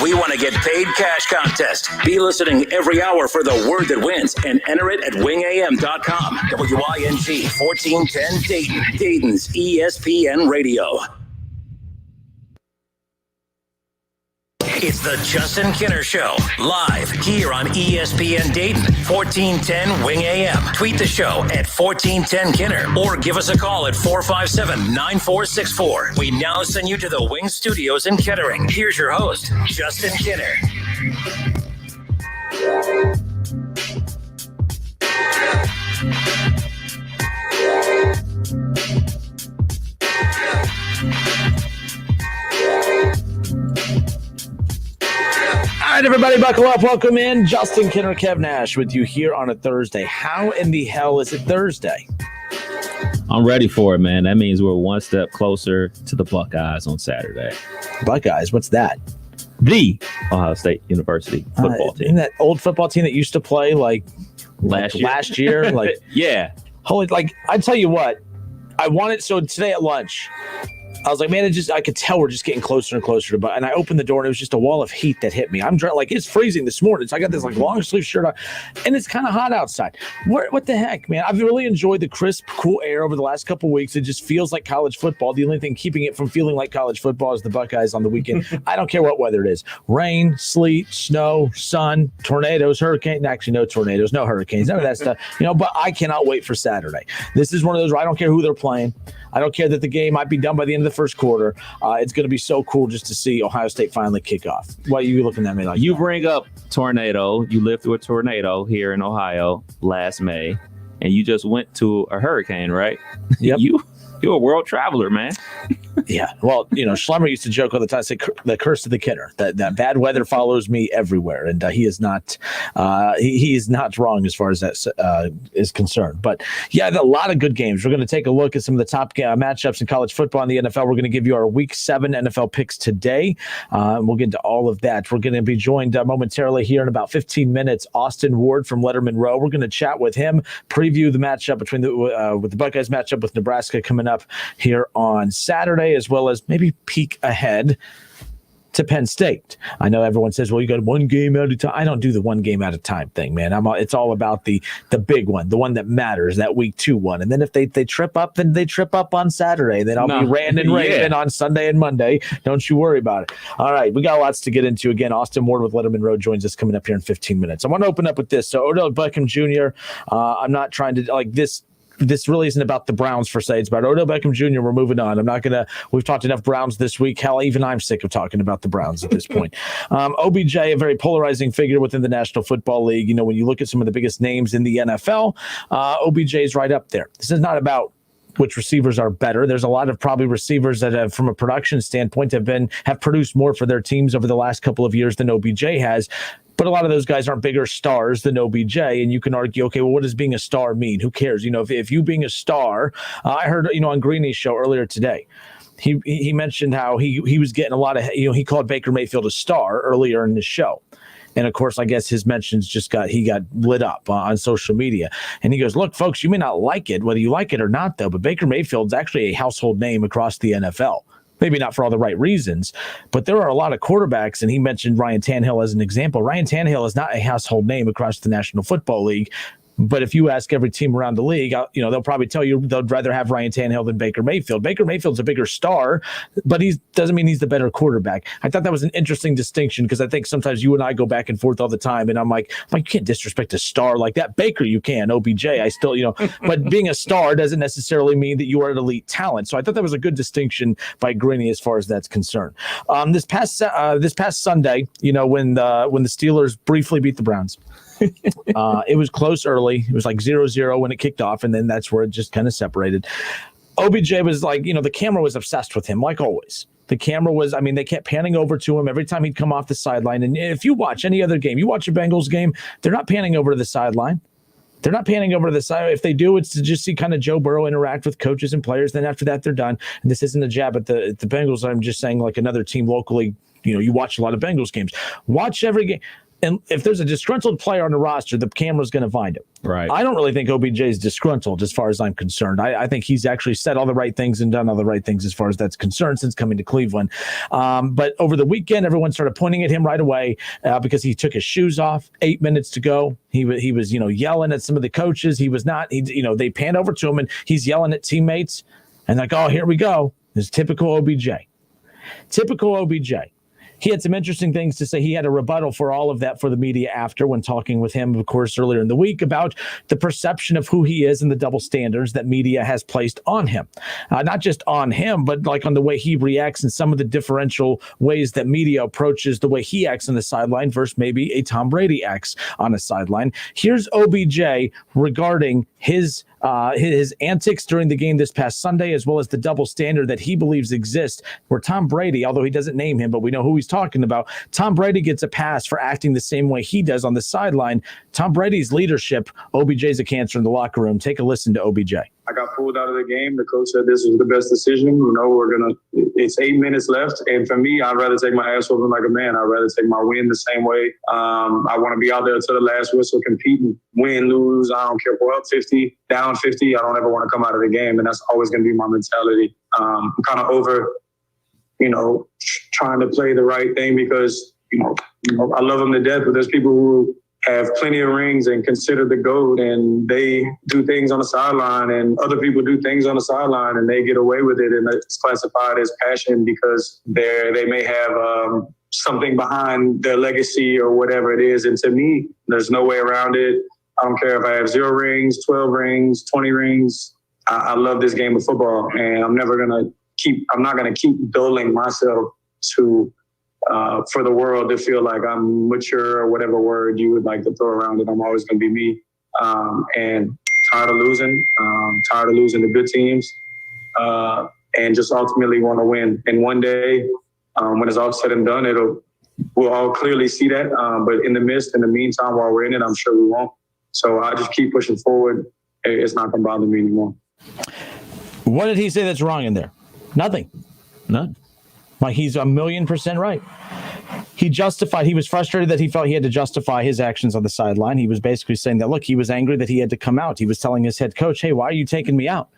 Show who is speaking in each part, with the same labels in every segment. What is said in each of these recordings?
Speaker 1: We Want to Get Paid Cash Contest. Be listening every hour for the word that wins and enter it at wingam.com. WING 1410 Dayton, Dayton's ESPN Radio. It's the Justin Kinner Show, live here on ESPN Dayton, 1410 Wing AM. Tweet the show at 1410 Kinner or give us a call at 457-9464. We now send you to the Wing Studios in Kettering. Here's your host, Justin Kinner.
Speaker 2: All right, everybody, buckle up. Welcome in. Justin Kinner, Kev Nash with you here on a Thursday. How in the hell is it Thursday?
Speaker 3: I'm ready for it, man. That means we're one step closer to the Buckeyes on Saturday.
Speaker 2: Buckeyes, what's that?
Speaker 3: The Ohio State University football team.
Speaker 2: Isn't that old football team that used to play last year? Like,
Speaker 3: yeah.
Speaker 2: Holy, I tell you what, I wanted, so today at lunch, I was like, man, I could tell we're just getting closer and closer to, and I opened the door and it was just a wall of heat that hit me. I'm it's freezing this morning. So I got this long sleeve shirt on and it's kind of hot outside. What the heck, man? I've really enjoyed the crisp, cool air over the last couple of weeks. It just feels like college football. The only thing keeping it from feeling like college football is the Buckeyes on the weekend. I don't care what weather it is. Rain, sleet, snow, sun, tornadoes, hurricanes. Actually, no tornadoes, no hurricanes, none of that stuff. But I cannot wait for Saturday. This is one of those where I don't care who they're playing. I don't care that the game might be done by the end of the first quarter. It's going to be so cool just to see Ohio State finally kick off. Why are you looking at me like
Speaker 3: you
Speaker 2: that?
Speaker 3: Bring up tornado. You lived through a tornado here in Ohio last May, and you just went to a hurricane, right?
Speaker 2: Yep.
Speaker 3: You're a world traveler, man.
Speaker 2: Yeah. Well, Schlemmer used to joke all the time, say the curse of the Kinner, that bad weather follows me everywhere. And he is not wrong as far as that is concerned. But yeah, a lot of good games. We're going to take a look at some of the top matchups in college football and the NFL. We're going to give you our Week 7 NFL picks today. And we'll get into all of that. We're going to be joined momentarily here in about 15 minutes. Austin Ward from Lettermen Row. We're going to chat with him, preview the matchup with the Buckeyes matchup with Nebraska coming up here on Saturday, as well as maybe peek ahead to Penn State. I know everyone says, well, you got one game at a time. I don't do the one game at a time thing, man. It's all about the big one, the one that matters, that Week 2 one. And then if they trip up, then they trip up on Saturday. Then I'll be ranting and raving on Sunday and Monday. Don't you worry about it. All right, we got lots to get into. Again, Austin Ward with Lettermen Row joins us coming up here in 15 minutes. I want to open up with this. So Odell Beckham Jr., I'm not trying to this really isn't about the Browns per se. It's about Odell Beckham Jr. We're moving on. We've talked enough Browns this week. Hell, even I'm sick of talking about the Browns at this point. OBJ, a very polarizing figure within the National Football League. When you look at some of the biggest names in the NFL, OBJ is right up there. This is not about which receivers are better. There's a lot of probably receivers that have, from a production standpoint, have produced more for their teams over the last couple of years than OBJ has. But a lot of those guys aren't bigger stars than OBJ, and you can argue, okay, well, what does being a star mean? Who cares? If you being a star, I heard, on Greeny's show earlier today, he mentioned how he was getting a lot of, he called Baker Mayfield a star earlier in the show. And of course, I guess his mentions he got lit up on social media. And he goes, look, folks, you may not like it, whether you like it or not, though, but Baker Mayfield's actually a household name across the NFL. Maybe not for all the right reasons, but there are a lot of quarterbacks, and he mentioned Ryan Tannehill as an example. Ryan Tannehill is not a household name across the National Football League. But if you ask every team around the league, they'll probably tell you they'd rather have Ryan Tannehill than Baker Mayfield. Baker Mayfield's a bigger star, but he doesn't mean he's the better quarterback. I thought that was an interesting distinction because I think sometimes you and I go back and forth all the time, and I'm like, you can't disrespect a star like that. Baker, you can. OBJ, I still, but being a star doesn't necessarily mean that you are an elite talent. So I thought that was a good distinction by Grinny as far as that's concerned. This past Sunday, when the Steelers briefly beat the Browns. It was close early. It was like 0-0 when it kicked off, and then that's where it just kind of separated. OBJ was the camera was obsessed with him, like always. The camera was, they kept panning over to him every time he'd come off the sideline. And if you watch any other game, you watch a Bengals game, they're not panning over to the sideline. They're not panning over to the side. If they do, it's to just see kind of Joe Burrow interact with coaches and players. Then after that, they're done. And this isn't a jab at the Bengals. I'm just saying, like another team locally, you watch a lot of Bengals games. Watch every game. and if there's a disgruntled player on the roster, the camera's going to find him.
Speaker 3: Right.
Speaker 2: I don't really think OBJ is disgruntled as far as I'm concerned. I think he's actually said all the right things and done all the right things as far as that's concerned since coming to Cleveland. But over the weekend, everyone started pointing at him right away because he took his shoes off 8 minutes to go. He was yelling at some of the coaches. He was not. They panned over to him and he's yelling at teammates and like, oh, here we go. This is typical OBJ. Typical OBJ. He had some interesting things to say. He had a rebuttal for all of that for the media after when talking with him, of course, earlier in the week about the perception of who he is and the double standards that media has placed on him. Not just on him, but like on the way he reacts and some of the differential ways that media approaches the way he acts on the sideline versus maybe a Tom Brady acts on a sideline. Here's OBJ regarding his antics during the game this past Sunday, as well as the double standard that he believes exists, where Tom Brady, although he doesn't name him, but we know who he's talking about, Tom Brady gets a pass for acting the same way he does on the sideline. Tom Brady's leadership, OBJ's a cancer in the locker room. Take a listen to OBJ.
Speaker 4: I got pulled out of the game. The coach said this was the best decision. It's 8 minutes left. And for me, I'd rather take my ass whooping like a man. I'd rather take my win the same way. I want to be out there to the last whistle, competing, win, lose. I don't care. Well, 50, down 50. I don't ever want to come out of the game. And that's always going to be my mentality. I'm kind of over, trying to play the right thing because, I love them to death, but there's people who have plenty of rings and consider the GOAT, and they do things on the sideline, and other people do things on the sideline, and they get away with it, and it's classified as passion because they may have something behind their legacy or whatever it is. And to me, there's no way around it. I don't care if I have 0 rings, 12 rings, 20 rings. I love this game of football, and I'm not going to keep dulling myself to for the world to feel like I'm mature or whatever word you would like to throw around it. I'm always going to be me. And tired of losing to good teams, and just ultimately want to win. And one day, when it's all said and done, we'll all clearly see that. But in the meantime, while we're in it, I'm sure we won't. So I just keep pushing forward. It's not going to bother me anymore.
Speaker 2: What did he say that's wrong in there? Nothing. None. Like, he's 1,000,000% right. He was frustrated that he felt he had to justify his actions on the sideline. He was basically saying that, look, he was angry that he had to come out. He was telling his head coach, hey, why are you taking me out?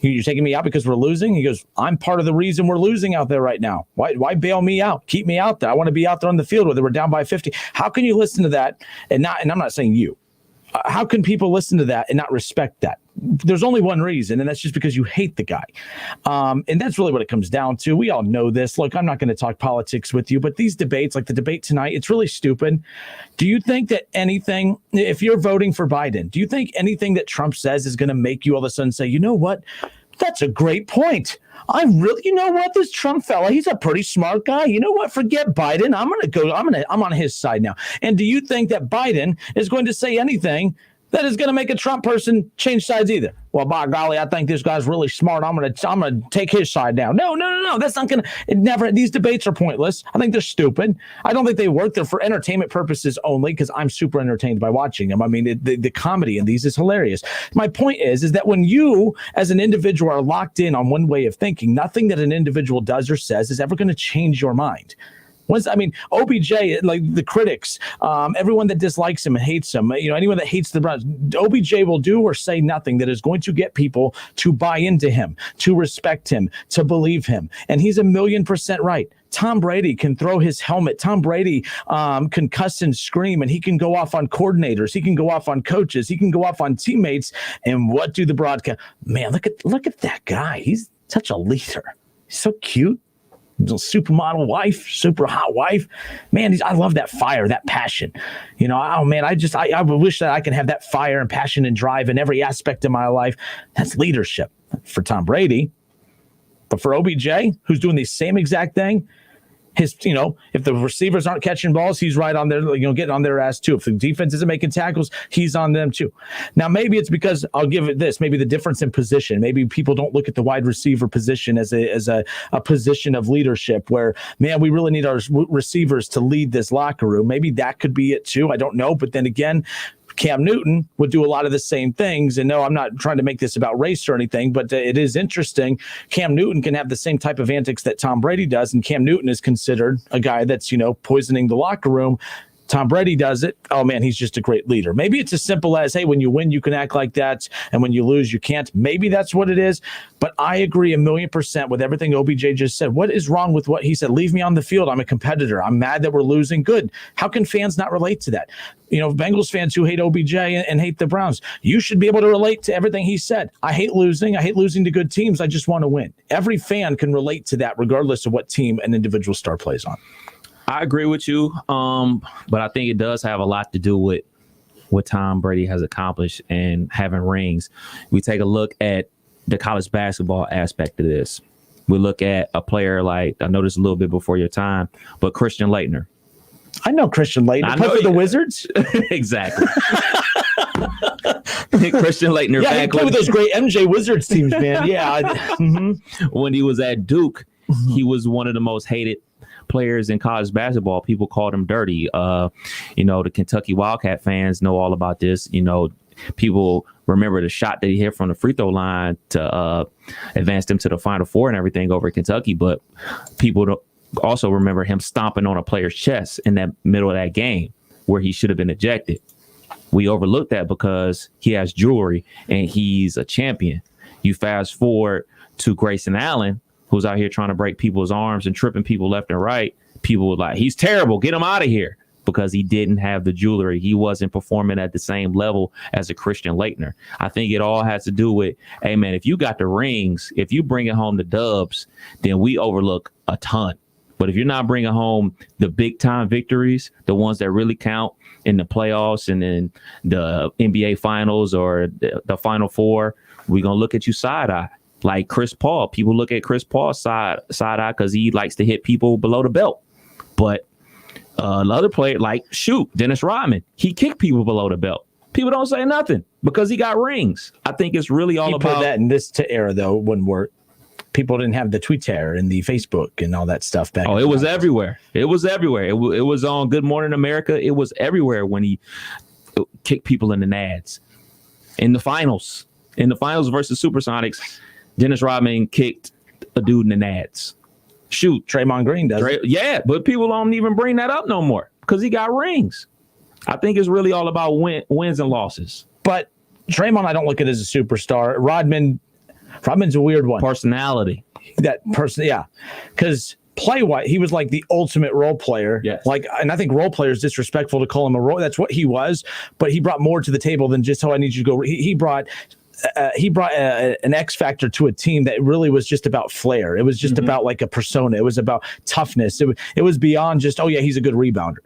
Speaker 2: You're taking me out because we're losing? He goes, I'm part of the reason we're losing out there right now. Why bail me out? Keep me out there. I want to be out there on the field whether we're down by 50. How can you listen to that and I'm not saying you. How can people listen to that and not respect that? There's only one reason, and that's just because you hate the guy. And that's really what it comes down to. We all know this. Look, I'm not going to talk politics with you, but these debates, like the debate tonight, it's really stupid. Do you think that anything, if you're voting for Biden, do you think anything that Trump says is going to make you all of a sudden say, you know what? That's a great point. This Trump fella, he's a pretty smart guy. You know what? Forget Biden. I'm on his side now. And do you think that Biden is going to say anything that is going to make a Trump person change sides either? Well, by golly, I think this guy's really smart. I'm going to take his side now. No. That's not going to, these debates are pointless. I think they're stupid. I don't think they work. They're for entertainment purposes only because I'm super entertained by watching them. I mean, the comedy in these is hilarious. My point is that when you as an individual are locked in on one way of thinking, nothing that an individual does or says is ever going to change your mind. OBJ, like the critics, everyone that dislikes him and hates him, anyone that hates the Browns, OBJ will do or say nothing that is going to get people to buy into him, to respect him, to believe him. And he's 1,000,000% right. Tom Brady can throw his helmet. Tom Brady can cuss and scream, and he can go off on coordinators. He can go off on coaches. He can go off on teammates. And what do the broadcast? Man, look at that guy. He's such a leader. He's so cute. Supermodel wife, super hot wife. Man, I love that fire, that passion. I wish that I can have that fire and passion and drive in every aspect of my life. That's leadership for Tom Brady. But for OBJ, who's doing the same exact thing, if the receivers aren't catching balls, he's right on there, getting on their ass too. If the defense isn't making tackles, he's on them too. Now, maybe it's because I'll give it this, maybe the difference in position. Maybe people don't look at the wide receiver position as a position of leadership where, man, we really need our receivers to lead this locker room. Maybe that could be it too. I don't know. But then again, Cam Newton would do a lot of the same things. And no, I'm not trying to make this about race or anything, but it is interesting. Cam Newton can have the same type of antics that Tom Brady does. And Cam Newton is considered a guy that's, poisoning the locker room. Tom Brady does it. Oh, man, he's just a great leader. Maybe it's as simple as, hey, when you win, you can act like that, and when you lose, you can't. Maybe that's what it is. But I agree 1,000,000% with everything OBJ just said. What is wrong with what he said? Leave me on the field. I'm a competitor. I'm mad that we're losing. Good. How can fans not relate to that? Bengals fans who hate OBJ and hate the Browns, you should be able to relate to everything he said. I hate losing. I hate losing to good teams. I just want to win. Every fan can relate to that regardless of what team an individual star plays on.
Speaker 3: I agree with you, but I think it does have a lot to do with what Tom Brady has accomplished and having rings. We take a look at the college basketball aspect of this. We look at a player like, I know this a little bit before your time, but Christian Laettner.
Speaker 2: I know Christian Laettner. Play for the Wizards?
Speaker 3: Exactly. Christian Laettner.
Speaker 2: Yeah, he played with those great MJ Wizards teams, man. Yeah.
Speaker 3: When he was at Duke, he was one of the most hated players in college basketball. People called him dirty. The Kentucky Wildcat fans know all about this. People remember the shot that he hit from the free throw line to advance them to the Final Four and everything over at Kentucky. But people also remember him stomping on a player's chest in that middle of that game where he should have been ejected. We overlooked that because he has jewelry and he's a champion. You fast forward to Grayson Allen, who's out here trying to break people's arms and tripping people left and right. People were like, he's terrible. Get him out of here, because he didn't have the jewelry. He wasn't performing at the same level as a Christian Laettner. I think it all has to do with, hey, man, if you got the rings, if you bring it home the dubs, then we overlook a ton. But if you're not bringing home the big time victories, the ones that really count in the playoffs and in the NBA finals or the Final Four, we're going to look at you side eye. Like Chris Paul, people look at Chris Paul side eye because he likes to hit people below the belt. But another player like Dennis Rodman, he kicked people below the belt. People don't say nothing because he got rings. I think it's really all about
Speaker 2: that in this era, though, it wouldn't work. People didn't have the Twitter and the Facebook and all that stuff back.
Speaker 3: Oh, it was everywhere. It was everywhere. It was on Good Morning America. It was everywhere when he kicked people in the nads. In the finals versus Supersonics, Dennis Rodman kicked a dude in the nads.
Speaker 2: Draymond Green does.
Speaker 3: Yeah, but people don't even bring that up no more because he got rings. I think it's really all about wins and losses.
Speaker 2: But Draymond, I don't look at as a superstar. Rodman's a weird one.
Speaker 3: Personality.
Speaker 2: That person, yeah. Because play-wise, he was like the ultimate role player.
Speaker 3: Yes.
Speaker 2: And I think role player is disrespectful to call him a role. That's what he was. But he brought more to the table than just, I need you to go. He brought an X factor to a team that really was just about flair. It was just about like a persona. It was about toughness. It was beyond just, he's a good rebounder.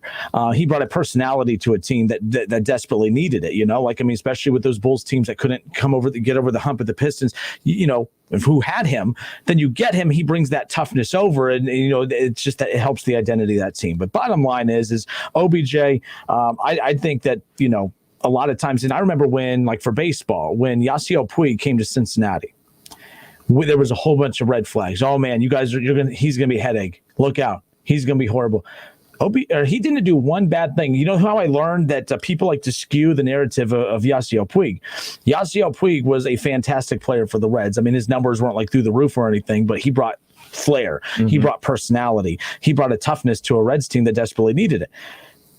Speaker 2: He brought a personality to a team that desperately needed it, especially with those Bulls teams that couldn't get over the hump of the Pistons, who had him, then you get him, he brings that toughness over, and it's just that it helps the identity of that team. But bottom line is OBJ, I think that, a lot of times, and I remember when, like for baseball, when Yasiel Puig came to Cincinnati, there was a whole bunch of red flags. Oh man, he's gonna be a headache. Look out, he's gonna be horrible. He didn't do one bad thing. You know how I learned that people like to skew the narrative of Yasiel Puig? Yasiel Puig was a fantastic player for the Reds. I mean, his numbers weren't like through the roof or anything, but he brought flair. He brought personality. He brought a toughness to a Reds team that desperately needed it.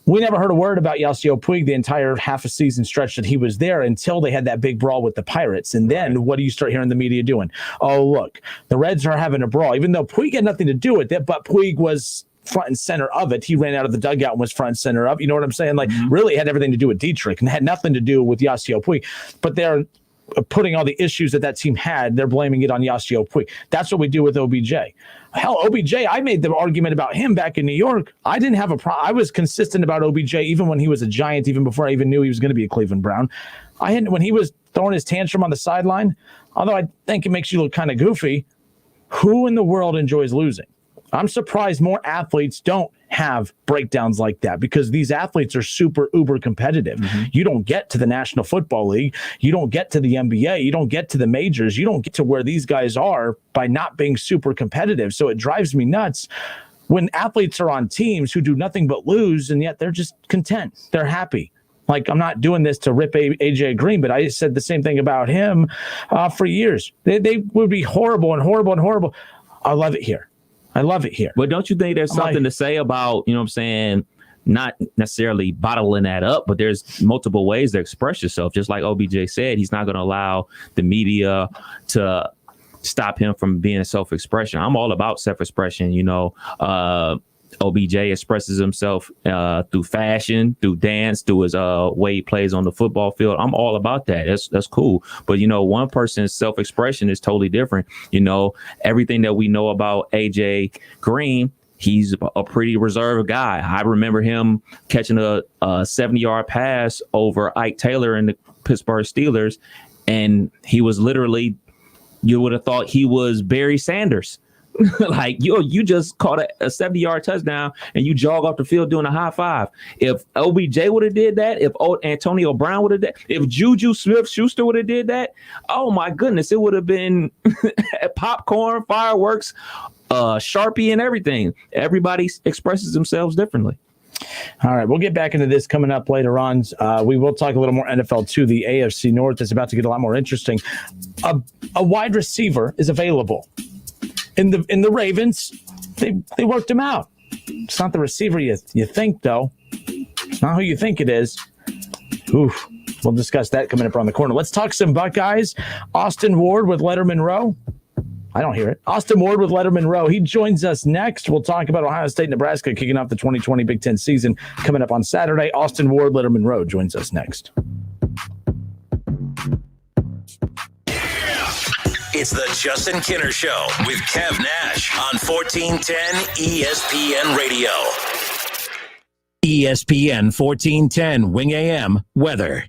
Speaker 2: We never heard a word about Yasiel Puig the entire half a season stretch that he was there until they had that big brawl with the Pirates. And then what do you start hearing the media doing? Oh, look, the Reds are having a brawl, even though Puig had nothing to do with it, but Puig was front and center of it. He ran out of the dugout and was front and center of it. You know what I'm saying? Like, really had everything to do with Dietrich and had nothing to do with Yasiel Puig. But they're putting all the issues that team had, they're blaming it on Yasiel Puig. That's what we do with OBJ. Hell, OBJ, I made the argument about him back in New York. I didn't have a problem. I was consistent about OBJ even when he was a Giant, even before I even knew he was going to be a Cleveland Brown. When he was throwing his tantrum on the sideline, although I think it makes you look kind of goofy, who in the world enjoys losing? I'm surprised more athletes don't have breakdowns like that, because these athletes are super uber competitive. You don't get to the National Football League. You don't get to the NBA. You don't get to the majors. You don't get to where these guys are by not being super competitive. So it drives me nuts when athletes are on teams who do nothing but lose, and yet they're just content. They're happy. Like, I'm not doing this to rip AJ Green, but I said the same thing about him for years. They would be horrible and horrible and horrible. I love it here. But don't you think there's something to say about,
Speaker 3: not necessarily bottling that up, but there's multiple ways to express yourself. Just like OBJ said, he's not going to allow the media to stop him from being self-expression. I'm all about self-expression. OBJ expresses himself through fashion, through dance, through his way he plays on the football field. I'm all about that. That's cool. But one person's self-expression is totally different. Everything that we know about AJ Green, he's a pretty reserved guy. I remember him catching a 70-yard pass over Ike Taylor in the Pittsburgh Steelers, and he was literally, you would have thought he was Barry Sanders. Like, you just caught a 70-yard touchdown and you jog off the field doing a high five. If OBJ would have did that, if Antonio Brown would have did, if Juju Smith-Schuster would have did that, oh my goodness, it would have been popcorn, fireworks, Sharpie and everything. Everybody expresses themselves differently.
Speaker 2: All right, we'll get back into this coming up later on. We will talk a little more NFL too. The AFC North is about to get a lot more interesting. A wide receiver is available. In the Ravens, they worked him out. It's not the receiver you think, though. It's not who you think it is. Oof. We'll discuss that coming up around the corner. Let's talk some Buckeyes. Austin Ward with Lettermen Row. I don't hear it. Austin Ward with Lettermen Row. He joins us next. We'll talk about Ohio State, Nebraska kicking off the 2020 Big Ten season coming up on Saturday. Austin Ward, Lettermen Row joins us next.
Speaker 1: It's the Justin Kinner Show with Kev Nash on 1410 ESPN Radio. ESPN 1410 Wing AM weather.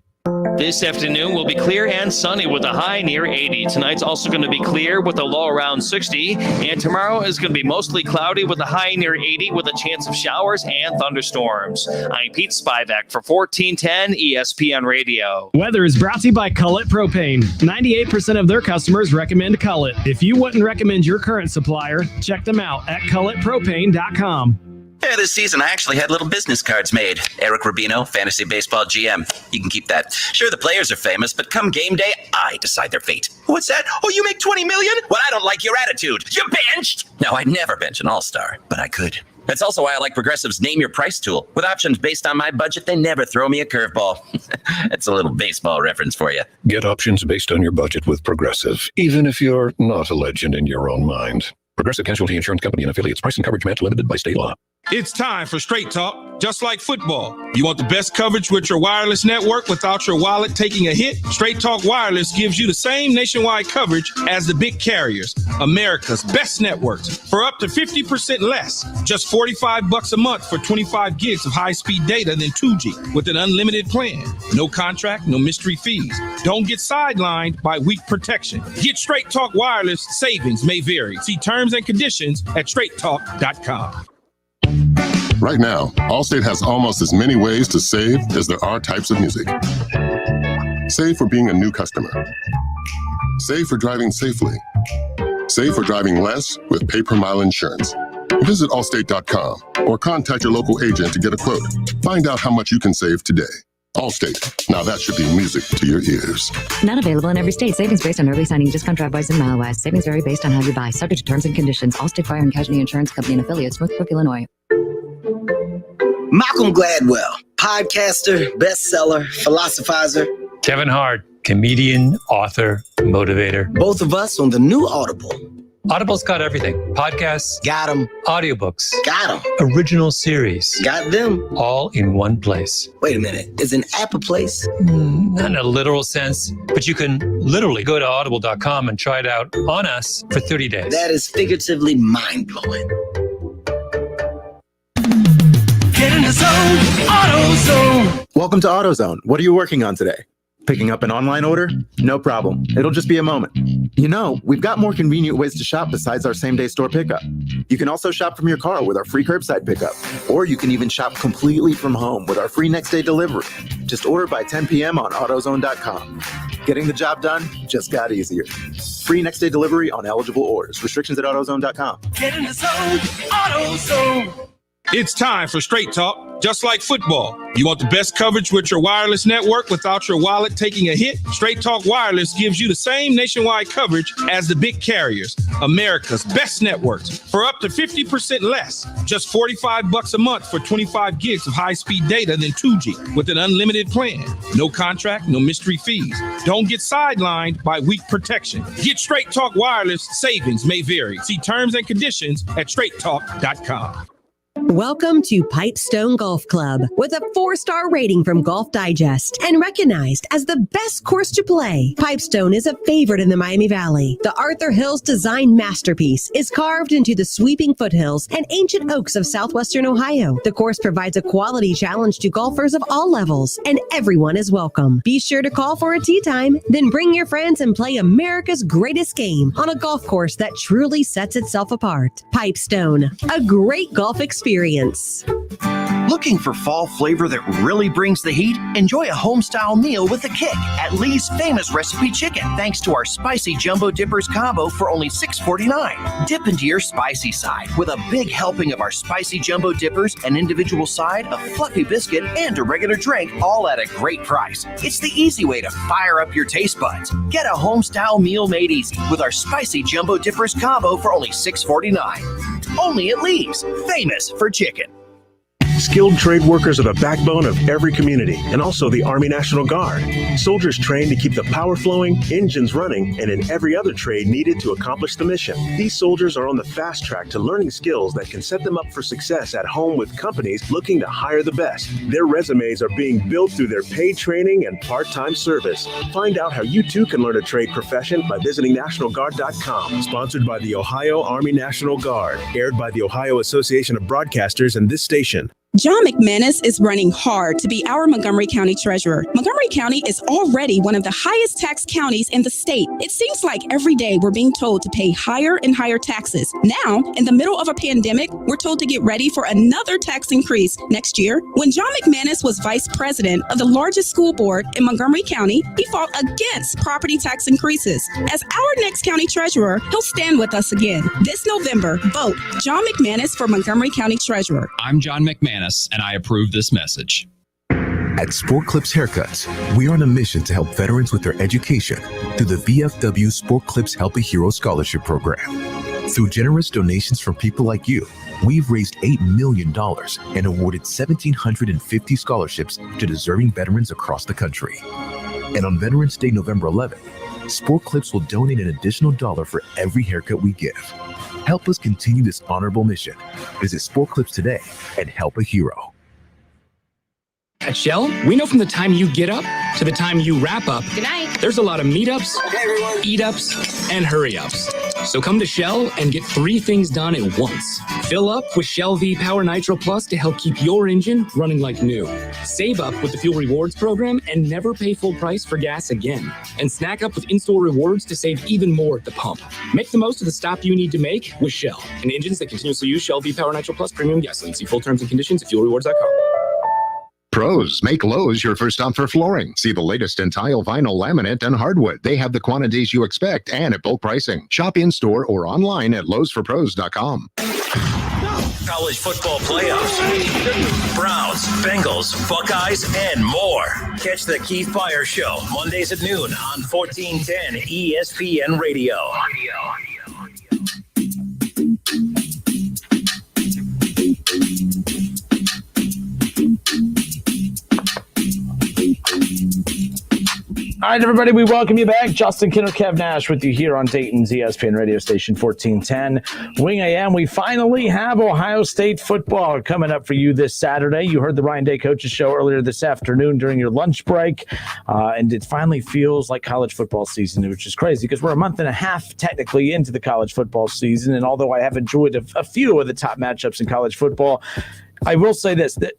Speaker 5: This afternoon will be clear and sunny with a high near 80. Tonight's also going to be clear with a low around 60. And tomorrow is going to be mostly cloudy with a high near 80 with a chance of showers and thunderstorms. I'm Pete Spivak for 1410 ESPN Radio.
Speaker 6: Weather is brought to you by Cullet Propane. 98% of their customers recommend Cullet. If you wouldn't recommend your current supplier, check them out at culletpropane.com.
Speaker 7: Yeah, this season I actually had little business cards made. Eric Rubino, Fantasy Baseball GM. You can keep that. Sure, the players are famous, but come game day, I decide their fate. What's that? Oh, you make $20 million? Well, I don't like your attitude. You benched? No, I'd never bench an all-star, but I could. That's also why I like Progressive's Name Your Price tool. With options based on my budget, they never throw me a curveball. That's a little baseball reference for you.
Speaker 8: Get options based on your budget with Progressive, even if you're not a legend in your own mind. Progressive Casualty Insurance Company and affiliates. Price and coverage match limited by state law.
Speaker 9: It's time for Straight Talk, just like football. You want the best coverage with your wireless network without your wallet taking a hit? Straight Talk Wireless gives you the same nationwide coverage as the big carriers, America's best networks, for up to 50% less. Just $45 a month for 25 gigs of high-speed data than 2G with an unlimited plan. No contract, no mystery fees. Don't get sidelined by weak protection. Get Straight Talk Wireless. Savings may vary. See terms and conditions at straighttalk.com.
Speaker 10: Right now, Allstate has almost as many ways to save as there are types of music. Save for being a new customer. Save for driving safely. Save for driving less with pay-per-mile insurance. Visit allstate.com or contact your local agent to get a quote. Find out how much you can save today. Allstate. Now that should be music to your ears.
Speaker 11: Not available in every state. Savings based on early signing, discount drive-bys, and mile-wise. Savings vary based on how you buy. Subject to terms and conditions. Allstate Fire and Casualty Insurance Company and affiliates, Northbrook, Illinois.
Speaker 12: Malcolm Gladwell, podcaster, bestseller, philosophizer.
Speaker 13: Kevin Hart, comedian, author, motivator.
Speaker 12: Both of us on the new Audible.
Speaker 13: Audible's got everything. Podcasts.
Speaker 12: Got them.
Speaker 13: Audiobooks.
Speaker 12: Got them.
Speaker 13: Original series.
Speaker 12: Got them.
Speaker 13: All in one place.
Speaker 12: Wait a minute. Is an app a place?
Speaker 13: Not in a literal sense, but you can literally go to audible.com and try it out on us for 30 days.
Speaker 12: That is figuratively mind-blowing.
Speaker 14: Get in the zone, AutoZone. Welcome to AutoZone. What are you working on today? Picking up an online order? No problem. It'll just be a moment. You know, we've got more convenient ways to shop besides our same-day store pickup. You can also shop from your car with our free curbside pickup. Or you can even shop completely from home with our free next-day delivery. Just order by 10 p.m. on AutoZone.com. Getting the job done just got easier. Free next-day delivery on eligible orders. Restrictions at AutoZone.com. Get in the zone, AutoZone.
Speaker 9: It's time for Straight Talk, just like football. You want the best coverage with your wireless network without your wallet taking a hit? Straight Talk Wireless gives you the same nationwide coverage as the big carriers, America's best networks, for up to 50% less. Just $45 a month for 25 gigs of high-speed data than 2G with an unlimited plan. No contract, no mystery fees. Don't get sidelined by weak protection. Get Straight Talk Wireless. Savings may vary. See terms and conditions at straighttalk.com.
Speaker 15: Welcome to Pipestone Golf Club with a 4-star rating from Golf Digest and recognized as the best course to play. Pipestone is a favorite in the Miami Valley. The Arthur Hills design masterpiece is carved into the sweeping foothills and ancient oaks of southwestern Ohio. The course provides a quality challenge to golfers of all levels, and everyone is welcome. Be sure to call for a tee time, then bring your friends and play America's greatest game on a golf course that truly sets itself apart. Pipestone, a great golf experience.
Speaker 16: Looking for fall flavor that really brings the heat? Enjoy a home-style meal with a kick at Lee's famous recipe chicken, thanks to our spicy jumbo dippers combo for only $6.49. Dip into your spicy side with a big helping of our spicy jumbo dippers, an individual side, a fluffy biscuit, and a regular drink, all at a great price. It's the easy way to fire up your taste buds. Get a home-style meal made easy with our spicy jumbo dippers combo for only $6.49. Only at Lee's, famous for chicken.
Speaker 17: Skilled trade workers are the backbone of every community, and also the Army National Guard. Soldiers trained to keep the power flowing, engines running, and in every other trade needed to accomplish the mission. These soldiers are on the fast track to learning skills that can set them up for success at home with companies looking to hire the best. Their resumes are being built through their paid training and part-time service. Find out how you too can learn a trade profession by visiting NationalGuard.com. Sponsored by the Ohio Army National Guard. Aired by the Ohio Association of Broadcasters and this station.
Speaker 18: John McManus is running hard to be our Montgomery County Treasurer. Montgomery County is already one of the highest tax counties in the state. It seems like every day we're being told to pay higher and higher taxes. Now, in the middle of a pandemic, we're told to get ready for another tax increase next year. When John McManus was vice president of the largest school board in Montgomery County, he fought against property tax increases. As our next county treasurer, he'll stand with us again. This November, vote John McManus for Montgomery County Treasurer.
Speaker 19: I'm John McManus, and I approve this message.
Speaker 20: At Sport Clips Haircuts, we are on a mission to help veterans with their education through the VFW Sport Clips Help a Hero Scholarship Program. Through generous donations from people like you, we've raised $8 million and awarded 1,750 scholarships to deserving veterans across the country. And on Veterans Day, November 11th, Sport Clips will donate an additional $1 for every haircut we give. Help us continue this honorable mission. Visit Sport Clips today and help a hero.
Speaker 21: At Shell, we know from the time you get up to the time you wrap up,
Speaker 22: good night,
Speaker 21: there's a lot of meetups, eat-ups, and hurry-ups. So come to Shell and get 3 things done at once. Fill up with Shell V-Power Nitro Plus to help keep your engine running like new. Save up with the Fuel Rewards program and never pay full price for gas again. And snack up with in-store rewards to save even more at the pump. Make the most of the stop you need to make with Shell and engines that continuously use Shell V-Power Nitro Plus premium gasoline. See full terms and conditions at fuelrewards.com.
Speaker 23: Pros, make Lowe's your first stop for flooring. See the latest in tile, vinyl, laminate, and hardwood. They have the quantities you expect and at bulk pricing. Shop in-store or online at lowesforpros.com.
Speaker 1: College football playoffs, Browns, Bengals, Buckeyes, and more. Catch the Keith Byers Show Mondays at noon on 1410 ESPN Radio.
Speaker 2: All right, everybody, we welcome you back. Justin Kinner, Kev Nash with you here on Dayton's ESPN radio station 1410 Wing AM. We finally have Ohio State football coming up for you this Saturday. You heard the Ryan Day Coaches Show earlier this afternoon during your lunch break, and it finally feels like college football season, which is crazy because we're a month and a half technically into the college football season, and although I have enjoyed a few of the top matchups in college football, I will say this, that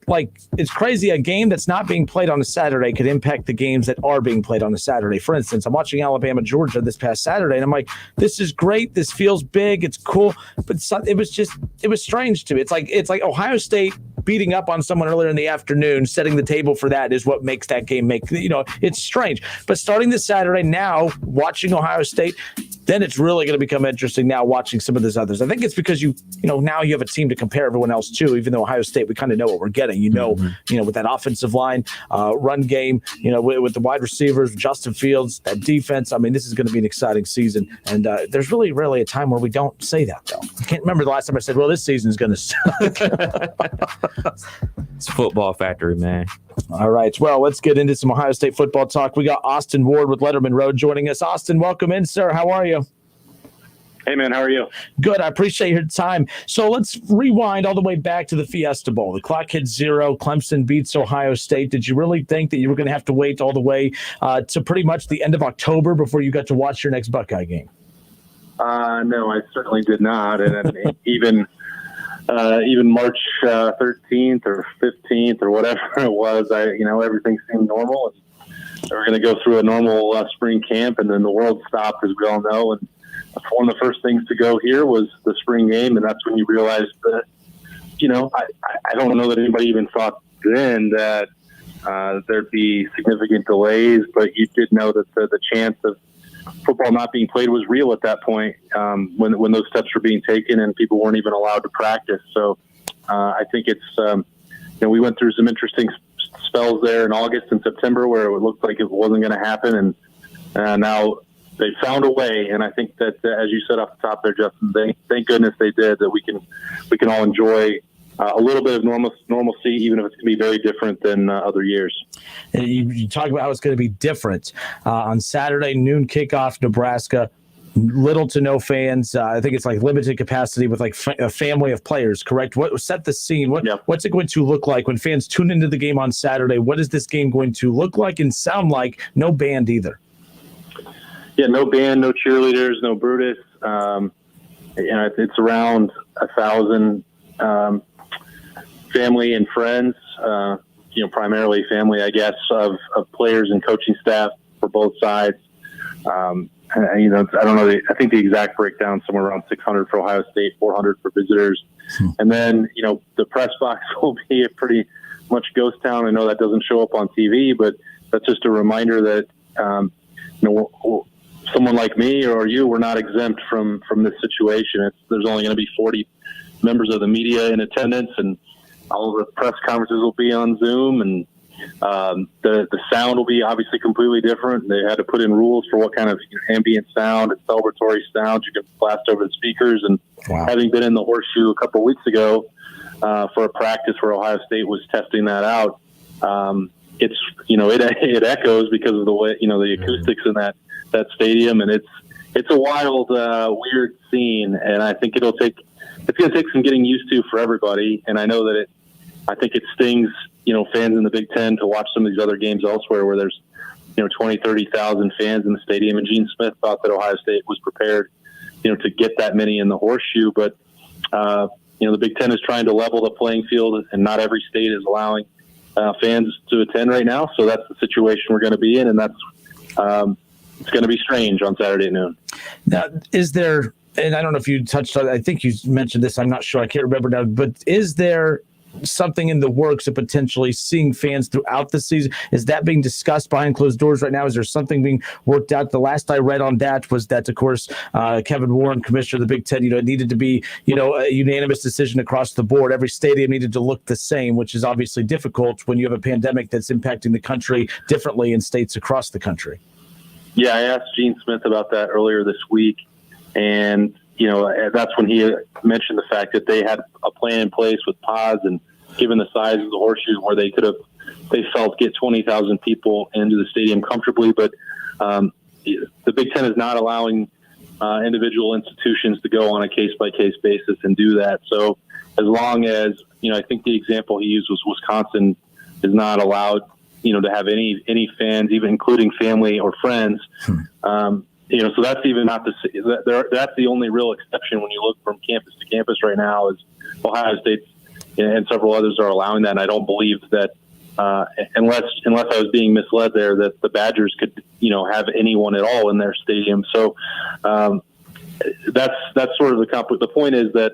Speaker 2: it's crazy. A game that's not being played on a Saturday could impact the games that are being played on a Saturday. For instance, I'm watching Alabama, Georgia this past Saturday, and I'm like, this is great. This feels big. It's cool. But it was strange to me. It's like Ohio State beating up on someone earlier in the afternoon, setting the table for that is what makes that game it's strange. But starting this Saturday now, watching Ohio State, then it's really going to become interesting now watching some of those others. I think it's because now you have a team to compare everyone else to, even though Ohio State, we kind of know what we're getting, with that offensive line, run game, with the wide receivers, Justin Fields, that defense. I mean, this is going to be an exciting season. And there's really, really a time where we don't say that, though. I can't remember the last time I said, well, this season is going to suck.
Speaker 3: It's football factory, man.
Speaker 2: All right. Well, let's get into some Ohio State football talk. We got Austin Ward with Lettermen Road joining us. Austin, welcome in, sir. How are you?
Speaker 4: Hey, man. How are you?
Speaker 2: Good. I appreciate your time. So let's rewind all the way back to the Fiesta Bowl. The clock hit 0. Clemson beats Ohio State. Did you really think that you were going to have to wait all the way to pretty much the end of October before you got to watch your next Buckeye game?
Speaker 4: No, I certainly did not. And even March 13th or 15th or whatever it was, everything seemed normal. And we were going to go through a normal spring camp, and then the world stopped, as we all know. And one of the first things to go here was the spring game, and that's when you realized that, I don't know that anybody even thought then that there'd be significant delays, but you did know that the chance of football not being played was real at that point, when those steps were being taken and people weren't even allowed to practice. So I think it's, we went through some interesting spells there in August and September where it looked like it wasn't going to happen. And now they found a way. And I think that, as you said off the top there, Justin, thank goodness they did, that we can all enjoy a little bit of normalcy, even if it's going to be very different than other years.
Speaker 2: And you talk about how it's going to be different. On Saturday, noon kickoff, Nebraska, little to no fans. I think it's like limited capacity with like a family of players, correct? What set the scene? What's it going to look like when fans tune into the game on Saturday? What is this game going to look like and sound like? No band either.
Speaker 4: Yeah, no band, no cheerleaders, no Brutus. It's around 1,000 family and friends, primarily family, I guess, of players and coaching staff for both sides. I don't know. I think the exact breakdown somewhere around 600 for Ohio State, 400 for visitors. And then, the press box will be a pretty much ghost town. I know that doesn't show up on TV, but that's just a reminder that, someone like me or you, we're not exempt from this situation. There's only going to be 40 members of the media in attendance, and all of the press conferences will be on Zoom, and the sound will be obviously completely different. They had to put in rules for what kind of ambient sound and celebratory sound you can blast over the speakers. And having been in the Horseshoe a couple of weeks ago for a practice where Ohio State was testing that out, it echoes because of the way the acoustics in that stadium, and it's a wild, weird scene. And I think it's going to take some getting used to for everybody. And I know that I think it stings, fans in the Big Ten to watch some of these other games elsewhere where there's, 20, 30,000 fans in the stadium. And Gene Smith thought that Ohio State was prepared, to get that many in the Horseshoe. But, the Big Ten is trying to level the playing field, and not every state is allowing fans to attend right now. So that's the situation we're going to be in. And that's, it's going to be strange on Saturday at noon.
Speaker 2: Now, is there, and I don't know if you touched on it, I think you mentioned this, I'm not sure, I can't remember now, but is there something in the works of potentially seeing fans throughout the season? Is that being discussed behind closed doors right now? Is there something being worked out? The last I read on that was that, of course, Kevin Warren, commissioner of the Big Ten, it needed to be, a unanimous decision across the board. Every stadium needed to look the same, which is obviously difficult when you have a pandemic that's impacting the country differently in states across the country.
Speaker 4: Yeah, I asked Gene Smith about that earlier this week, and that's when he mentioned the fact that they had a plan in place with pods, and given the size of the Horseshoe, where they felt get 20,000 people into the stadium comfortably. But the Big Ten is not allowing individual institutions to go on a case-by-case basis and do that. So as long as, I think the example he used was Wisconsin is not allowed, to have any fans, even including family or friends. So that's even not that's the only real exception when you look from campus to campus right now, is Ohio State and several others are allowing that. And I don't believe that unless I was being misled there, that the Badgers could have anyone at all in their stadium. So that's sort of the point is that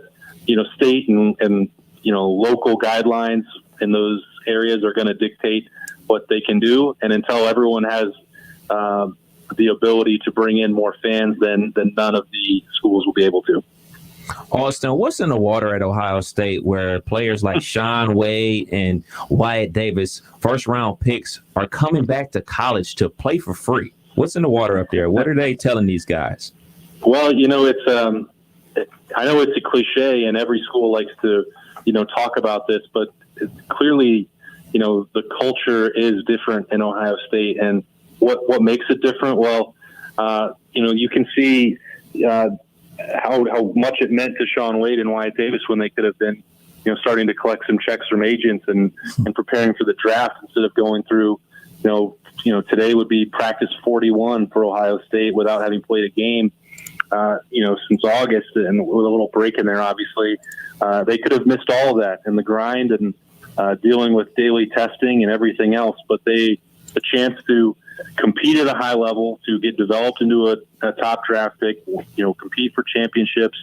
Speaker 4: state and local guidelines in those areas are going to dictate what they can do, and until everyone has the ability to bring in more fans than none of the schools will be able to.
Speaker 3: Austin, what's in the water at Ohio State where players like Shaun Wade and Wyatt Davis, first-round picks, are coming back to college to play for free? What's in the water up there? What are they telling these guys?
Speaker 4: Well, it's I know it's a cliche, and every school likes to, talk about this, but clearly, the culture is different in Ohio State, and what makes it different? Well, you can see how much it meant to Shaun Wade and Wyatt Davis when they could have been, starting to collect some checks from agents and preparing for the draft instead of going through, today would be practice 41 for Ohio State without having played a game, since August, and with a little break in there, obviously. They could have missed all of that and the grind and dealing with daily testing and everything else, but a chance to compete at a high level, to get developed into a top draft pick, compete for championships,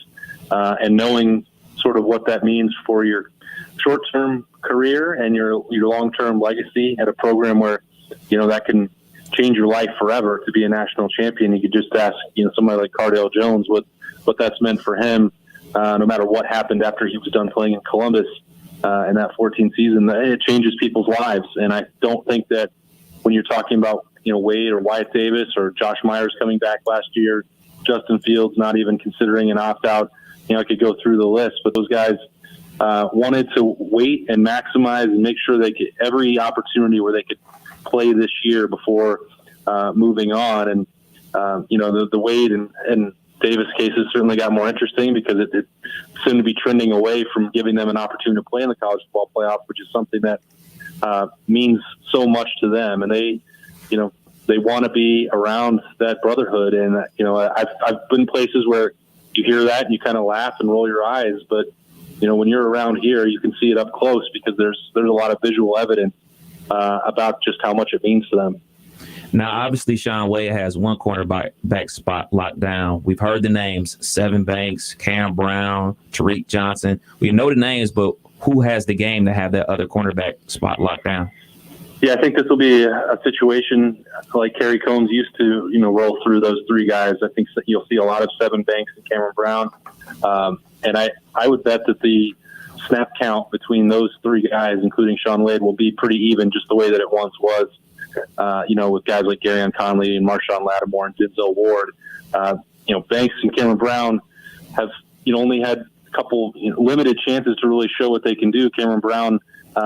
Speaker 4: and knowing sort of what that means for your short-term career and your long-term legacy at a program where, that can change your life forever. To be a national champion, you could just ask, somebody like Cardale Jones what that's meant for him, no matter what happened after he was done playing in Columbus in that 14th season. It changes people's lives, and I don't think that when you're talking about Wade or Wyatt Davis or Josh Myers coming back last year, Justin Fields not even considering an opt-out, I could go through the list, but those guys wanted to wait and maximize and make sure they get every opportunity where they could play this year before moving on. And, the Wade and Davis cases certainly got more interesting because it seemed to be trending away from giving them an opportunity to play in the college football playoff, which is something that means so much to them. And they want to be around that brotherhood. And, I've been places where you hear that and you kind of laugh and roll your eyes. But, when you're around here, you can see it up close because there's a lot of visual evidence about just how much it means to them.
Speaker 3: Now, obviously, Shaun Wade has one cornerback spot locked down. We've heard the names, Sevyn Banks, Cam Brown, Tariq Johnson. We know the names, but who has the game to have that other cornerback spot locked down?
Speaker 4: Yeah, I think this will be a situation like Kerry Combs used to, roll through those three guys. I think you'll see a lot of Sevyn Banks and Cameron Brown. And I would bet that the snap count between those three guys, including Shaun Wade, will be pretty even, just the way that it once was, with guys like Garyon Conley and Marshawn Lattimore and Denzel Ward. Banks and Cameron Brown have only had a couple limited chances to really show what they can do. Cameron Brown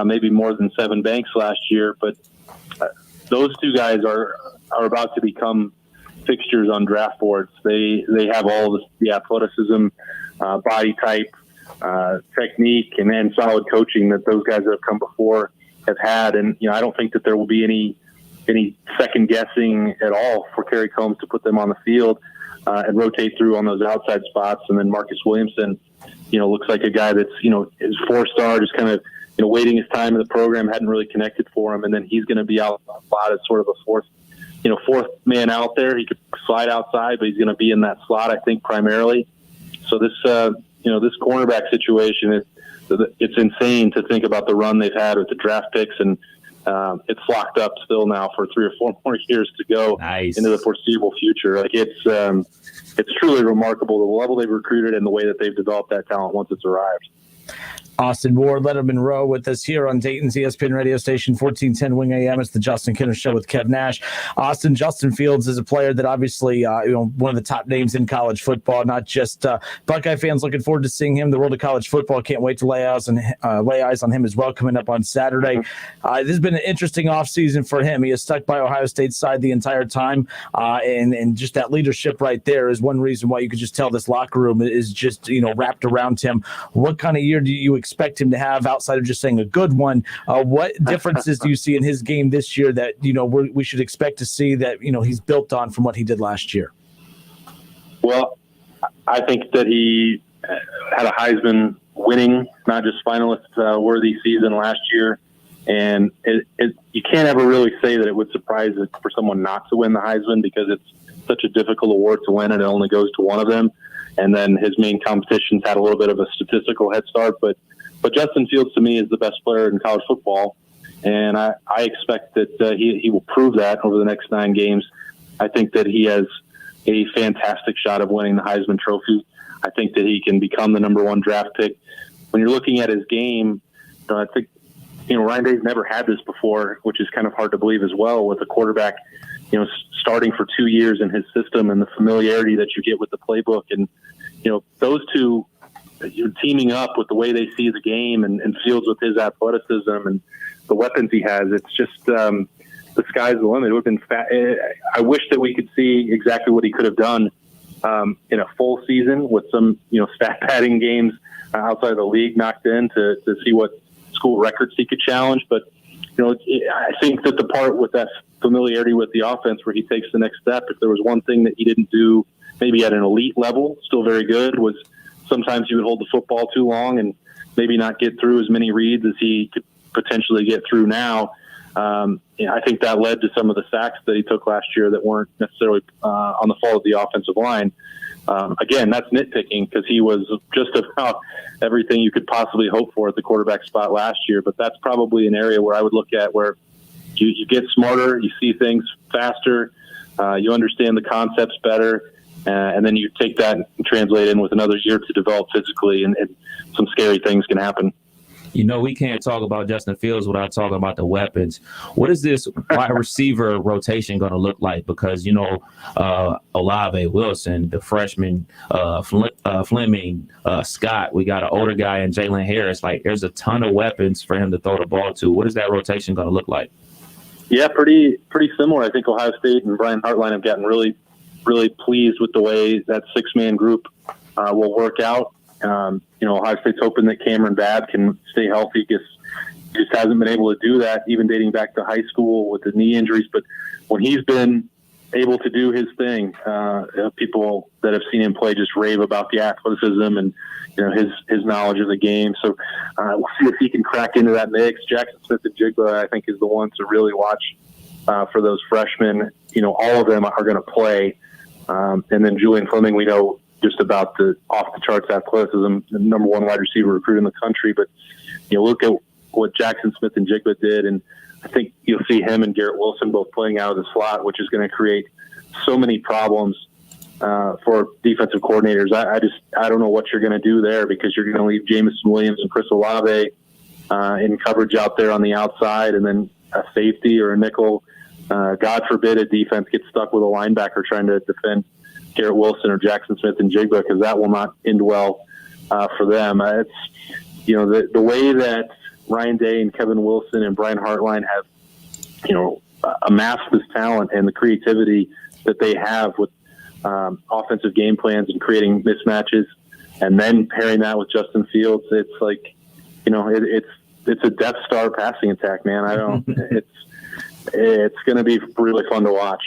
Speaker 4: maybe more than Sevyn Banks last year, but those two guys are about to become fixtures on draft boards. They have all the athleticism, body type, technique, and then solid coaching that those guys that have come before have had. And I don't think that there will be any second guessing at all for Kerry Combs to put them on the field and rotate through on those outside spots. And then Marcus Williamson, looks like a guy that's is 4-star, just kind of waiting his time in the program, hadn't really connected for him, and then he's going to be out on the spot as sort of a fourth man out there. He could slide outside, but he's going to be in that slot, I think, primarily. So this this cornerback situation, it's insane to think about the run they've had with the draft picks, and it's locked up still now for 3 or 4 more years to go into the foreseeable future. Like it's truly remarkable, the level they've recruited and the way that they've developed that talent once it's arrived.
Speaker 2: Austin Moore, Lettermen Row with us here on Dayton's ESPN radio station, 1410 Wing AM. It's the Justin Kinner Show with Kev Nash. Austin, Justin Fields is a player that obviously, one of the top names in college football, not just Buckeye fans looking forward to seeing him. The world of college football can't wait to lay eyes on him as well coming up on Saturday. This has been an interesting offseason for him. He is stuck by Ohio State's side the entire time, and just that leadership right there is one reason why you could just tell this locker room is just, wrapped around him. What kind of year do you expect him to have outside of just saying a good one? What differences do you see in his game this year that we should expect to see that he's built on from what he did last year?
Speaker 4: Well, I think that he had a Heisman winning, not just finalist worthy season last year, and you can't ever really say that it would surprise it for someone not to win the Heisman because it's such a difficult award to win and it only goes to one of them. And then his main competitions had a little bit of a statistical head start, but Justin Fields to me is the best player in college football, and I expect that he will prove that over the next 9 games. I think that he has a fantastic shot of winning the Heisman Trophy. I think that he can become the number 1 draft pick. When you're looking at his game, I think, Ryan Day's never had this before, which is kind of hard to believe as well, with a quarterback, starting for 2 years in his system and the familiarity that you get with the playbook. And, those two, you're teaming up with the way they see the game and Fields with his athleticism and the weapons he has. It's just the sky's the limit. It would have been I wish that we could see exactly what he could have done in a full season with some, stat padding games outside of the league knocked in to see what school records he could challenge. But, I think that the part with that familiarity with the offense where he takes the next step, if there was one thing that he didn't do maybe at an elite level, still very good, was sometimes he would hold the football too long and maybe not get through as many reads as he could potentially get through now. I think that led to some of the sacks that he took last year that weren't necessarily on the fault of the offensive line. Again, that's nitpicking because he was just about everything you could possibly hope for at the quarterback spot last year. But that's probably an area where I would look at where you get smarter, you see things faster, you understand the concepts better, and then you take that and translate in with another year to develop physically, and some scary things can happen.
Speaker 3: We can't talk about Justin Fields without talking about the weapons. What is this wide receiver rotation going to look like? Because, Olave, Wilson, the freshman, Fleming, Scott, we got an older guy in Jalen Harris. Like, there's a ton of weapons for him to throw the ball to. What is that rotation going to look like? Yeah, pretty similar. I think Ohio State and Brian Hartline have gotten really, really pleased with the way that 6-man group will work out. Ohio State's hoping that Cameron Babb can stay healthy. He just hasn't been able to do that, even dating back to high school with the knee injuries. But when he's been able to do his thing, people that have seen him play just rave about the athleticism and his knowledge of the game. So we'll see if he can crack into that mix. Jackson Smith and Jigba, I think, is the one to really watch for those freshmen. All of them are going to play. And then Julian Fleming, we know just about the off-the-charts athleticism, the number 1 wide receiver recruit in the country. But look at what Jackson Smith and Jigba did, and I think you'll see him and Garrett Wilson both playing out of the slot, which is going to create so many problems for defensive coordinators. I don't know what you're going to do there, because you're going to leave Jamison Williams and Chris Olave in coverage out there on the outside, and then a safety or a nickel. God forbid a defense gets stuck with a linebacker trying to defend Garrett Wilson or Jackson Smith and Jigba, because that will not end well for them. It's the way that Ryan Day and Kevin Wilson and Brian Hartline have amassed this talent and the creativity that they have with offensive game plans and creating mismatches, and then pairing that with Justin Fields. It's like it's a Death Star passing attack, man. It's going to be really fun to watch.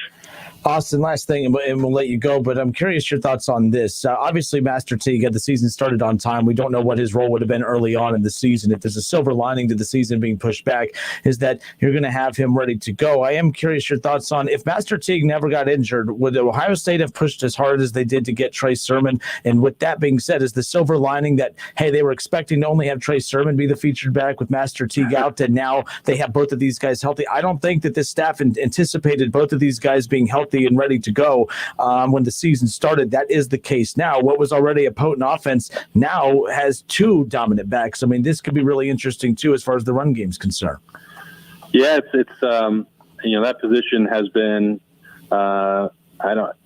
Speaker 2: Austin, last thing, and we'll let you go, but I'm curious your thoughts on this. Obviously, Master Teague had the season started on time. We don't know what his role would have been early on in the season. If there's a silver lining to the season being pushed back, is that you're going to have him ready to go. I am curious your thoughts on, if Master Teague never got injured, would Ohio State have pushed as hard as they did to get Trey Sermon? And with that being said, is the silver lining that, hey, they were expecting to only have Trey Sermon be the featured back with Master Teague out, and now they have both of these guys healthy? I don't think that this staff anticipated both of these guys being healthy and ready to go when the season started. That is the case now. What was already a potent offense now has 2 dominant backs. I mean, this could be really interesting too as far as the run game is concerned.
Speaker 4: Yeah, it's that position has been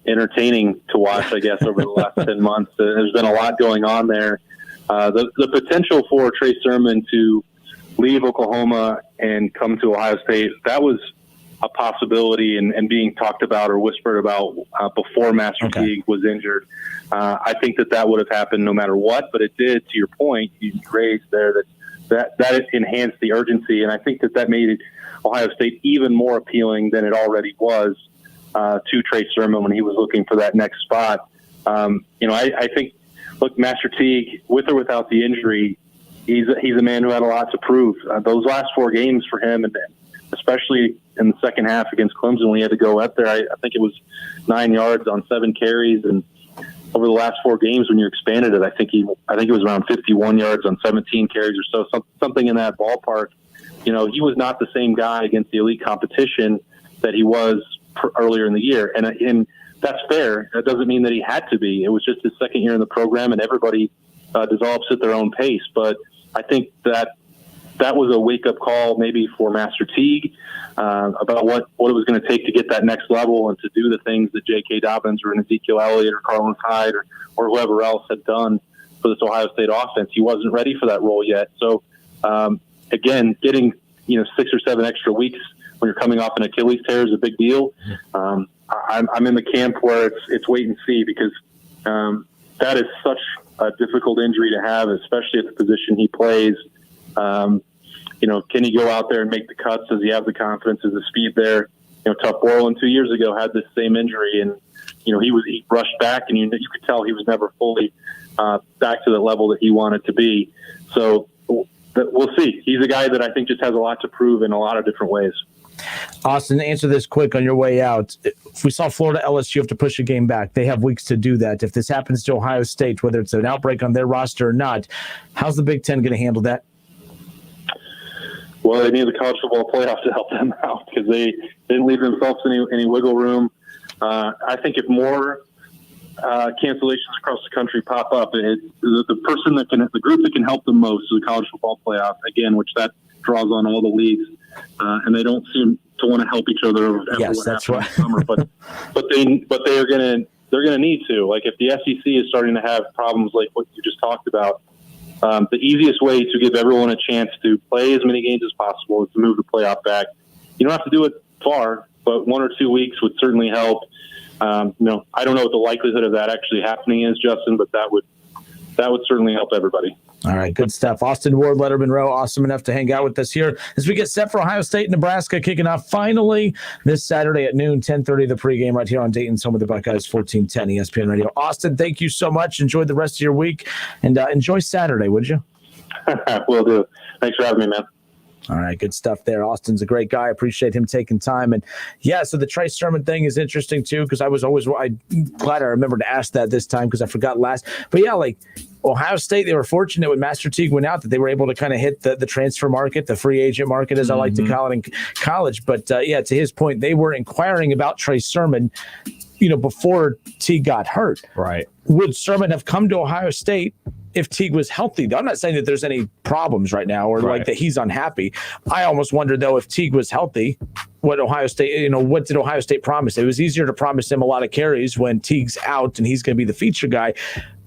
Speaker 4: entertaining to watch, I guess, over the last 10 months. There's been a lot going on there. The potential for Trey Sermon to leave Oklahoma and come to Ohio State, that was a possibility and being talked about or whispered about before Master Teague was injured. I think that would have happened no matter what, but it did, to your point, you raised there, that enhanced the urgency. And I think that made Ohio State even more appealing than it already was to Trey Sermon when he was looking for that next spot. I think, look, Master Teague, with or without the injury, he's a man who had a lot to prove. Those last 4 games for him, and especially in the second half against Clemson when he had to go up there, I think it was 9 yards on 7 carries. And over the last 4 games when you expanded it, I think it was around 51 yards on 17 carries or so, something in that ballpark. He was not the same guy against the elite competition that he was earlier in the year. And that's fair. That doesn't mean that he had to be. It was just his second year in the program, and everybody develops at their own pace. But I think that was a wake-up call maybe for Master Teague about what it was going to take to get that next level and to do the things that J.K. Dobbins or Ezekiel Elliott or Carlos Hyde or whoever else had done for this Ohio State offense. He wasn't ready for that role yet. So, again, getting 6 or 7 extra weeks when you're coming off an Achilles tear is a big deal. I'm in the camp where it's wait and see, because that is such a difficult injury to have, especially at the position he plays. Can he go out there and make the cuts? Does he have the confidence? Is the speed there? Tough Borland 2 years ago had this same injury, and he rushed back, and you could tell he was never fully back to the level that he wanted to be. So we'll see. He's a guy that I think just has a lot to prove in a lot of different ways.
Speaker 2: Austin, answer this quick on your way out. If we saw Florida LSU have to push a game back, they have weeks to do that. If this happens to Ohio State, whether it's an outbreak on their roster or not, how's the Big Ten going to handle that?
Speaker 4: Well, they need the college football playoff to help them out, because they didn't leave themselves any wiggle room. I think if more cancellations across the country pop up, the group that can help them most is the college football playoff, again, which that draws on all the leagues. And they don't seem to want to help each other after what happened last summer. But they're gonna need to. Like, if the SEC is starting to have problems like what you just talked about, the easiest way to give everyone a chance to play as many games as possible is to move the playoff back. You don't have to do it far, but 1 or 2 weeks would certainly help. I don't know what the likelihood of that actually happening is, Justin, but that would certainly help everybody.
Speaker 2: All right, good stuff. Austin Ward, Lettermen Row, awesome enough to hang out with us here as we get set for Ohio State, Nebraska, kicking off finally this Saturday at noon, 10:30, the pregame right here on Dayton's home of the Buckeyes, 1410 ESPN Radio. Austin, thank you so much. Enjoy the rest of your week, and enjoy Saturday, would you?
Speaker 4: Will do. Thanks for having me, man.
Speaker 2: All right, good stuff there. Austin's a great guy. I appreciate him taking time. And yeah, so the Trey Sermon thing is interesting too, because I'm glad I remembered to ask that this time, because I forgot last. But yeah, like Ohio State, they were fortunate when Master Teague went out that they were able to kind of hit the transfer market, the free agent market, as I like to call it in college. But yeah, to his point, they were inquiring about Trey Sermon, before Teague got hurt.
Speaker 3: Right.
Speaker 2: Would Sermon have come to Ohio State if Teague was healthy? I'm not saying that there's any problems right now or like that he's unhappy. I almost wonder, though, if Teague was healthy, what Ohio State, what did Ohio State promise? It was easier to promise him a lot of carries when Teague's out and he's going to be the feature guy.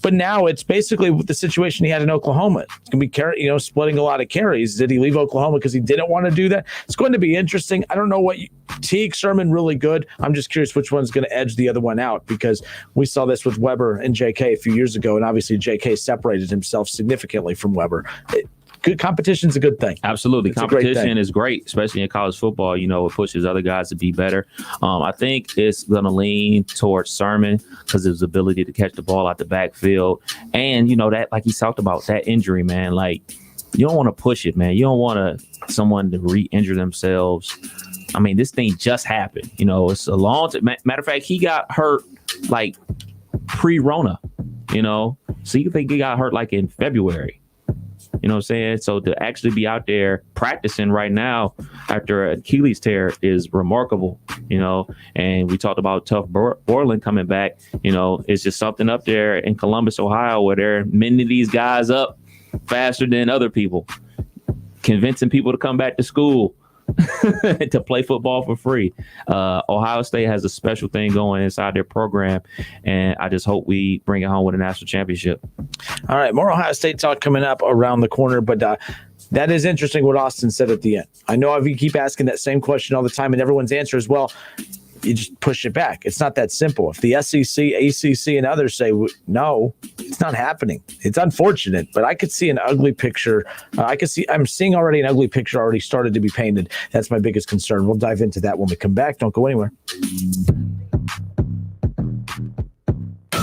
Speaker 2: But now it's basically the situation he had in Oklahoma. It's going to be splitting a lot of carries. Did he leave Oklahoma because he didn't want to do that? It's going to be interesting. I don't know what Teague, Sermon, really good. I'm just curious which one's going to edge the other one out, because we saw this with Weber and JK a few years ago, and obviously JK separated himself significantly from Weber. Good competition's a good thing.
Speaker 3: Absolutely. Competition is great, especially in college football. It pushes other guys to be better. I think it's going to lean towards Sermon because of his ability to catch the ball out the backfield. And, that, like he talked about, that injury, man, like, you don't want to push it, man. You don't want someone to re-injure themselves. I mean, this thing just happened. It's a long time. Matter of fact, he got hurt like pre-Rona, so you think he got hurt like in February. You know what I'm saying? So to actually be out there practicing right now after an Achilles tear is remarkable, and we talked about tough Borland coming back. It's just something up there in Columbus, Ohio, where they're mending these guys up faster than other people, convincing people to come back to school to play football for free. Ohio State has a special thing going inside their program, and I just hope we bring it home with a national championship.
Speaker 2: All right, more Ohio State talk coming up around the corner, but that is interesting what Austin said at the end. I know you keep asking that same question all the time, and everyone's answer is, well, you just push it back. It's not that simple. If the SEC, ACC, and others say no, it's not happening. It's unfortunate, but I could see an ugly picture. I'm seeing already an ugly picture already started to be painted. That's my biggest concern. We'll dive into that when we come back. Don't go anywhere.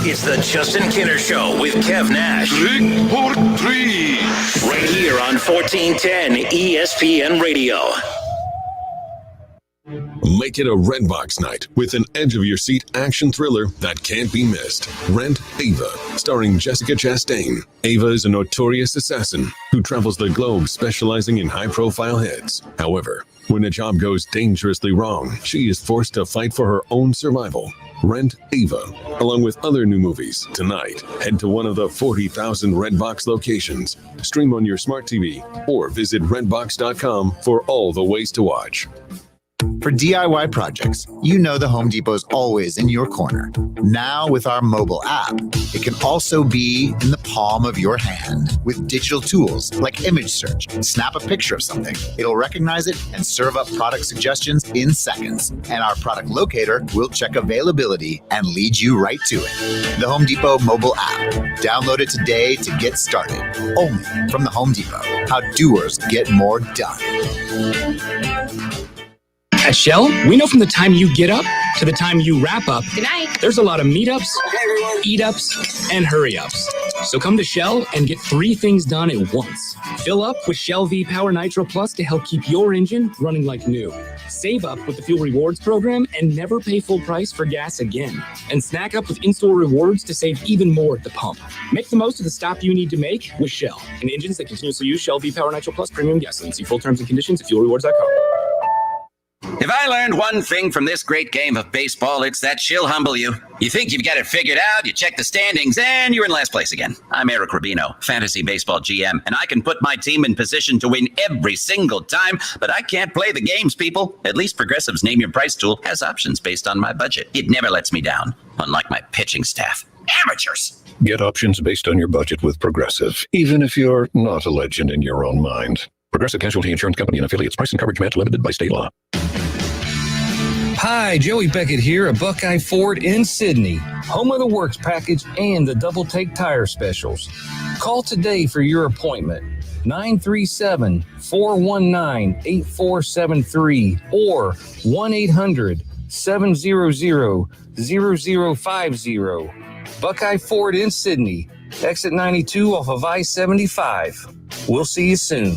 Speaker 1: It's the Justin Kinner Show with Kev Nash. Trick or treat. Right here on 1410 ESPN Radio.
Speaker 5: Make it a Redbox night with an edge-of-your-seat action thriller that can't be missed. Rent Ava, starring Jessica Chastain. Ava is a notorious assassin who travels the globe specializing in high-profile hits. However, when a job goes dangerously wrong, she is forced to fight for her own survival. Rent Ava, along with other new movies, tonight. Head to one of the 40,000 Redbox locations. Stream on your smart TV or visit redbox.com for all the ways to watch.
Speaker 6: For DIY projects, you know the Home Depot is always in your corner. Now with our mobile app, it can also be in the palm of your hand with digital tools like image search. Snap a picture of something. It'll recognize it and serve up product suggestions in seconds. And our product locator will check availability and lead you right to it. The Home Depot mobile app. Download it today to get started. Only from the Home Depot. How doers get more done.
Speaker 21: At Shell, we know from the time you get up to the time you wrap up,
Speaker 18: Good night.
Speaker 21: there's a lot of meetups, eat-ups, and hurry-ups. So come to Shell and get 3 things done at once. Fill up with Shell V Power Nitro Plus to help keep your engine running like new. Save up with the Fuel Rewards program and never pay full price for gas again. And snack up with in-store rewards to save even more at the pump. Make the most of the stop you need to make with Shell and engines that continuously use Shell V Power Nitro Plus premium gasoline. See full terms and conditions at fuelrewards.com.
Speaker 7: If I learned one thing from this great game of baseball, it's that she'll humble you. You think you've got it figured out, you check the standings, and you're in last place again. I'm Eric Rubino, Fantasy Baseball GM, and I can put my team in position to win every single time, but I can't play the games, people. At least Progressive's Name Your Price tool has options based on my budget. It never lets me down, unlike my pitching staff. Amateurs!
Speaker 8: Get options based on your budget with Progressive, even if you're not a legend in your own mind. Progressive Casualty Insurance Company and Affiliates. Price and coverage match limited by state law.
Speaker 22: Hi, Joey Beckett here at Buckeye Ford in Sydney, home of the Works package and the Double Take Tire specials. Call today for your appointment, 937-419-8473 or 1-800-700-0050. Buckeye Ford in Sydney, exit 92 off of I-75. We'll see you soon.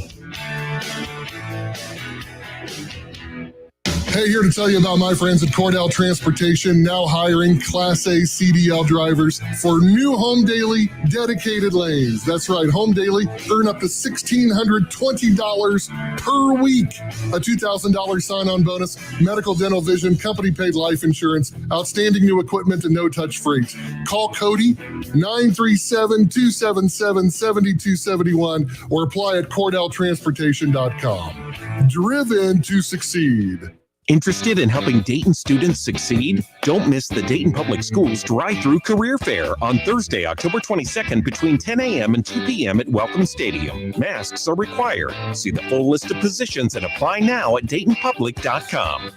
Speaker 24: Hey, here to tell you about my friends at Cordell Transportation, now hiring Class A CDL drivers for new Home Daily dedicated lanes. That's right, Home Daily, earn up to $1,620 per week. A $2,000 sign-on bonus, medical, dental, vision, company-paid life insurance, outstanding new equipment, and no-touch freight. Call Cody, 937-277-7271, or apply at CordellTransportation.com. Driven to succeed.
Speaker 25: Interested in helping Dayton students succeed? Don't miss the Dayton Public Schools Drive-Through Career Fair on Thursday, October 22nd between 10 a.m. and 2 p.m. at Welcome Stadium. Masks are required. See the full list of positions and apply now at DaytonPublic.com.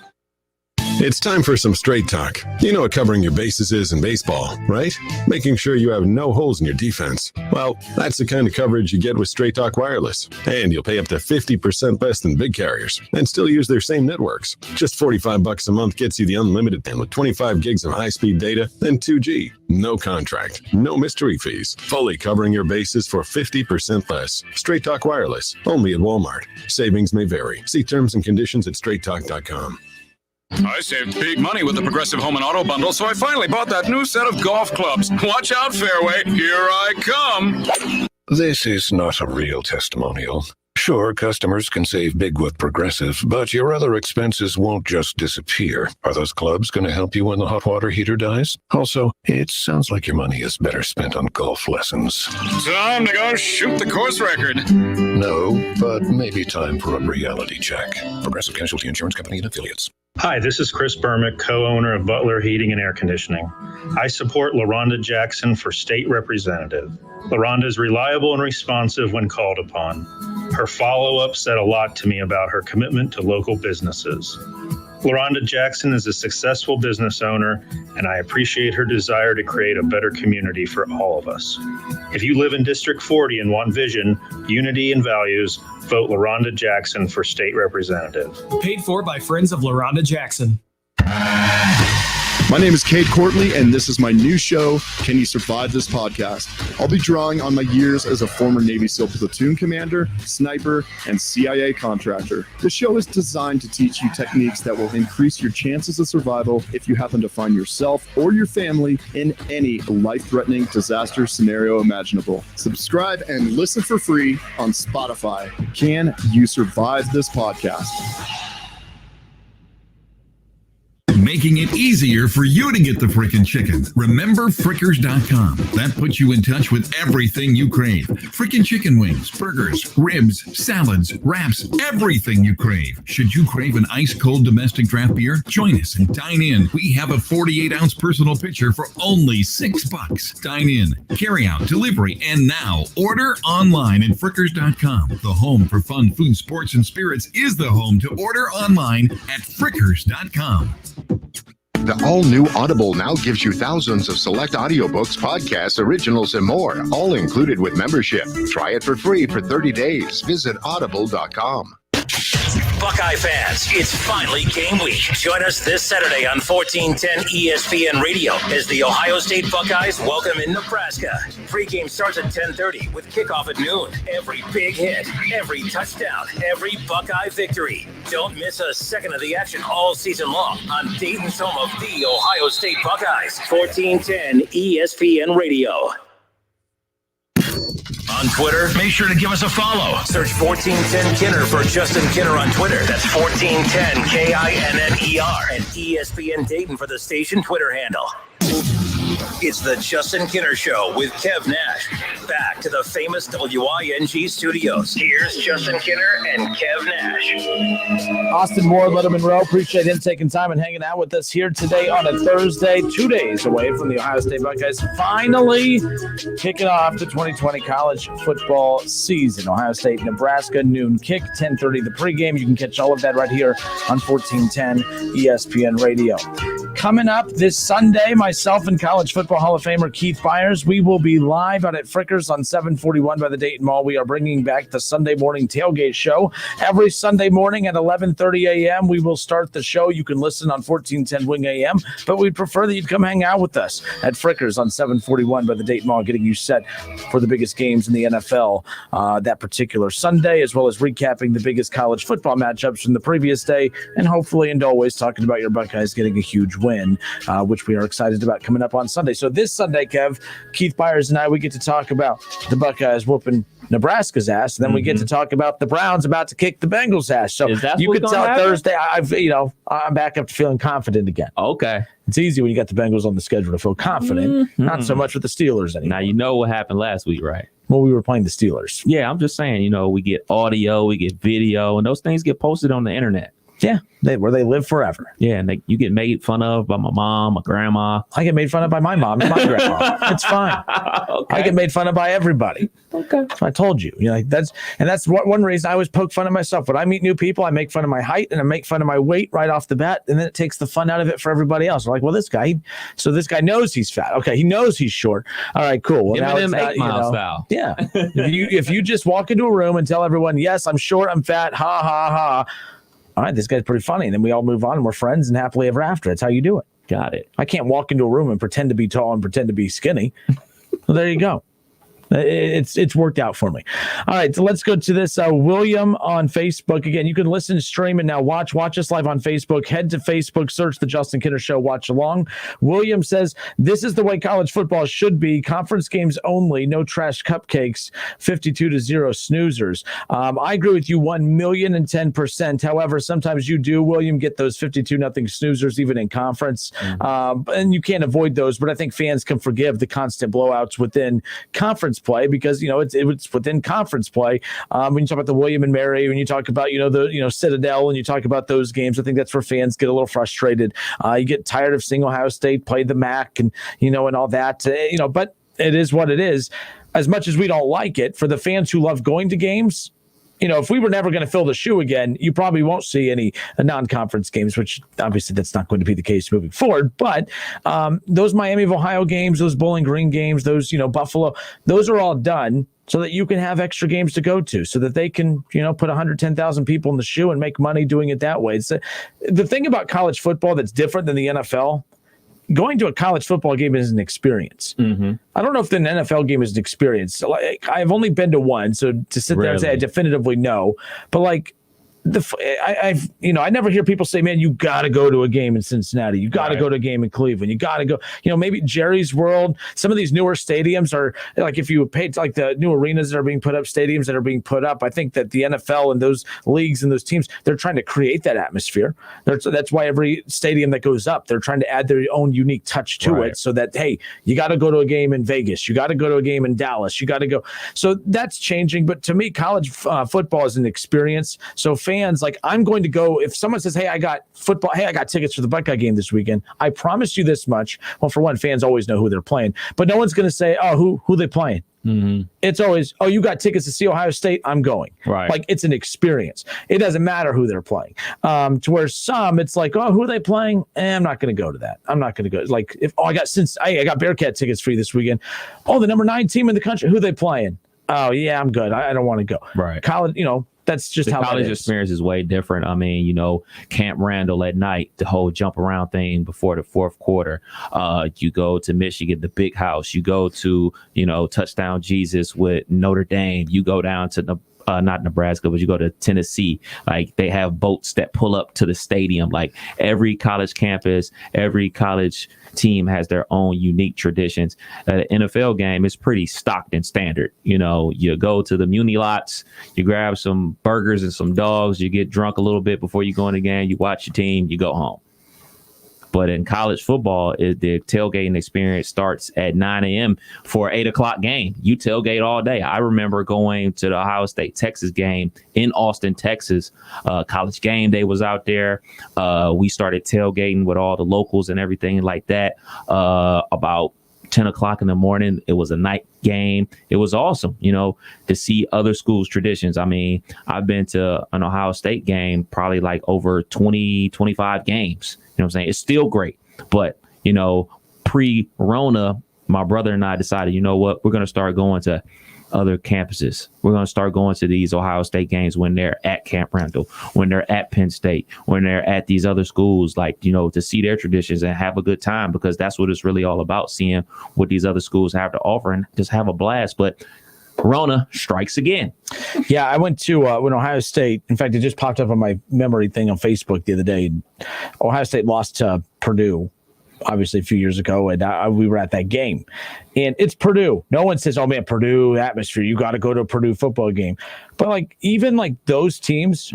Speaker 5: It's time for some straight talk. You know what covering your bases is in baseball, right? Making sure you have no holes in your defense. Well, that's the kind of coverage you get with Straight Talk Wireless. And you'll pay up to 50% less than big carriers and still use their same networks. Just $45 a month gets you the unlimited plan with 25 gigs of high-speed data and 2G. No contract, no mystery fees. Fully covering your bases for 50% less. Straight Talk Wireless, only at Walmart. Savings may vary. See terms and conditions at straighttalk.com.
Speaker 26: I saved big money with the Progressive Home and Auto Bundle, so I finally bought that new set of golf clubs. Watch out, Fairway. Here I come.
Speaker 8: This is not a real testimonial. Sure, customers can save big with Progressive, but your other expenses won't just disappear. Are those clubs going to help you when the hot water heater dies? Also, it sounds like your money is better spent on golf lessons.
Speaker 26: Time to go shoot the course record.
Speaker 8: No, but maybe time for a reality check. Progressive Casualty Insurance Company and Affiliates.
Speaker 27: Hi, this is Chris Burmick, co-owner of Butler Heating and Air Conditioning. I support LaRonda Jackson for state representative. LaRonda is reliable and responsive when called upon. Her follow-up said a lot to me about her commitment to local businesses. LaRonda Jackson is a successful business owner, and I appreciate her desire to create a better community for all of us. If you live in District 40 and want vision, unity, and values, vote LaRonda Jackson for state representative.
Speaker 21: Paid for by Friends of LaRonda Jackson.
Speaker 9: My name is Cade Courtley, and this is my new show, Can You Survive This Podcast? I'll be drawing on my years as a former Navy SEAL platoon commander, sniper, and CIA contractor. The show is designed to teach you techniques that will increase your chances of survival if you happen to find yourself or your family in any life-threatening disaster scenario imaginable. Subscribe and listen for free on Spotify. Can You Survive This Podcast?
Speaker 10: Making it easier for you to get the frickin' chicken. Remember Frickers.com. That puts you in touch with everything you crave. Frickin' chicken wings, burgers, ribs, salads, wraps, everything you crave. Should you crave an ice-cold domestic draft beer? Join us and dine in. We have a 48-ounce personal pitcher for only $6. Dine in, carry out, delivery, and now order online at Frickers.com. The home for fun, food, sports, and spirits is the home to order online at Frickers.com.
Speaker 23: The all-new Audible now gives you thousands of select audiobooks, podcasts, originals, and more, all included with membership. Try it for free for 30 days. Visit audible.com.
Speaker 1: Buckeye fans, it's finally game week. Join us this Saturday on 1410 ESPN Radio as the Ohio State Buckeyes welcome in Nebraska. Pregame starts at 10:30 with kickoff at noon. Every big hit, every touchdown, every Buckeye victory. Don't miss a second of the action all season long on Dayton's home of the Ohio State Buckeyes. 1410 ESPN Radio. On Twitter, make sure to give us a follow. Search 1410 Kinner for Justin Kinner on Twitter. That's 1410 KINNER and ESPN Dayton for the station Twitter handle. It's the Justin Kinner Show with Kev Nash. Back to the famous WING studios. Here's Justin Kinner and Kev Nash.
Speaker 2: Austin Moore, Lettermen Row. Appreciate him taking time and hanging out with us here today on a Thursday, 2 days away from the Ohio State Buckeyes finally kicking off the 2020 college football season. Ohio State, Nebraska, noon kick, 10:30 the pregame. You can catch all of that right here on 1410 ESPN Radio. Coming up this Sunday, myself and College Football Hall of Famer Keith Byers, we will be live out at Frickers on 741 by the Dayton Mall. We are bringing back the Sunday morning tailgate show. Every Sunday morning at 11:30 a.m., we will start the show. You can listen on 1410 Wing AM, but we'd prefer that you'd come hang out with us at Frickers on 741 by the Dayton Mall, getting you set for the biggest games in the NFL that particular Sunday, as well as recapping the biggest college football matchups from the previous day, and hopefully and always talking about your Buckeyes getting a huge win, which we are excited about coming up on Sunday. So this Sunday, Kev, Keith Byers and I, we get to talk about the Buckeyes whooping Nebraska's ass, and then we get to talk about the Browns about to kick the Bengals' ass. So you could tell Thursday, I'm back up to feeling confident again.
Speaker 3: Okay.
Speaker 2: It's easy when you got the Bengals on the schedule to feel confident. Not so much with the Steelers anymore.
Speaker 3: Now you know what happened last week, right?
Speaker 2: Well, we were playing the Steelers.
Speaker 3: Yeah, I'm just saying, we get audio, we get video, and those things get posted on the internet.
Speaker 2: Yeah, where they live forever.
Speaker 3: Yeah, and you get made fun of by my mom, my grandma.
Speaker 2: I get made fun of by my mom and my grandma. It's fine. Okay. I get made fun of by everybody. Okay. So I told you. That's one reason I always poke fun at myself. When I meet new people, I make fun of my height and I make fun of my weight right off the bat, and then it takes the fun out of it for everybody else. I'm like, well, this guy knows he's fat. Okay, he knows he's short. All right, cool. Well, now it's not,
Speaker 3: 8 Mile style.
Speaker 2: Yeah. if you just walk into a room and tell everyone, yes, I'm short, I'm fat, ha ha ha. All right, this guy's pretty funny. And then we all move on and we're friends and happily ever after. That's how you do it.
Speaker 3: Got it.
Speaker 2: I can't walk into a room and pretend to be tall and pretend to be skinny. Well, there you go. It's worked out for me. All right, so let's go to this. William on Facebook. Again, you can listen, stream, and now watch us live on Facebook. Head to Facebook, search the Justin Kinner Show, watch along. William says, this is the way college football should be. Conference games only, no trash cupcakes, 52-0 snoozers. I agree with you 1,010%. However, sometimes you do, William, get those 52-0 snoozers even in conference. And you can't avoid those, but I think fans can forgive the constant blowouts within conference play because it's within conference play. When you talk about the William and Mary, when you talk about the Citadel, and you talk about those games, I think that's where fans get a little frustrated. You get tired of seeing Ohio State play the MAC and and all that. But it is what it is. As much as we don't like it, for the fans who love going to games, if we were never going to fill the shoe again, you probably won't see any non-conference games, which obviously that's not going to be the case moving forward. But those Miami of Ohio games, those Bowling Green games, those, Buffalo, those are all done so that you can have extra games to go to, so that they can, put 110,000 people in the shoe and make money doing it that way. It's the thing about college football that's different than the NFL. going to a college football game is an experience.
Speaker 3: Mm-hmm.
Speaker 2: I don't know if the NFL game is an experience. So, like, I've only been to one, so to sit there and say I definitively know, but like I never hear people say, man, you got to go to a game in Cincinnati. You got to go to a game in Cleveland. You got to go, maybe Jerry's World. Some of these newer stadiums are like, if you paid like the new arenas that are being put up, stadiums that are being put up, I think that the NFL and those leagues and those teams, they're trying to create that atmosphere. That's why every stadium that goes up, they're trying to add their own unique touch to it so that, hey, you got to go to a game in Vegas. You got to go to a game in Dallas. You got to go. So that's changing. But to me, college football is an experience. So fans, like, I'm going to go, if someone says, hey, I got tickets for the Buckeye game this weekend, I promise you this much. Well, for one, fans always know who they're playing, but no one's going to say, oh, who they playing?
Speaker 3: Mm-hmm.
Speaker 2: It's always, oh, you got tickets to see Ohio State, I'm going.
Speaker 3: Right.
Speaker 2: Like, it's an experience. It doesn't matter who they're playing. To where some, it's like, oh, who are they playing? I'm not going to go to that. I'm not going to go. Like, I got Bearcat tickets for you this weekend. Oh, the number 9 team in the country, who are they playing? Oh, yeah, I'm good. I don't want to go.
Speaker 3: Right.
Speaker 2: College, that's just
Speaker 3: the
Speaker 2: how
Speaker 3: college
Speaker 2: it is.
Speaker 3: experience is way different. I mean, Camp Randall at night, the whole jump around thing before the fourth quarter. You go to Michigan, the big house. You go to, Touchdown Jesus with Notre Dame. You go down to not Nebraska, but you go to Tennessee. Like, they have boats that pull up to the stadium. Like, every college campus, every college team has their own unique traditions. The NFL game is pretty stocked and standard. You go to the Muni lots, you grab some burgers and some dogs, you get drunk a little bit before you go in the game, you watch your team, you go home. But in college football, the tailgating experience starts at 9 a.m. for an 8 o'clock game. You tailgate all day. I remember going to the Ohio State-Texas game in Austin, Texas. College game day was out there. We started tailgating with all the locals and everything like that. About 10 o'clock in the morning, it was a night game. It was awesome, to see other schools' traditions. I mean, I've been to an Ohio State game probably like over 20, 25 games. You know what I'm saying? It's still great. But, pre-Rona, my brother and I decided, you know what, we're going to start going to other campuses. We're going to start going to these Ohio State games when they're at Camp Randall, when they're at Penn State, when they're at these other schools, like, to see their traditions and have a good time, because that's what it's really all about, seeing what these other schools have to offer and just have a blast. But Rona strikes again.
Speaker 2: Yeah, I went to when Ohio State, in fact, it just popped up on my memory thing on Facebook the other day. Ohio State lost to Purdue, obviously, a few years ago, and we were at that game. And it's Purdue. No one says, oh, man, Purdue atmosphere, you got to go to a Purdue football game. But, like, even, like, those teams,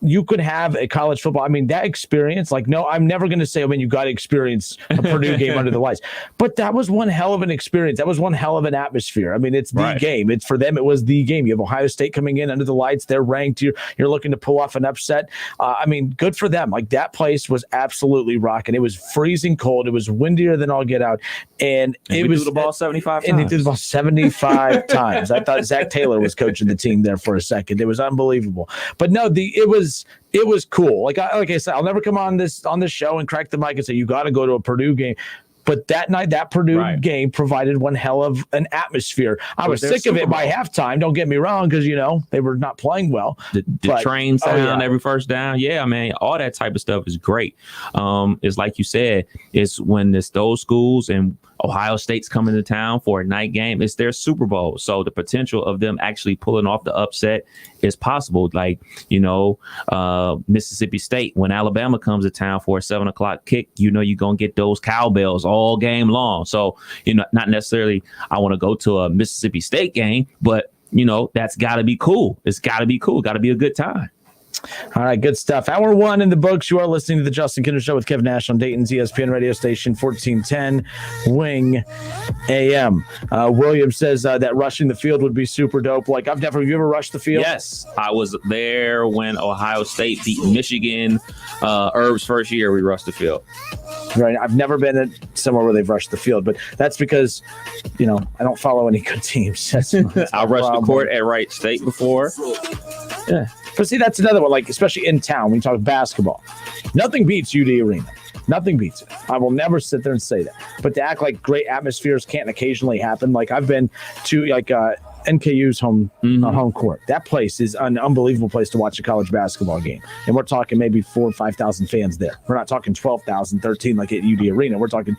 Speaker 2: you could have a college football. I mean, that experience, like, no, I'm never going to say, you got to experience a Purdue game under the lights. But that was one hell of an experience. That was one hell of an atmosphere. I mean, it's the game. It's for them. It was the game. You have Ohio State coming in under the lights. They're ranked. You're looking to pull off an upset. I mean, good for them. Like, that place was absolutely rocking. It was freezing cold. It was windier than all get out. And it was
Speaker 3: the ball 75 times.
Speaker 2: And they threw the ball 75 times. I thought Zach Taylor was coaching the team there for a second. It was unbelievable. But no, it was cool. Like I said, I'll never come on this show and crack the mic and say you got to go to a Purdue game. But that night, that Purdue game provided one hell of an atmosphere. I was sick of it by halftime. Don't get me wrong, because they were not playing well.
Speaker 3: The train sound every first down, yeah, man, all that type of stuff is great. It's like you said, it's when those schools and Ohio State's coming to town for a night game. It's their Super Bowl, so the potential of them actually pulling off the upset is possible. Like, Mississippi State, when Alabama comes to town for a 7 o'clock kick, you're gonna get those cowbells all game long. So, not necessarily I want to go to a Mississippi State game, but that's got to be cool. It's got to be cool. Got to be a good time.
Speaker 2: All right, good stuff. Hour 1 in the books. You are listening to the Justin Kinder Show with Kevin Nash on Dayton's ESPN radio station, 1410 Wing AM. William says that rushing the field would be super dope. Like, have you ever rushed the field?
Speaker 3: Yes, I was there when Ohio State beat Michigan. Herb's first year, we rushed the field.
Speaker 2: Right. I've never been at somewhere where they've rushed the field, but that's because, I don't follow any good teams.
Speaker 3: I rushed the court at Wright State before.
Speaker 2: Yeah. But see, that's another one, like, especially in town, when you talk basketball. Nothing beats UD Arena. Nothing beats it. I will never sit there and say that. But to act like great atmospheres can't occasionally happen. Like, I've been to, NKU's home court. That place is an unbelievable place to watch a college basketball game. And we're talking maybe 4,000 or 5,000 fans there. We're not talking 12,000, 13 like at UD Arena. We're talking,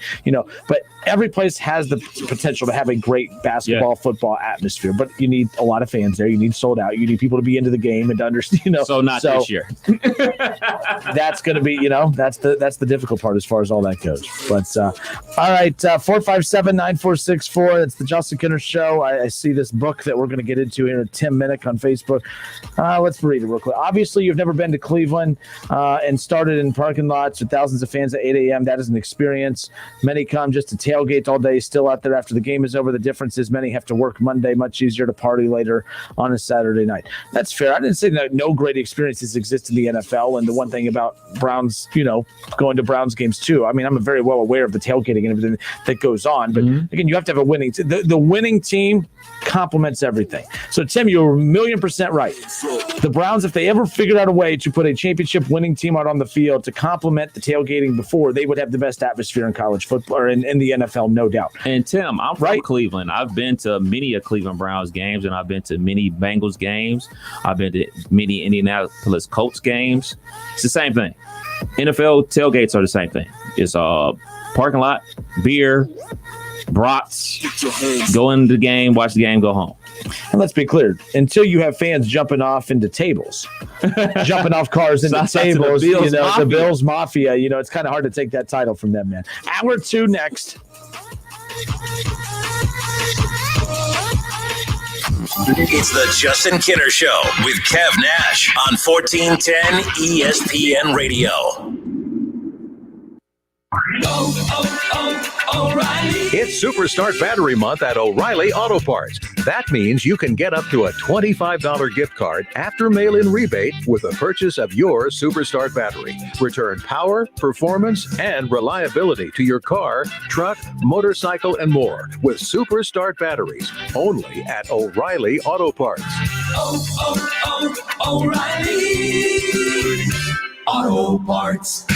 Speaker 2: but every place has the potential to have a great basketball, football atmosphere. But you need a lot of fans there. You need sold out. You need people to be into the game and to understand,
Speaker 3: So not this year.
Speaker 2: That's going to be, that's the difficult part as far as all that goes. But all right, 457-9464. That's the Justin Kinner Show. I see this book that we're going to get into here in Tim Minnick on Facebook. Let's read it real quick. Obviously, you've never been to Cleveland and started in parking lots with thousands of fans at 8 a.m. That is an experience. Many come just to tailgate all day, still out there after the game is over. The difference is many have to work Monday, much easier to party later on a Saturday night. That's fair. I didn't say that no great experiences exist in the NFL. And the one thing about Browns, going to Browns games too. I mean, I'm very well aware of the tailgating and everything that goes on. But again, you have to have a winning team. The winning team complements everything. So, Tim, you're 1,000,000% right. The Browns, if they ever figured out a way to put a championship winning team out on the field to complement the tailgating before, they would have the best atmosphere in college football or in the NFL, no doubt.
Speaker 3: And Tim, I'm from Cleveland. I've been to many of Cleveland Browns games, and I've been to many Bengals games. I've been to many Indianapolis Colts games. It's the same thing. NFL tailgates are the same thing. It's a parking lot, beer, brats, go into the game, watch the game, go home.
Speaker 2: And let's be clear, until you have fans jumping off into tables, jumping off cars into tables, the Bills Mafia, it's kind of hard to take that title from them, man. Hour 2 next.
Speaker 1: It's the Justin Kinner Show with Kev Nash on 1410 ESPN Radio.
Speaker 11: O'Reilly. It's Superstart Battery Month at O'Reilly Auto Parts. That means you can get up to a $25 gift card after mail-in rebate with the purchase of your Superstart battery. Return power, performance, and reliability to your car, truck, motorcycle, and more with Superstart batteries only at O'Reilly Auto Parts.
Speaker 12: O'Reilly Auto Parts.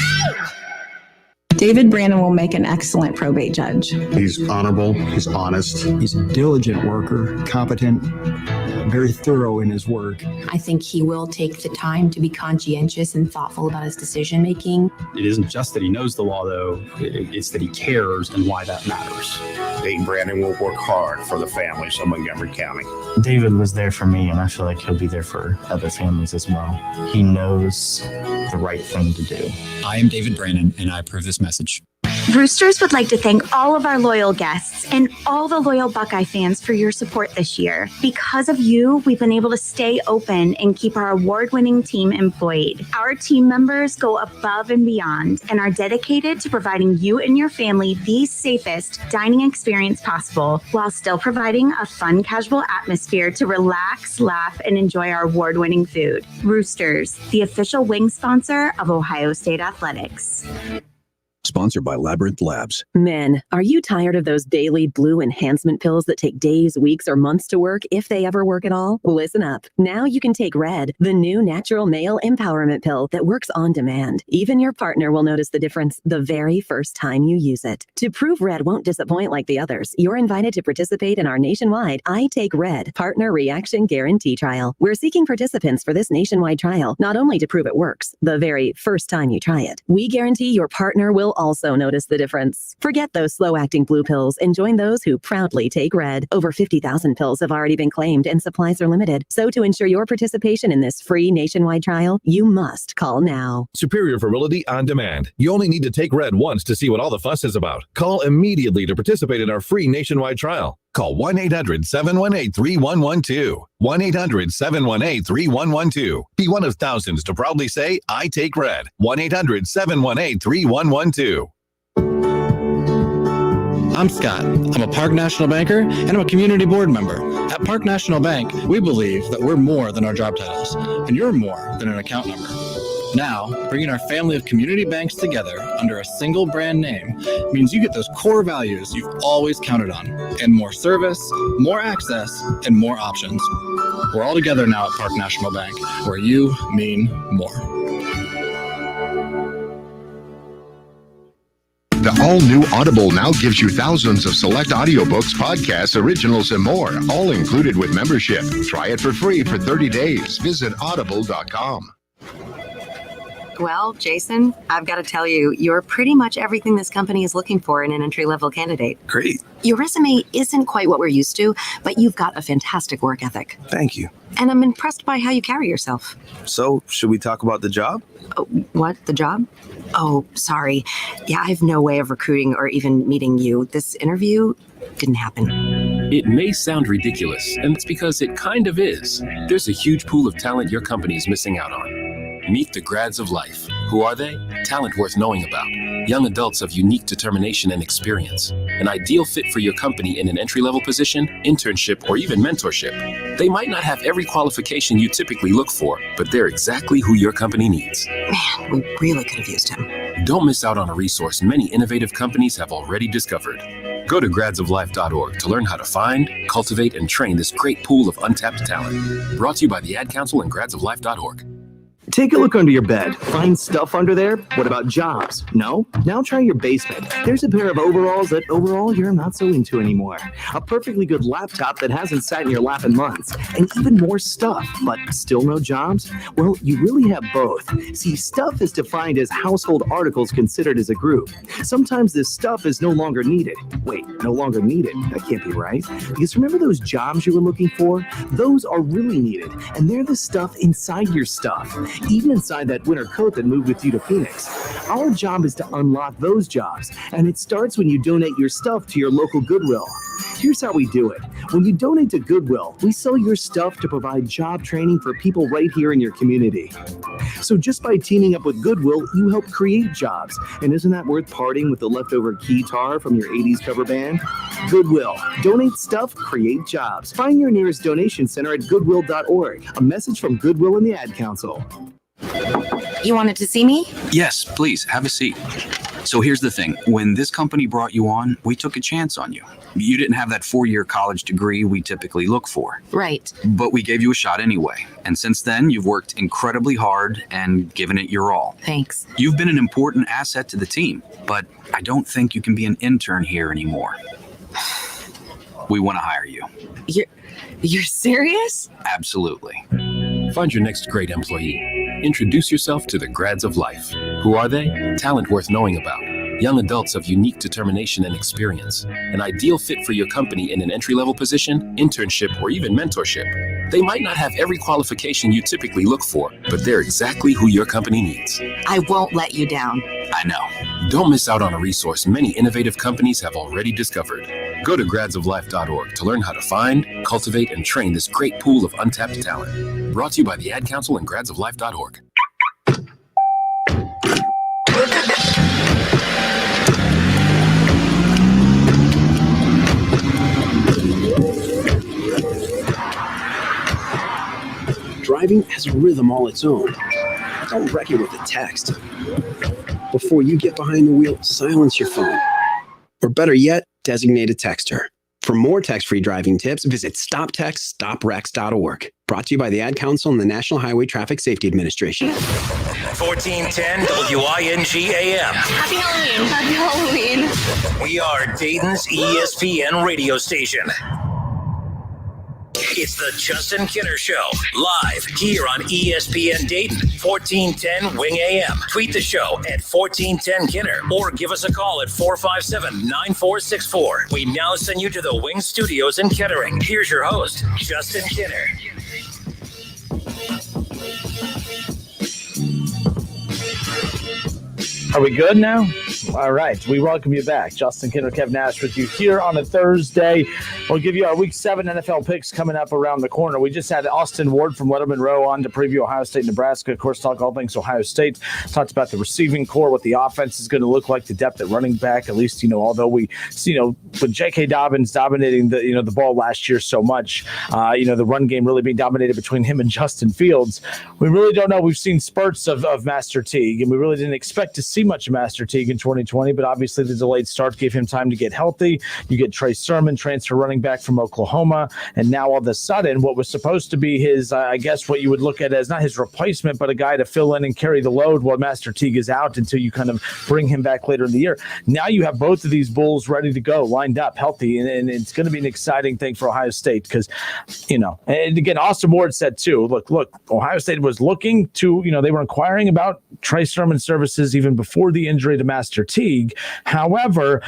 Speaker 13: David Brandon will make an excellent probate judge.
Speaker 14: He's honorable, he's honest. He's a diligent worker, competent, very thorough in his work.
Speaker 15: I think he will take the time to be conscientious and thoughtful about his decision making.
Speaker 16: It isn't just that he knows the law, though. It's that he cares and why that matters.
Speaker 17: David Brandon will work hard for the families of Montgomery County.
Speaker 28: David was there for me, and I feel like he'll be there for other families as well. He knows the right thing to do.
Speaker 19: I am David Brandon, and I approve this message.
Speaker 29: Roosters would like to thank all of our loyal guests and all the loyal Buckeye fans for your support this year. Because of you, we've been able to stay open and keep our award-winning team employed. Our team members go above and beyond and are dedicated to providing you and your family the safest dining experience possible while still providing a fun, casual atmosphere to relax, laugh, and enjoy our award-winning food. Roosters, the official wing sponsor of Ohio State Athletics.
Speaker 30: Sponsored by Labyrinth Labs.
Speaker 31: Men, are you tired of those daily blue enhancement pills that take days, weeks, or months to work, if they ever work at all? Listen up. Now you can take Red, the new natural male empowerment pill that works on demand. Even your partner will notice the difference the very first time you use it. To prove Red won't disappoint like the others, you're invited to participate in our nationwide I Take Red Partner Reaction Guarantee Trial. We're seeking participants for this nationwide trial, not only to prove it works the very first time you try it. We guarantee your partner will also notice the difference. Forget those slow-acting blue pills and join those who proudly take Red. Over 50,000 pills have already been claimed and supplies are limited. So to ensure your participation in this free nationwide trial, you must call now.
Speaker 32: Superior virility on demand. You only need to take Red once to see what all the fuss is about. Call immediately to participate in our free nationwide trial. Call 1-800-718-3112. 1-800-718-3112. Be one of thousands to proudly say, I take Red. 1-800-718-3112.
Speaker 33: I'm Scott. I'm a Park National Banker, and I'm a community board member. At Park National Bank, we believe that we're more than our job titles, and you're more than an account number. Now, bringing our family of community banks together under a single brand name means you get those core values you've always counted on, and more service, more access, and more options. We're all together now at Park National Bank, where you mean more.
Speaker 23: The all-new Audible now gives you thousands of select audiobooks, podcasts, originals, and more, all included with membership. Try it for free for 30 days. Visit audible.com.
Speaker 31: Well, Jason, I've got to tell you, you're pretty much everything this company is looking for in an entry-level candidate.
Speaker 4: Great.
Speaker 31: Your resume isn't quite what we're used to, but you've got a fantastic work ethic.
Speaker 4: Thank you.
Speaker 31: And I'm impressed by how you carry yourself.
Speaker 4: So, should we talk about the job?
Speaker 31: What? The job? Oh, sorry. Yeah, I have no way of recruiting or even meeting you. This interview didn't happen.
Speaker 5: It may sound ridiculous, and it's because it kind of is. There's a huge pool of talent your company is missing out on. Meet the grads of life. Who are they? Talent worth knowing about. Young adults of unique determination and experience. An ideal fit for your company in an entry-level position, internship, or even mentorship. They might not have every qualification you typically look for, but they're exactly who your company needs.
Speaker 31: Man, we really could have used him.
Speaker 5: Don't miss out on a resource many innovative companies have already discovered. Go to gradsoflife.org to learn how to find, cultivate, and train this great pool of untapped talent. Brought to you by the Ad Council and gradsoflife.org.
Speaker 6: Take a look under your bed. Find stuff under there? What about jobs? No? Now try your basement. There's a pair of overalls that overall you're not so into anymore. A perfectly good laptop that hasn't sat in your lap in months. And even more stuff, but still no jobs? Well, you really have both. See, stuff is defined as household articles considered as a group. Sometimes this stuff is no longer needed. Wait, no longer needed? That can't be right. Because remember those jobs you were looking for? Those are really needed. And they're the stuff inside your stuff. Even inside that winter coat that moved with you to Phoenix. Our job is to unlock those jobs, and it starts when you donate your stuff to your local Goodwill. Here's how we do it. When you donate to Goodwill, we sell your stuff to provide job training for people right here in your community. So just by teaming up with Goodwill, you help create jobs. And isn't that worth parting with the leftover keytar from your 80s cover band? Goodwill. Donate stuff, create jobs. Find your nearest donation center at goodwill.org. A message from Goodwill and the Ad Council.
Speaker 31: You wanted to see me?
Speaker 19: Yes, please, have a seat. So here's the thing. When this company brought you on, we took a chance on you. You didn't have that 4-year college degree we typically look for.
Speaker 31: Right.
Speaker 19: But we gave you a shot anyway. And since then, you've worked incredibly hard and given it your all.
Speaker 31: Thanks.
Speaker 19: You've been an important asset to the team, but I don't think you can be an intern here anymore. We want to hire you.
Speaker 31: You're serious?
Speaker 19: Absolutely.
Speaker 5: Find your next great employee. Introduce yourself to the grads of life. Who are they? Talent worth knowing about. Young adults of unique determination and experience. An ideal fit for your company in an entry-level position, internship, or even mentorship. They might not have every qualification you typically look for, but they're exactly who your company needs.
Speaker 31: I won't let you down.
Speaker 19: I know.
Speaker 5: Don't miss out on a resource many innovative companies have already discovered. Go to gradsoflife.org to learn how to find, cultivate, and train this great pool of untapped talent. Brought to you by the Ad Council and gradsoflife.org.
Speaker 7: Driving has a rhythm all its own. Don't wreck it with a text. Before you get behind the wheel, silence your phone. Or better yet, designate a texter. For more text-free driving tips, visit stoptextstoprex.org. Brought to you by the Ad Council and the National Highway Traffic Safety Administration.
Speaker 1: 1410 WING AM.
Speaker 8: Happy Halloween. Happy Halloween.
Speaker 1: We are Dayton's ESPN radio station. It's the Justin Kinner Show, live here on ESPN Dayton, 1410 Wing AM. Tweet the show at 1410 Kinner or give us a call at 457-9464. We now send you to the Wing Studios in Kettering. Here's your host, Justin Kinner.
Speaker 2: Are we good now? All right. We welcome you back. Justin Kinner, Kev Nash with you here on a Thursday. We'll give you our Week 7 NFL picks coming up around the corner. We just had Austin Ward from Lettermen Row on to preview Ohio State, Nebraska. Of course, talk all things Ohio State. Talked about the receiving core, what the offense is going to look like, the depth at running back. At least, although we see, with J.K. Dobbins dominating the ball last year so much, the run game really being dominated between him and Justin Fields. We really don't know. We've seen spurts of Master Teague, and we really didn't expect to see much of Master Teague in 2020. 2020, but obviously the delayed start gave him time to get healthy. You get Trey Sermon, transfer running back from Oklahoma, and now all of a sudden what was supposed to be his, I guess what you would look at as not his replacement, but a guy to fill in and carry the load while Master Teague is out until you kind of bring him back later in the year. Now you have both of these Bulls ready to go, lined up, healthy, and it's going to be an exciting thing for Ohio State because, and again, Austin Ward said too, look, Ohio State was looking to, they were inquiring about Trey Sermon services even before the injury to Master Teague. However,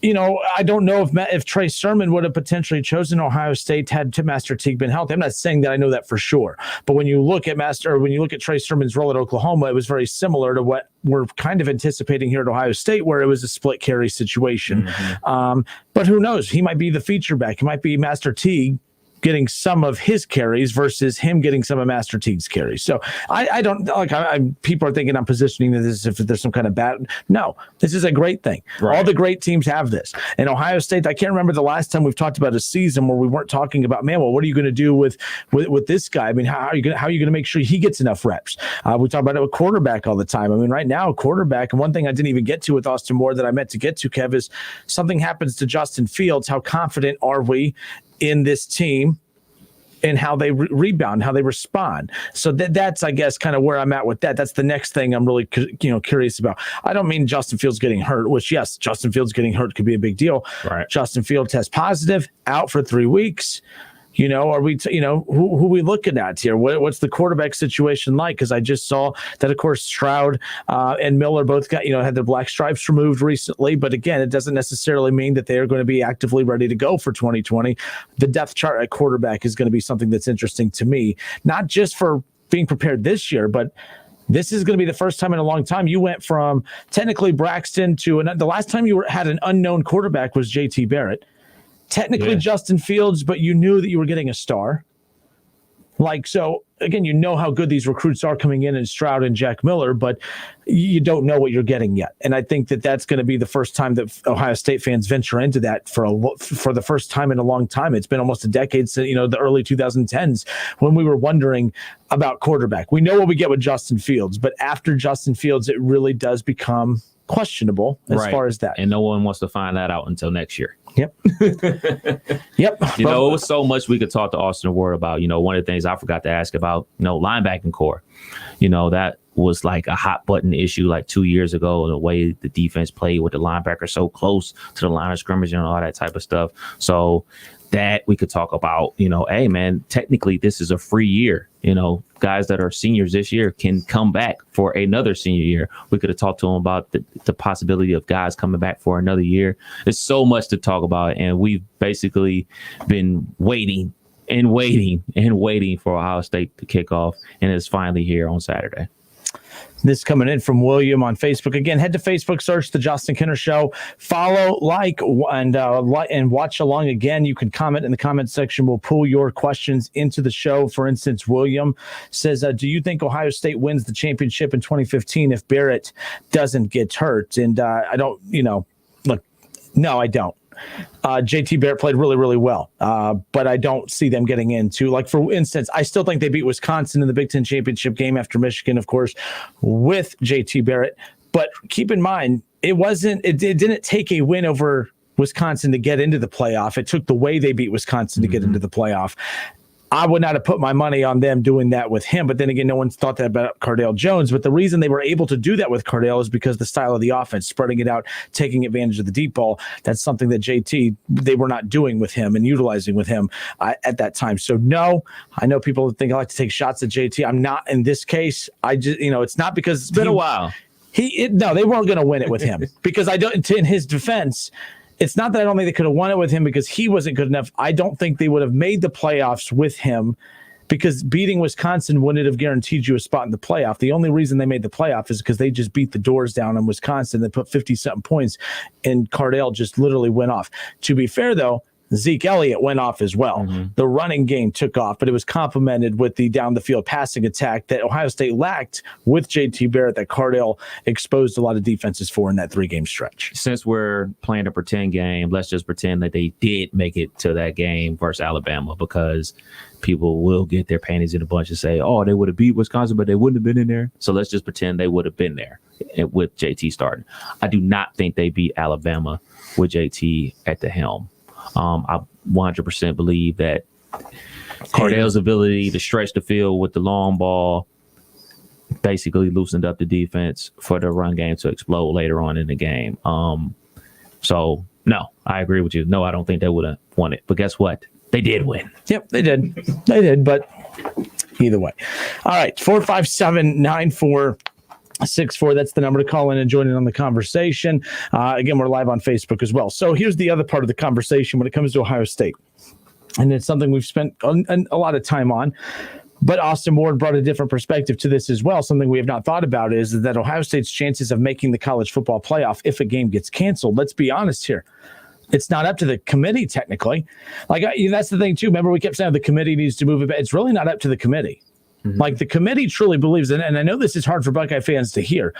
Speaker 2: I don't know if Trey Sermon would have potentially chosen Ohio State had Master Teague been healthy. I'm not saying that I know that for sure, but when you look at Trey Sermon's role at Oklahoma, it was very similar to what we're kind of anticipating here at Ohio State, where it was a split carry situation. But who knows? He might be the feature back. He might be Master Teague getting some of his carries versus him getting some of Master Teague's carries. So I don't people are thinking I'm positioning this if there's some kind of bad. No, this is a great thing. Right. All the great teams have this. And Ohio State, I can't remember the last time we've talked about a season where we weren't talking about, what are you going to do with this guy? I mean, how are you going to make sure he gets enough reps? We talk about it with quarterback all the time. I mean, right now, quarterback, and one thing I didn't even get to with Austin Moore that I meant to get to, Kev, is something happens to Justin Fields. How confident are we in this team and how they rebound, how they respond? So that's, I guess, kind of where I'm at with that. That's the next thing I'm really, curious about. I don't mean Justin Fields getting hurt, which, yes, Justin Fields getting hurt could be a big deal. Right. Justin Fields test positive, out for 3 weeks. Are we, who we looking at here? What's the quarterback situation like? Because I just saw that, of course, Stroud and Miller both got, had their black stripes removed recently. But again, it doesn't necessarily mean that they are going to be actively ready to go for 2020. The depth chart at quarterback is going to be something that's interesting to me, not just for being prepared this year, but this is going to be the first time in a long time you went from technically Braxton to the last time you had an unknown quarterback was JT Barrett. Technically Justin Fields, but you knew that you were getting a star. So again, how good these recruits are coming in Stroud and Jack Miller, but you don't know what you're getting yet. And I think that that's going to be the first time that Ohio State fans venture into that for the first time in a long time. It's been almost a decade since, the early 2010s when we were wondering about quarterback. We know what we get with Justin Fields, but after Justin Fields, it really does become questionable as far as that.
Speaker 3: And no one wants to find that out until next year.
Speaker 2: Yep. Yep.
Speaker 3: It was so much we could talk to Austin Ward about. One of the things I forgot to ask about, linebacking core. That was like a hot button issue like 2 years ago, the way the defense played with the linebacker so close to the line of scrimmage and all that type of stuff. So that we could talk about, hey, man, technically this is a free year. Guys that are seniors this year can come back for another senior year. We could have talked to them about the possibility of guys coming back for another year. There's so much to talk about, and we've basically been waiting for Ohio State to kick off, and it's finally here on Saturday.
Speaker 2: This coming in from William on Facebook. Again, head to Facebook, search The Justin Kinner Show. Follow, and watch along. Again, you can comment in the comment section. We'll pull your questions into the show. For instance, William says, do you think Ohio State wins the championship in 2015 if Barrett doesn't get hurt? And I don't, no, I don't. JT Barrett played really, really well, but I don't see them getting into, for instance, I still think they beat Wisconsin in the Big Ten championship game after Michigan, of course, with JT Barrett. But keep in mind, it didn't take a win over Wisconsin to get into the playoff. It took the way they beat Wisconsin to get into the playoff. I would not have put my money on them doing that with him. But then again, no one's thought that about Cardale Jones. But the reason they were able to do that with Cardale is because the style of the offense, spreading it out, taking advantage of the deep ball. That's something that JT, they were not doing with him and utilizing with him at that time. So no, I know people think I like to take shots at JT. I'm not in this case. I just, it's not because
Speaker 3: it's been a while.
Speaker 2: No, they weren't going to win it with him because I don't, in his defense, it's not that I don't think they could have won it with him because he wasn't good enough. I don't think they would have made the playoffs with him because beating Wisconsin wouldn't have guaranteed you a spot in the playoff. The only reason they made the playoff is because they just beat the doors down on Wisconsin. They put 50-something points, and Cardale just literally went off. To be fair, though, Zeke Elliott went off as well. The running game took off, but it was complemented with the down-the-field passing attack that Ohio State lacked with JT Barrett that Cardale exposed a lot of defenses for in that 3-game stretch.
Speaker 3: Since we're playing a pretend game, let's just pretend that they did make it to that game versus Alabama, because people will get their panties in a bunch and say, oh, they would have beat Wisconsin, but they wouldn't have been in there. So let's just pretend they would have been there with JT starting. I do not think they beat Alabama with JT at the helm. I 100% believe that Cardale's ability to stretch the field with the long ball basically loosened up the defense for the run game to explode later on in the game. So, no, I agree with you. No, I don't think they would have won it. But guess what? They did win.
Speaker 2: Yep, they did. They did, but either way. All right, 457-9464. That's the number to call in and join in on the conversation. Again, we're live on Facebook as well. So here's the other part of the conversation when it comes to Ohio State. And it's something we've spent a lot of time on. But Austin Ward brought a different perspective to this as well. Something we have not thought about is that Ohio State's chances of making the college football playoff if a game gets canceled. Let's be honest here. It's not up to the committee, technically. That's the thing, too. Remember, we kept saying the committee needs to move it back. It's really not up to the committee. Mm-hmm. The committee truly believes, and I know this is hard for Buckeye fans to hear,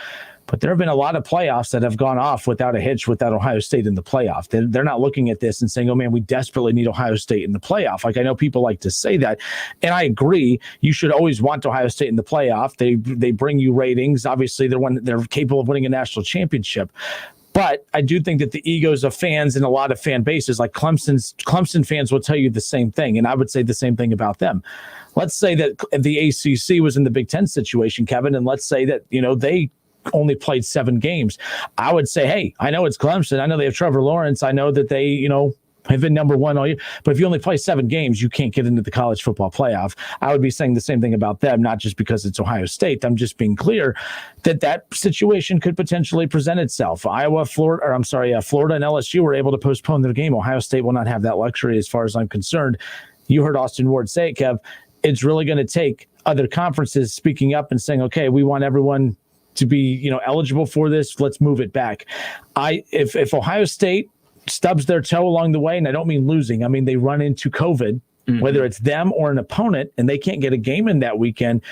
Speaker 2: but there have been a lot of playoffs that have gone off without a hitch without Ohio State in the playoff. They're not looking at this and saying, oh, man, we desperately need Ohio State in the playoff. I know people like to say that, and I agree. You should always want Ohio State in the playoff. They bring you ratings. Obviously, they're capable of winning a national championship. But I do think that the egos of fans and a lot of fan bases, like Clemson fans will tell you the same thing, and I would say the same thing about them. Let's say that the ACC was in the Big Ten situation, Kevin, and let's say that, they only played 7 games. I would say, hey, I know it's Clemson. I know they have Trevor Lawrence. I know that they, have been number one all year. But if you only play 7 games, you can't get into the college football playoff. I would be saying the same thing about them, not just because it's Ohio State. I'm just being clear that situation could potentially present itself. Florida and LSU were able to postpone their game. Ohio State will not have that luxury as far as I'm concerned. You heard Austin Ward say it, Kev. It's really going to take other conferences speaking up and saying, okay, we want everyone to be, eligible for this. Let's move it back. If Ohio State stubs their toe along the way, and I don't mean losing, I mean they run into COVID, whether it's them or an opponent, and they can't get a game in that weekend.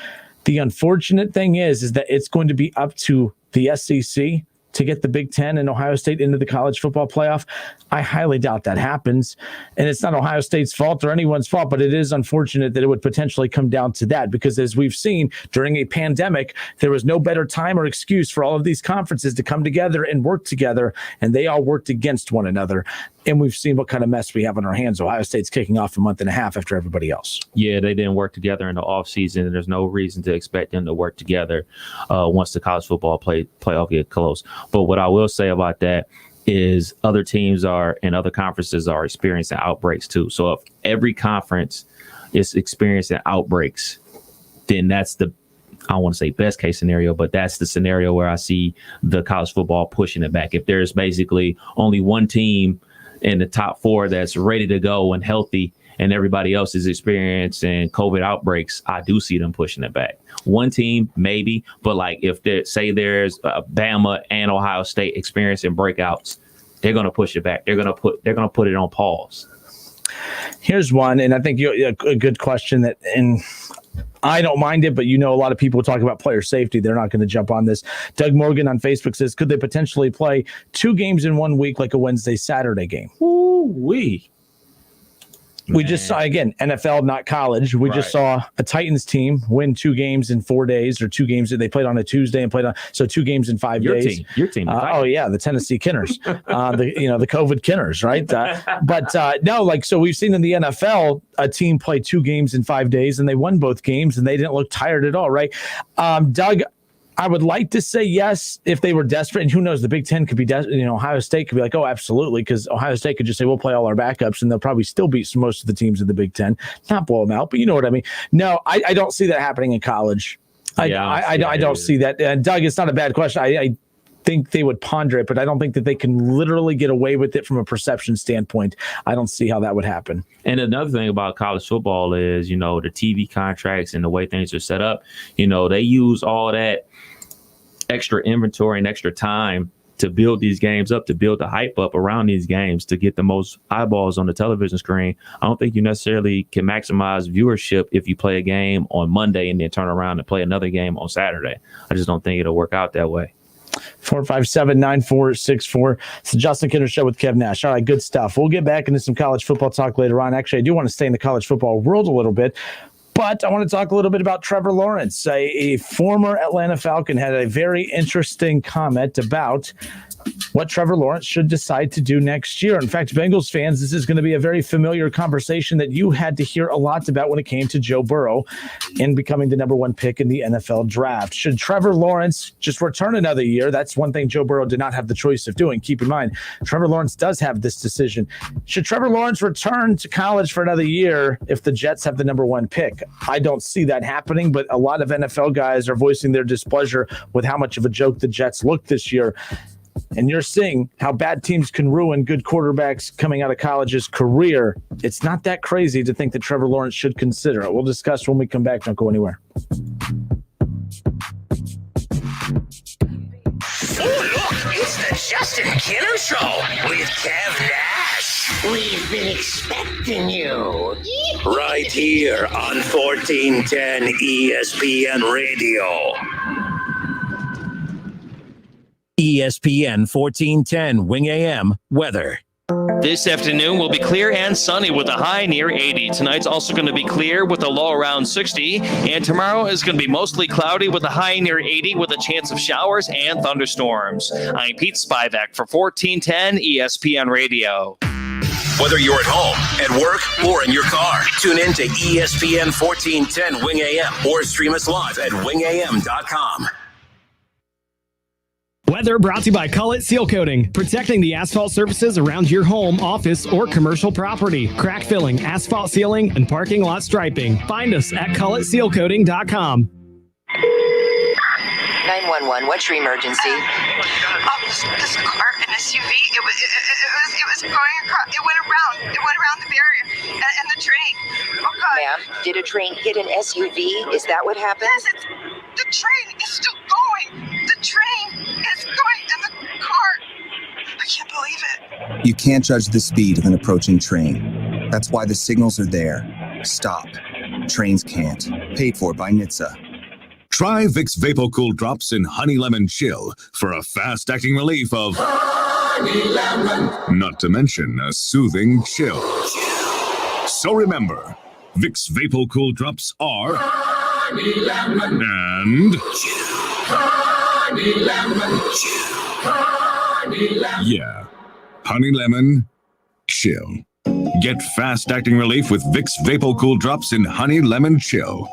Speaker 2: The unfortunate thing is that it's going to be up to the SEC to get the Big Ten and Ohio State into the college football playoff. I highly doubt that happens. And it's not Ohio State's fault or anyone's fault, but it is unfortunate that it would potentially come down to that, because as we've seen during a pandemic, there was no better time or excuse for all of these conferences to come together and work together, and they all worked against one another. And we've seen what kind of mess we have on our hands. Ohio State's kicking off a month and a half after everybody else.
Speaker 3: Yeah, they didn't work together in the offseason, and there's no reason to expect them to work together once the college football playoff get close. But what I will say about that is other teams and other conferences are experiencing outbreaks too. So if every conference is experiencing outbreaks, then that's I don't want to say best case scenario, but that's the scenario where I see the college football pushing it back. If there's basically only one team in the top 4 that's ready to go and healthy, and everybody else is experiencing COVID outbreaks, I do see them pushing it back. One team, maybe, but if there's Bama and Ohio State experiencing breakouts, they're going to push it back. They're going to put it on pause.
Speaker 2: Here's one, and I think a good question and I don't mind it, but a lot of people talk about player safety. They're not going to jump on this. Doug Morgan on Facebook says, could they potentially play 2 games in 1 week, like a Wednesday-Saturday game?
Speaker 3: Ooh-wee.
Speaker 2: We just saw, again, NFL, not college. We just saw a Titans team win 2 games in 4 days, or 2 games that they played on a Tuesday and so 2 games in 5 days.
Speaker 3: Your team.
Speaker 2: The Tennessee Kinners, the COVID Kinners, right? So we've seen in the NFL a team play 2 games in 5 days, and they won both games, and they didn't look tired at all, right? Doug, I would like to say yes if they were desperate, and who knows, the Big Ten could be desperate. Ohio State could be like, oh, absolutely, because Ohio State could just say, we'll play all our backups, and they'll probably still beat most of the teams in the Big Ten. Not blow them out, but you know what I mean. No, I don't see that happening in college. I don't see that. Doug, it's not a bad question. I think they would ponder it, but I don't think that they can literally get away with it from a perception standpoint. I don't see how that would happen.
Speaker 3: And another thing about college football is, the TV contracts and the way things are set up, they use all that extra inventory and extra time to build these games up, to build the hype up around these games, to get the most eyeballs on the television screen. I don't think you necessarily can maximize viewership if you play a game on Monday and then turn around and play another game on Saturday. I just don't think it'll work out that way.
Speaker 2: 457-9464. It's the Justin Kinner Show with Kev Nash. All right, good stuff. We'll get back into some college football talk later on. Actually, I do want to stay in the college football world a little bit. But I want to talk a little bit about Trevor Lawrence. A former Atlanta Falcon had a very interesting comment about what Trevor Lawrence should decide to do next year. In fact, Bengals fans, this is going to be a very familiar conversation that you had to hear a lot about when it came to Joe Burrow and becoming the number one pick in the NFL draft. Should Trevor Lawrence just return another year? That's one thing Joe Burrow did not have the choice of doing. Keep in mind, Trevor Lawrence does have this decision. Should Trevor Lawrence return to college for another year if the Jets have the number one pick? I don't see that happening, but a lot of NFL guys are voicing their displeasure with how much of a joke the Jets looked this year. And you're seeing how bad teams can ruin good quarterbacks coming out of college's career. It's not that crazy to think that Trevor Lawrence should consider it. We'll discuss when we come back. Don't go anywhere.
Speaker 1: Oh, look, it's the Justin Kinner Show with Kev Nash. We've been expecting you. Right here on 1410 ESPN Radio. ESPN 1410 Wing AM weather.
Speaker 9: This afternoon will be clear and sunny with a high near 80. Tonight's also going to be clear with a low around 60. And tomorrow is going to be mostly cloudy with a high near 80 with a chance of showers and thunderstorms. I'm Pete Spivak for 1410 ESPN Radio.
Speaker 1: Whether you're at home, at work, or in your car, tune in to ESPN 1410 Wing AM or stream us live at wingam.com.
Speaker 10: Weather brought to you by Cullet Seal Coating, protecting the asphalt surfaces around your home, office, or commercial property. Crack filling, asphalt sealing, and parking lot striping. Find us at culletsealcoating.com.
Speaker 11: 911, what's your emergency?
Speaker 8: This car, an SUV, it was going across, it went around the barrier and the train. Oh God.
Speaker 11: Ma'am, did a train hit an SUV? Is that what happened?
Speaker 8: Yes, the train is still going. The train is going and the car. I can't believe it.
Speaker 12: You can't judge the speed of an approaching train. That's why the signals are there. Stop. Trains can't. Paid for by NHTSA.
Speaker 13: Try Vicks VapoCool Drops in Honey Lemon Chill for a fast-acting relief of Honey Lemon. Not to mention a soothing chill. So remember, Vicks VapoCool Drops are Honey Lemon and Honey Lemon. Honey Lemon. Yeah, Honey Lemon Chill. Get fast-acting relief with Vicks VapoCool Drops in Honey Lemon Chill.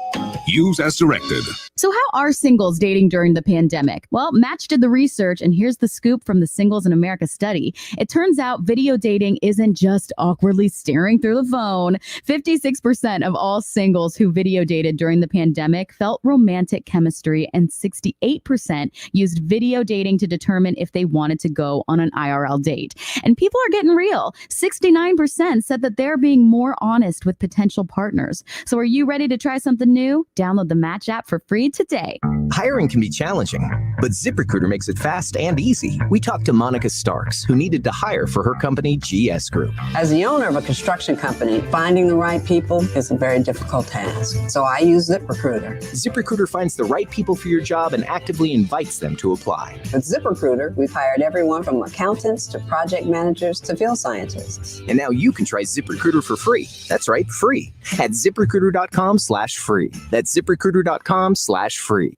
Speaker 13: Use as directed.
Speaker 18: So how are singles dating during the pandemic? Well, Match did the research, and here's the scoop from the Singles in America study. It turns out video dating isn't just awkwardly staring through the phone. 56% of all singles who video dated during the pandemic felt romantic chemistry, and 68% used video dating to determine if they wanted to go on an IRL date. And people are getting real. 69% said that they're being more honest with potential partners. So are you ready to try something new? Download the Match app for free today.
Speaker 20: Hiring can be challenging, but ZipRecruiter makes it fast and easy. We talked to Monica Starks, who needed to hire for her company, GS Group.
Speaker 21: As the owner of a construction company, finding the right people is a very difficult task. So I use ZipRecruiter.
Speaker 20: ZipRecruiter finds the right people for your job and actively invites them to apply.
Speaker 21: With ZipRecruiter, we've hired everyone from accountants to project managers to field scientists.
Speaker 20: And now you can try ZipRecruiter for free. That's right, free. At ZipRecruiter.com/free. That's ZipRecruiter.com/free.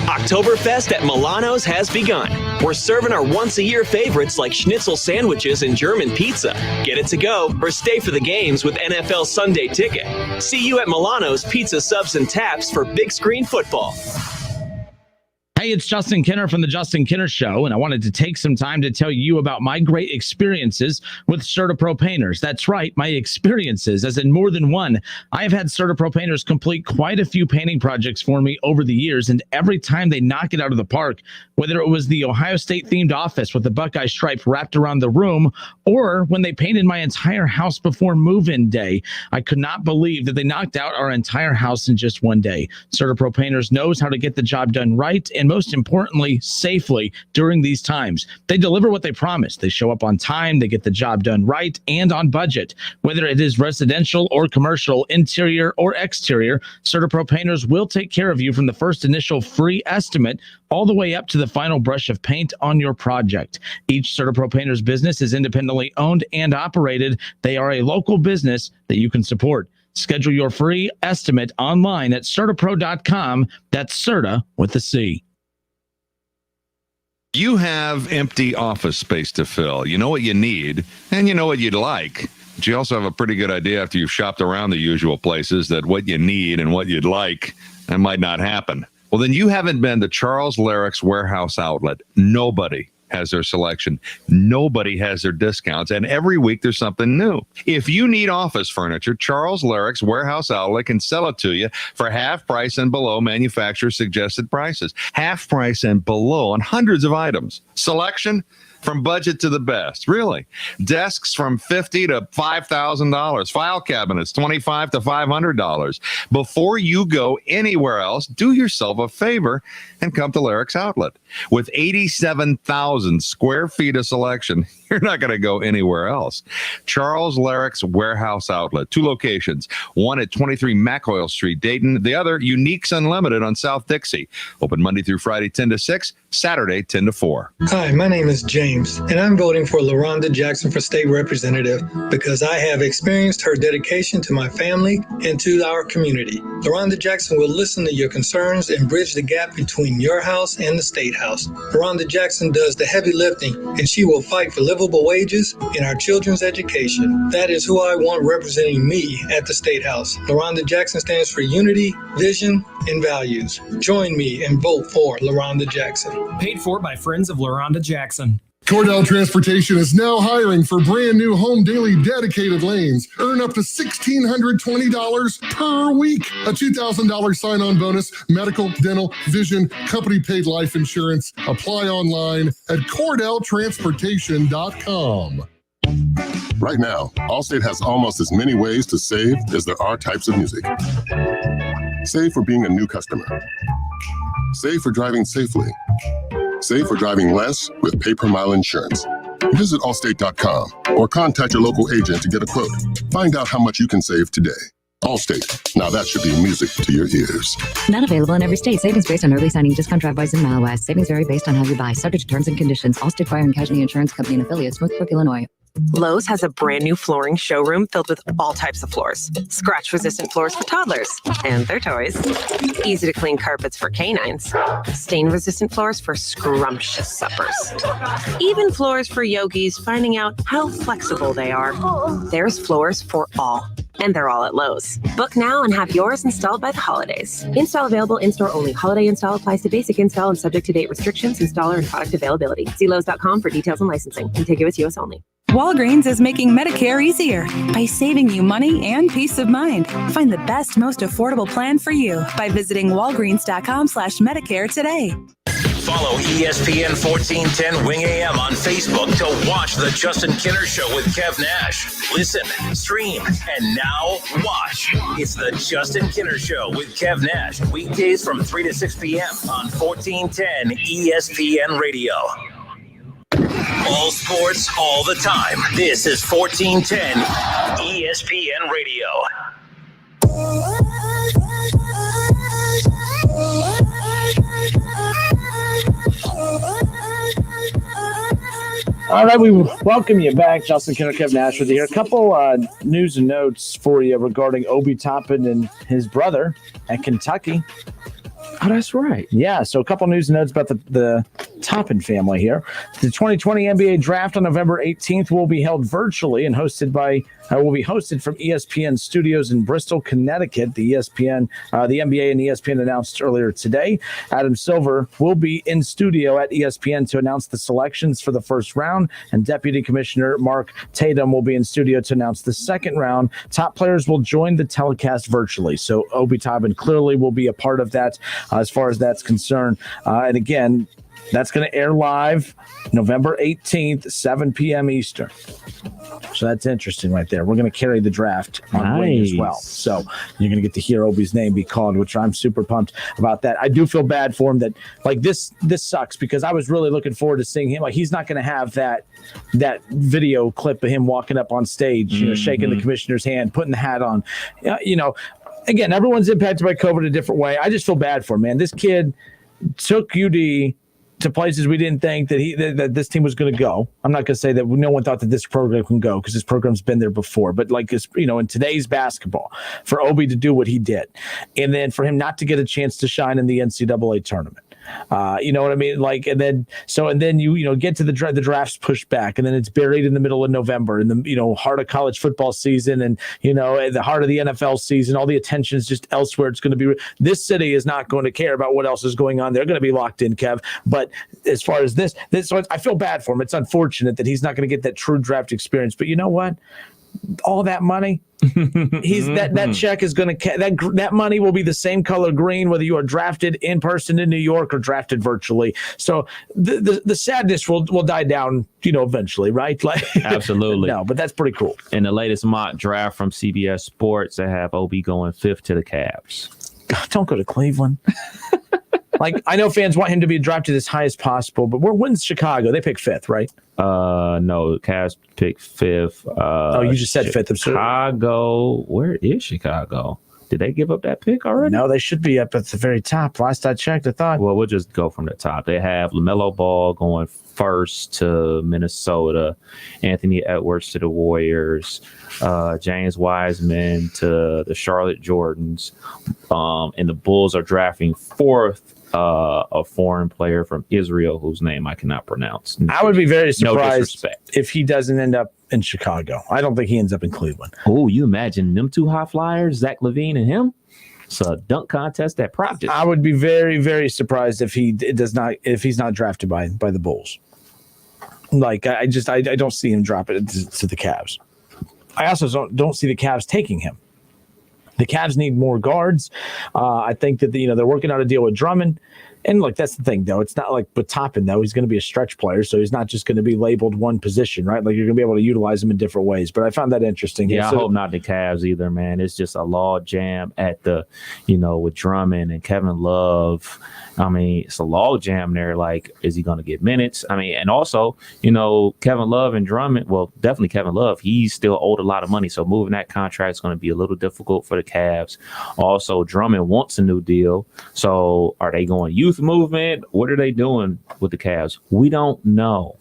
Speaker 22: Oktoberfest at Milano's has begun. We're serving our once-a-year favorites like schnitzel sandwiches and German pizza. Get it to go or stay for the games with NFL Sunday Ticket. See you at Milano's Pizza Subs and Taps for big screen football.
Speaker 2: Hey, it's Justin Kinner from The Justin Kinner Show, and I wanted to take some time to tell you about my great experiences with CertaPro Painters. That's right, my experiences, as in more than one. I have had CertaPro Painters complete quite a few painting projects for me over the years, and every time they knock it out of the park, whether it was the Ohio State-themed office with the Buckeye stripe wrapped around the room, or when they painted my entire house before move-in day, I could not believe that they knocked out our entire house in just one day. CertaPro Painters knows how to get the job done right, and most importantly, safely during these times. They deliver what they promise. They show up on time, they get the job done right and on budget. Whether it is residential or commercial, interior or exterior, CertaPro Painters will take care of you from the first initial free estimate all the way up to the final brush of paint on your project. Each CertaPro Painters business is independently owned and operated. They are a local business that you can support. Schedule your free estimate online at CertaPro.com. That's Certa with a C.
Speaker 14: You have empty office space to fill. You know what you need, and you know what you'd like. But you also have a pretty good idea after you've shopped around the usual places that what you need and what you'd like, that might not happen. Well, then you haven't been to Charles Larrick's Warehouse Outlet. Nobody has their selection. Nobody has their discounts. And every week there's something new. If you need office furniture, Charles Larrick's Warehouse Outlet can sell it to you for half price and below manufacturer suggested prices. Half price and below on hundreds of items. Selection from budget to the best. Really. Desks from $50 to $5,000. File cabinets, $25 to $500. Before you go anywhere else, do yourself a favor and come to Larrick's Outlet. With 87,000 square feet of selection, you're not going to go anywhere else. Charles Larrick's Warehouse Outlet. 2 locations. One at 23 McOil Street, Dayton. The other, Uniques Unlimited on South Dixie. Open Monday through Friday, 10 to 6. Saturday, 10 to 4.
Speaker 15: Hi, my name is James, and I'm voting for LaRonda Jackson for state representative because I have experienced her dedication to my family and to our community. LaRonda Jackson will listen to your concerns and bridge the gap between your house and the state house. LaRonda Jackson does the heavy lifting, and she will fight for livable wages and our children's education. That is who I want representing me at the State House. LaRonda Jackson stands for unity, vision, and values. Join me and vote for LaRonda Jackson.
Speaker 10: Paid for by Friends of LaRonda Jackson.
Speaker 16: Cordell Transportation is now hiring for brand new home daily dedicated lanes. Earn up to $1,620 per week. A $2,000 sign-on bonus, medical, dental, vision, company paid life insurance. Apply online at CordellTransportation.com.
Speaker 23: Right now, Allstate has almost as many ways to save as there are types of music. Save for being a new customer. Save for driving safely. Save for driving less with pay-per-mile insurance. Visit Allstate.com or contact your local agent to get a quote. Find out how much you can save today. Allstate. Now that should be music to your ears.
Speaker 17: Not available in every state. Savings based on early signing, discount drive-bys, and Mile West. Savings vary based on how you buy. Subject to terms and conditions. Allstate Fire and Casualty Insurance Company and affiliates. Smoothbrook, Illinois.
Speaker 31: Lowe's has a brand new flooring showroom filled with all types of floors. Scratch-resistant floors for toddlers and their toys. Easy-to-clean carpets for canines. Stain-resistant floors for scrumptious suppers. Even floors for yogis finding out how flexible they are. There's floors for all. And they're all at Lowe's. Book now and have yours installed by the holidays. Install available, in-store only. Holiday install applies to basic install and subject to date restrictions, installer, and product availability. See Lowe's.com for details and licensing. Contiguous U.S. only.
Speaker 24: Walgreens is making Medicare easier by saving you money and peace of mind. Find the best, most affordable plan for you by visiting walgreens.com/Medicare today.
Speaker 1: Follow ESPN 1410 Wing AM on Facebook to watch the Justin Kinner Show with Kev Nash. Listen, stream, and now watch. It's the Justin Kinner Show with Kev Nash. Weekdays from 3 to 6 p.m. on 1410 ESPN Radio. All sports, all the time. This is 1410 ESPN Radio.
Speaker 2: All right, we welcome you back. Justin Kinner, Kev Nash with you here. A couple news and notes for you regarding Obi Toppin and his brother at Kentucky.
Speaker 3: Oh, that's right.
Speaker 2: Yeah, so a couple news and notes about the Toppin family here. The 2020 NBA Draft on November 18th will be held virtually and will be hosted from ESPN studios in Bristol, Connecticut. The NBA and ESPN announced earlier today. Adam Silver will be in studio at ESPN to announce the selections for the first round, and Deputy Commissioner Mark Tatum will be in studio to announce the second round. Top players will join the telecast virtually, so Obi Toppin clearly will be a part of that as far as that's concerned. And again, that's going to air live November 18th, 7 p.m. Eastern. So that's interesting right there. We're going to carry the draft on Wing as well. So you're going to get to hear Obi's name be called, which I'm super pumped about that. I do feel bad for him that, like, this sucks because I was really looking forward to seeing him. Like, he's not going to have that video clip of him walking up on stage, shaking the commissioner's hand, putting the hat on. Again, everyone's impacted by COVID a different way. I just feel bad for him, man. This kid took UD to places we didn't think that this team was going to go. I'm not going to say that no one thought that this program can go because this program's been there before. But like, in today's basketball, for Obi to do what he did, and then for him not to get a chance to shine in the NCAA tournament. You know what I mean? Like, and then you get to the draft's pushed back, and then it's buried in the middle of November in the heart of college football season, and at the heart of the NFL season. All the attention is just elsewhere. It's going to be this city is not going to care about what else is going on. They're going to be locked in, Kev. But as far as this, so I feel bad for him. It's unfortunate that he's not going to get that true draft experience. But you know what? All that money, that check is going to that money will be the same color green whether you are drafted in person in New York or drafted virtually. So the sadness will die down, eventually, right? Like
Speaker 3: absolutely.
Speaker 2: No, but that's pretty cool.
Speaker 3: In the latest mock draft from CBS Sports, they have Obi going 5th to the Cavs.
Speaker 2: God, don't go to Cleveland. Like, I know fans want him to be drafted as high as possible, but when's Chicago? They pick 5th, right?
Speaker 3: No, Cavs pick 5th.
Speaker 2: You just said 5th.
Speaker 3: Chicago. Where is Chicago? Did they give up that pick already?
Speaker 2: No, they should be up at the very top. Last I checked, I thought.
Speaker 3: Well, we'll just go from the top. They have LaMelo Ball going 1st to Minnesota, Anthony Edwards to the Warriors, James Wiseman to the Charlotte Jordans, and the Bulls are drafting 4th. A foreign player from Israel whose name I cannot pronounce.
Speaker 2: I would be very surprised
Speaker 3: no
Speaker 2: if he doesn't end up in Chicago. I don't think he ends up in Cleveland.
Speaker 3: Oh, you imagine them two high flyers, Zach LaVine and him? It's a dunk contest at practice.
Speaker 2: I would be very, very surprised if he's not drafted by the Bulls. Like, I don't see him drop it to the Cavs. I also don't see the Cavs taking him. The Cavs need more guards. I think that they're working out a deal with Drummond. And look, that's the thing, though. It's not like with Toppin, though. He's going to be a stretch player, so he's not just going to be labeled one position, right? Like, you're going to be able to utilize him in different ways. But I found that interesting.
Speaker 3: Yeah, I hope not the Cavs either, man. It's just a log jam at the, with Drummond and Kevin Love. I mean, it's a log jam there. Like, is he going to get minutes? I mean, and also, Kevin Love and Drummond, well, definitely Kevin Love, he's still owed a lot of money. So moving that contract is going to be a little difficult for the Cavs. Also, Drummond wants a new deal. So are they going youth movement? What are they doing with the Cavs? We don't know.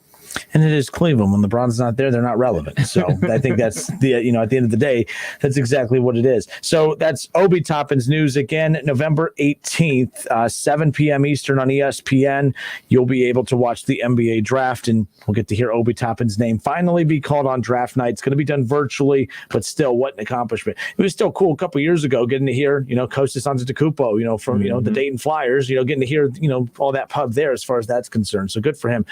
Speaker 2: And it is Cleveland. When LeBron's not there, they're not relevant. So I think that's at the end of the day, that's exactly what it is. So that's Obi Toppin's news again, November 18th, 7 p.m. Eastern on ESPN. You'll be able to watch the NBA draft, and we'll get to hear Obi Toppin's name finally be called on draft night. It's going to be done virtually, but still, what an accomplishment. It was still cool a couple years ago getting to hear, Kostas Antetokounmpo, from, the Dayton Flyers, getting to hear, all that pub there as far as that's concerned. So good for him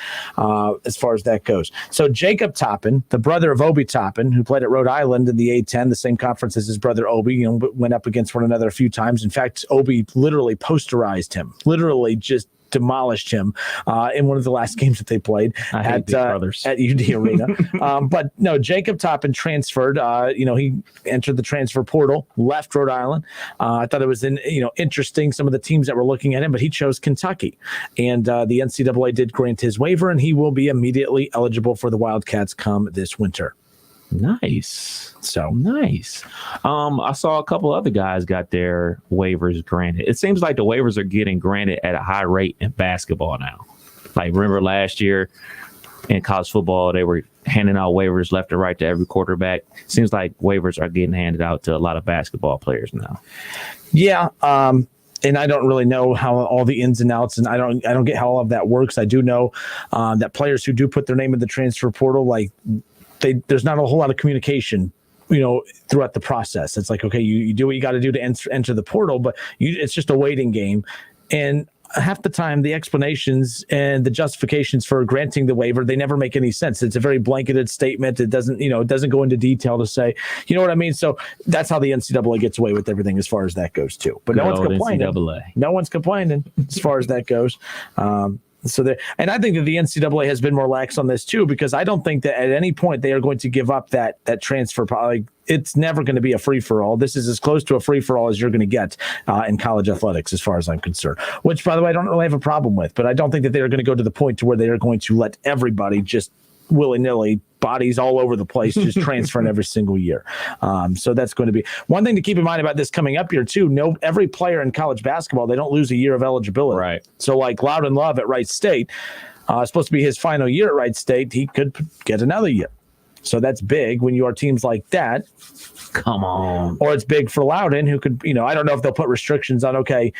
Speaker 2: as far as that goes. So Jacob Toppin, the brother of Obi Toppin, who played at Rhode Island in the A-10, the same conference as his brother Obi, went up against one another a few times. In fact, Obi literally posterized him, literally just demolished him in one of the last games that they played at UD Arena. But no, Jacob Toppin transferred. He entered the transfer portal, left Rhode Island. I thought it was interesting, some of the teams that were looking at him, but he chose Kentucky. And the NCAA did grant his waiver, and he will be immediately eligible for the Wildcats come this winter.
Speaker 3: Nice.
Speaker 2: So
Speaker 3: nice. I saw a couple other guys got their waivers granted. It seems like the waivers are getting granted at a high rate in basketball now. Like, remember last year in college football, they were handing out waivers left and right to every quarterback. Seems like waivers are getting handed out to a lot of basketball players now.
Speaker 2: Yeah. And I don't really know how all the ins and outs, and I don't get how all of that works. I do know that players who do put their name in the transfer portal, like, there's not a whole lot of communication, throughout the process. It's like, okay, you do what you got to do to enter the portal, but it's just a waiting game. And half the time, the explanations and the justifications for granting the waiver, they never make any sense. It's a very blanketed statement. It doesn't go into detail to say, you know what I mean? So that's how the NCAA gets away with everything as far as that goes too. But no one's complaining.
Speaker 3: NCAA.
Speaker 2: No one's complaining as far as that goes. And I think that the NCAA has been more lax on this too, because I don't think that at any point they are going to give up that transfer. Like, it's never going to be a free for all. This is as close to a free for all as you're going to get in college athletics, as far as I'm concerned. Which, by the way, I don't really have a problem with. But I don't think that they are going to go to the point to where they are going to let everybody just willy-nilly bodies all over the place, just transferring every single year. So that's going to be one thing to keep in mind about this coming up here too. Every player in college basketball, they don't lose a year of eligibility.
Speaker 3: Right.
Speaker 2: So like Loudon Love at Wright State, supposed to be his final year at Wright State, he could get another year. So that's big when you are teams like that.
Speaker 3: Come on.
Speaker 2: Or it's big for Loudon, who could, I don't know if they'll put restrictions on, okay,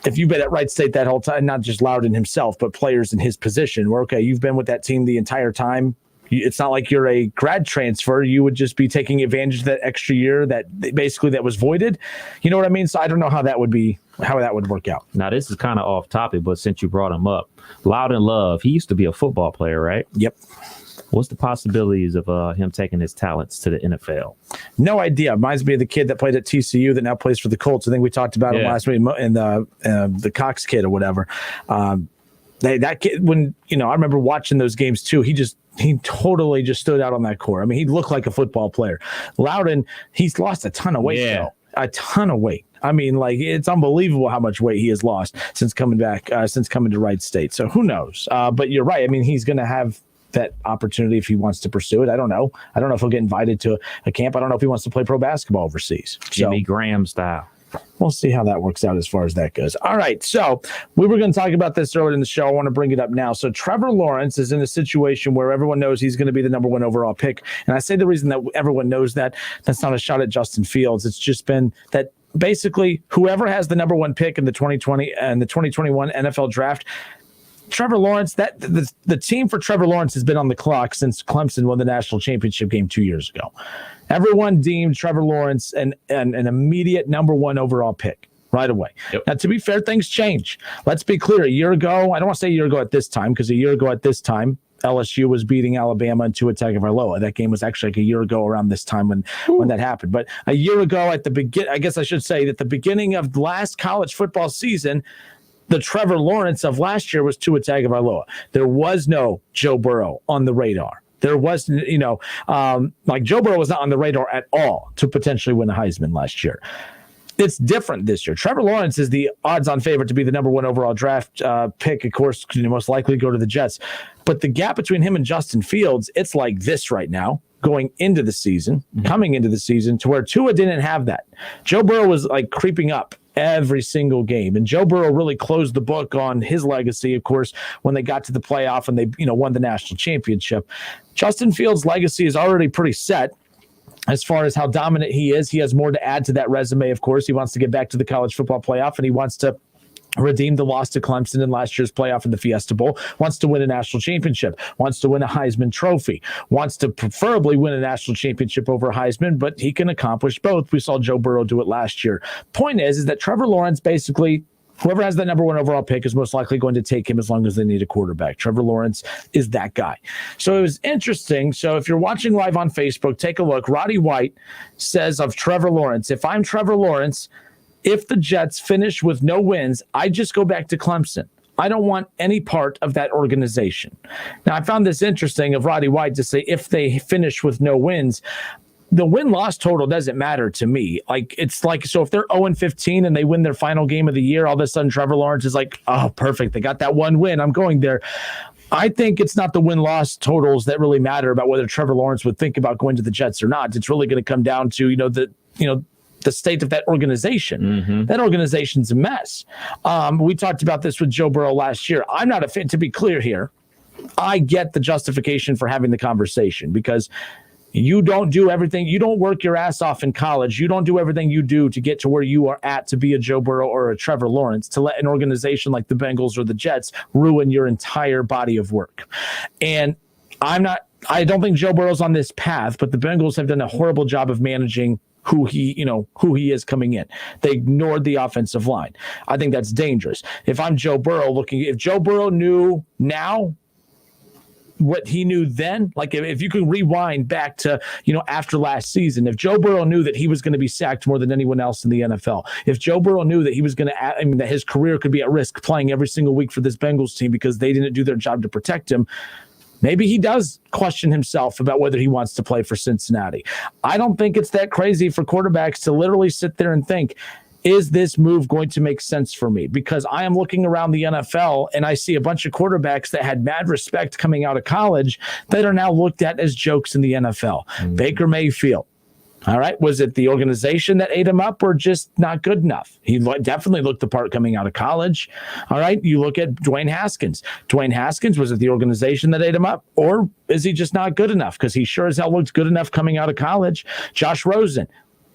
Speaker 2: if you've been at Wright State that whole time, not just Loudon himself, but players in his position, where, okay, you've been with that team the entire time. It's not like you're a grad transfer. You would just be taking advantage of that extra year that was voided. You know what I mean? So I don't know how that would work out.
Speaker 3: Now, this is kind of off topic, but since you brought him up, Loudon Love, he used to be a football player, right?
Speaker 2: Yep.
Speaker 3: What's the possibilities of him taking his talents to the NFL?
Speaker 2: No idea. Reminds me of the kid that played at TCU that now plays for the Colts. I think we talked about him last week, and the Cox kid or whatever. That kid, when I remember watching those games too. He totally just stood out on that court. I mean, he looked like a football player. Loudon, he's lost a ton of weight.
Speaker 3: Yeah.
Speaker 2: A ton of weight. I mean, like, it's unbelievable how much weight he has lost since coming to Wright State. So who knows? But you're right. I mean, he's going to have that opportunity if he wants to pursue it. I don't know. I don't know if he'll get invited to a camp. I don't know if he wants to play pro basketball overseas.
Speaker 3: Jimmy Graham style.
Speaker 2: We'll see how that works out as far as that goes. All right. So we were going to talk about this earlier in the show. I want to bring it up now. So Trevor Lawrence is in a situation where everyone knows he's going to be the number one overall pick. And I say the reason that everyone knows that's not a shot at Justin Fields. It's just been that basically whoever has the number one pick in the 2020 and the 2021 NFL draft, Trevor Lawrence, the team for Trevor Lawrence has been on the clock since Clemson won the national championship game 2 years ago. Everyone deemed Trevor Lawrence an immediate number one overall pick right away. Yep. Now, to be fair, things change. Let's be clear. A year ago, I don't want to say a year ago at this time, because a year ago at this time, LSU was beating Alabama in Tua Tagovailoa. That game was actually like a year ago around this time when that happened. But a year ago at the beginning, I guess I should say at the beginning of the last college football season, the Trevor Lawrence of last year was Tua Tagovailoa. There was no Joe Burrow on the radar. There was, like Joe Burrow was not on the radar at all to potentially win a Heisman last year. It's different this year. Trevor Lawrence is the odds-on favorite to be the number one overall draft pick. Of course, most likely go to the Jets. But the gap between him and Justin Fields, it's like this right now, going into the season, coming into the season, to where Tua didn't have that. Joe Burrow was like creeping up every single game. And Joe Burrow really closed the book on his legacy, of course, when they got to the playoff and they won the national championship. Justin Fields' legacy is already pretty set. As far as how dominant he is, he has more to add to that resume, of course. He wants to get back to the college football playoff, and he wants to redeem the loss to Clemson in last year's playoff in the Fiesta Bowl, wants to win a national championship, wants to win a Heisman Trophy, wants to preferably win a national championship over Heisman, but he can accomplish both. We saw Joe Burrow do it last year. Point is that Trevor Lawrence basically, whoever has the number one overall pick is most likely going to take him as long as they need a quarterback. Trevor Lawrence is that guy. So it was interesting. So if you're watching live on Facebook, take a look. Roddy White says of Trevor Lawrence, if I'm Trevor Lawrence, if the Jets finish with no wins, I just go back to Clemson. I don't want any part of that organization. Now, I found this interesting of Roddy White to say if they finish with no wins, the win-loss total doesn't matter to me. Like, it's like, so if they're 0-15 and they win their final game of the year, all of a sudden Trevor Lawrence is like, oh, perfect. They got that one win. I'm going there. I think it's not the win-loss totals that really matter about whether Trevor Lawrence would think about going to the Jets or not. It's really going to come down to, the state of that organization. Mm-hmm. That organization's a mess. We talked about this with Joe Burrow last year. I'm not a fan, to be clear here. I get the justification for having the conversation because you don't do everything. You don't work your ass off in college. You don't do everything you do to get to where you are at to be a Joe Burrow or a Trevor Lawrence, to let an organization like the Bengals or the Jets ruin your entire body of work. And I don't think Joe Burrow's on this path, but the Bengals have done a horrible job of managing who he is coming in. They ignored the offensive line. I think that's dangerous. If I'm Joe Burrow if Joe Burrow knew now what he knew then, like if you can rewind back to, after last season, if Joe Burrow knew that he was going to be sacked more than anyone else in the NFL, if Joe Burrow knew that he was that his career could be at risk playing every single week for this Bengals team because they didn't do their job to protect him, maybe he does question himself about whether he wants to play for Cincinnati. I don't think it's that crazy for quarterbacks to literally sit there and think, is this move going to make sense for me? Because I am looking around the NFL and I see a bunch of quarterbacks that had mad respect coming out of college that are now looked at as jokes in the NFL. Baker Mayfield. All right. Was it the organization that ate him up or just not good enough? He definitely looked the part coming out of college. All right. You look at Dwayne Haskins. Dwayne Haskins, was it the organization that ate him up or is he just not good enough? Because he sure as hell looked good enough coming out of college. Josh Rosen.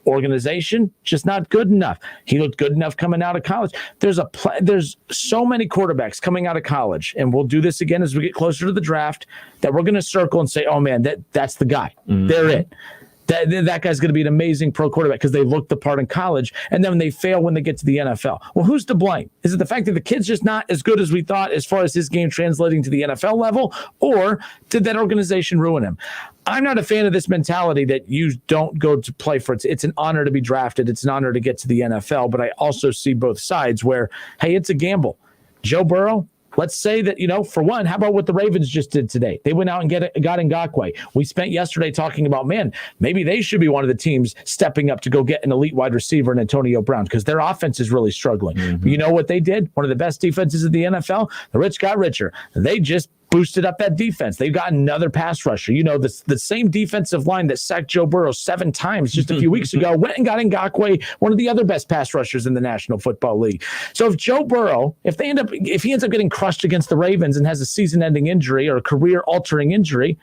Speaker 2: Organization just not good enough. He looked good enough coming out of college. There's so many quarterbacks coming out of college, and we'll do this again as we get closer to the draft, that we're going to circle and say, oh man, that's the guy. They're it. That guy's going to be an amazing pro quarterback because they looked the part in college, and then when they fail when they get to the NFL. Well, who's to blame? Is it the fact that the kid's just not as good as we thought as far as his game translating to the NFL level, or did that organization ruin him? I'm not a fan of this mentality that you don't go to play for it. It's an honor to be drafted. It's an honor to get to the NFL, but I also see both sides where, hey, it's a gamble. Joe Burrow, let's say that, for one, how about what the Ravens just did today? They went out and got Ngakoue. We spent yesterday talking about, man, maybe they should be one of the teams stepping up to go get an elite wide receiver in Antonio Brown because their offense is really struggling. But you know what they did? One of the best defenses in the NFL? The rich got richer. They just boosted up that defense. They've got another pass rusher. The same defensive line that sacked Joe Burrow 7 times just a few weeks ago went and got Ngakoue, one of the other best pass rushers in the National Football League. So if Joe Burrow, if he ends up getting crushed against the Ravens and has a season-ending injury or a career-altering injury,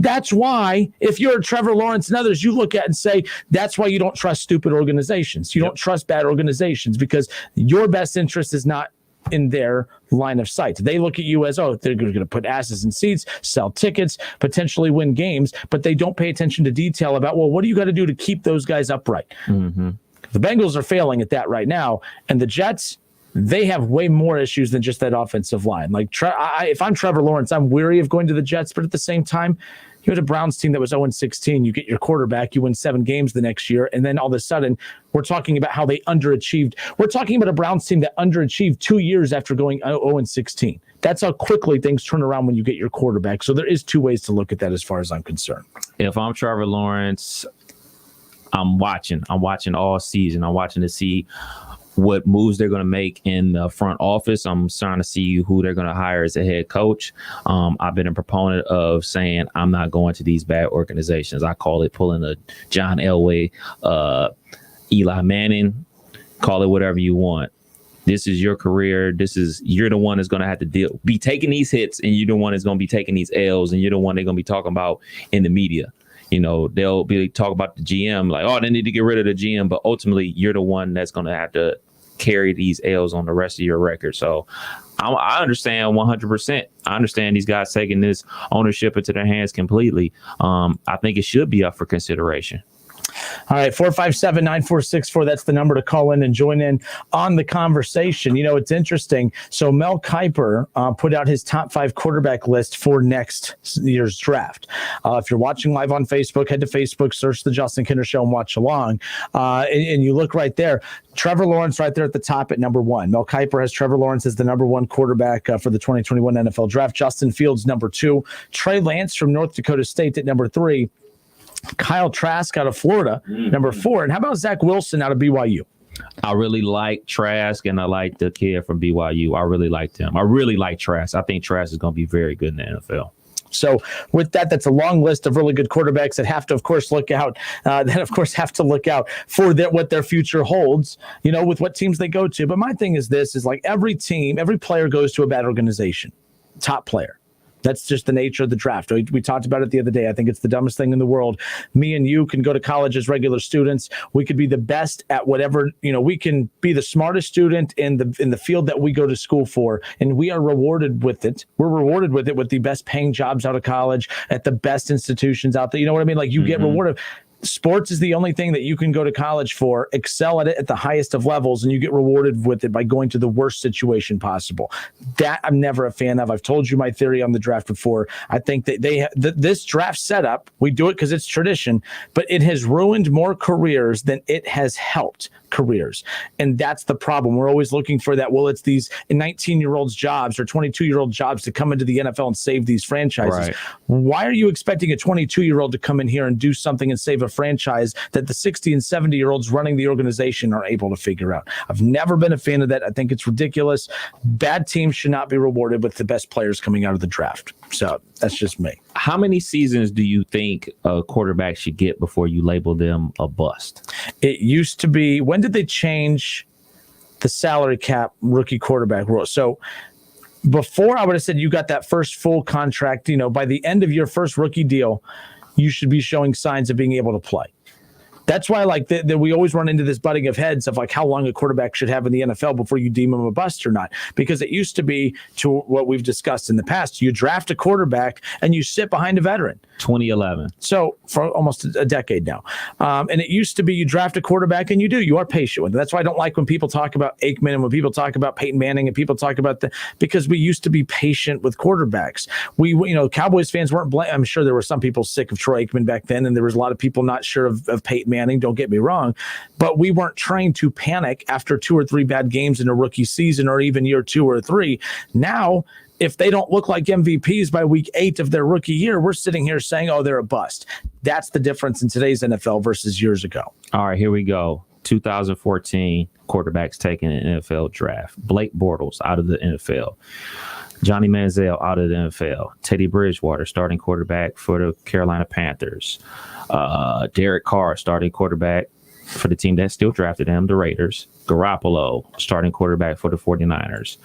Speaker 2: that's why, if you're Trevor Lawrence and others, you look at and say, that's why you don't trust stupid organizations. You don't trust bad organizations because your best interest is not in their line of sight. They look at you as, they're going to put asses in seats, sell tickets, potentially win games, but they don't pay attention to detail about, what do you got to do to keep those guys upright? The Bengals are failing at that right now, and the Jets, they have way more issues than just that offensive line. Like, if I'm Trevor Lawrence, I'm weary of going to the Jets, but at the same time, you had a Browns team that was 0-16. You get your quarterback, you win 7 games the next year, and then all of a sudden, we're talking about how they underachieved. We're talking about a Browns team that underachieved 2 years after going 0-16. That's how quickly things turn around when you get your quarterback. So there is 2 ways to look at that as far as I'm concerned.
Speaker 3: If I'm Trevor Lawrence, I'm watching all season. I'm watching to see what moves they're going to make in the front office. I'm starting to see who they're going to hire as a head coach. I've been a proponent of saying I'm not going to these bad organizations. I call it pulling a John Elway, Eli Manning, call it whatever you want. This is your career. You're the one that's going to have to be taking these hits, and you're the one that's going to be taking these L's, and you're the one they're going to be talking about in the media. They'll be talking about the GM like, they need to get rid of the GM, but ultimately you're the one that's going to have to carry these L's on the rest of your record. So I understand 100%. I understand these guys taking this ownership into their hands completely. I think it should be up for consideration.
Speaker 2: All right, 457-9464. That's the number to call in and join in on the conversation. It's interesting. So Mel Kiper put out his top 5 quarterback list for next year's draft. If you're watching live on Facebook, head to Facebook, search the Justin Kinder Show and watch along. And you look right there. Trevor Lawrence right there at the top at number 1. Mel Kiper has Trevor Lawrence as the number 1 quarterback for the 2021 NFL Draft. Justin Fields, number 2. Trey Lance from North Dakota State at number 3. Kyle Trask out of Florida, number 4. And how about Zach Wilson out of BYU?
Speaker 3: I really like Trask, and I like the kid from BYU. I really liked him. I really like Trask. I think Trask is going to be very good in the NFL.
Speaker 2: So with that, that's a long list of really good quarterbacks that have to, of course, look out. Have to look out for what their future holds. With what teams they go to. But my thing is like every team, every player goes to a bad organization, top player. That's just the nature of the draft. We talked about it the other day. I think it's the dumbest thing in the world. Me and you can go to college as regular students. We could be the best at whatever, we can be the smartest student in the field that we go to school for, and we are rewarded with it. We're rewarded with it with the best paying jobs out of college at the best institutions out there. You know what I mean? Like you get rewarded. Sports is the only thing that you can go to college for, excel at it at the highest of levels, and you get rewarded with it by going to the worst situation possible. That I'm never a fan of. I've told you my theory on the draft before. I think that this draft setup, we do it because it's tradition, but it has ruined more careers than it has helped. careers. And that's the problem. We're always looking for that. Well, it's these 19-year-olds jobs or 22-year-old jobs to come into the NFL and save these franchises.
Speaker 3: Right.
Speaker 2: Why are you expecting a 22-year-old to come in here and do something and save a franchise that the 60 and 70-year-olds running the organization are able to figure out? I've never been a fan of that. I think it's ridiculous. Bad teams should not be rewarded with the best players coming out of the draft. So that's just me.
Speaker 3: How many seasons do you think a quarterback should get before you label them a bust?
Speaker 2: It used to be, when did they change the salary cap rookie quarterback rule? So before, I would have said you got that first full contract, by the end of your first rookie deal, you should be showing signs of being able to play. That's why, we always run into this butting of heads of how long a quarterback should have in the NFL before you deem him a bust or not. Because it used to be, to what we've discussed in the past, you draft a quarterback and you sit behind a veteran.
Speaker 3: 2011.
Speaker 2: So for almost a decade now. And it used to be you draft a quarterback and you are patient with it. That's why I don't like when people talk about Aikman and when people talk about Peyton Manning and people talk about because we used to be patient with quarterbacks. Cowboys fans weren't I'm sure there were some people sick of Troy Aikman back then, and there was a lot of people not sure of Peyton Manning, don't get me wrong, but we weren't trained to panic after 2 or 3 bad games in a rookie season or even year 2 or 3. Now, if they don't look like MVPs by week 8 of their rookie year, we're sitting here saying, oh, they're a bust. That's the difference in today's NFL versus years ago.
Speaker 3: All right, here we go. 2014 quarterbacks taken in the NFL draft. Blake Bortles out of the NFL. Johnny Manziel out of the NFL. Teddy Bridgewater, starting quarterback for the Carolina Panthers. Derek Carr, starting quarterback for the team that still drafted him, the Raiders. Garoppolo, starting quarterback for the 49ers.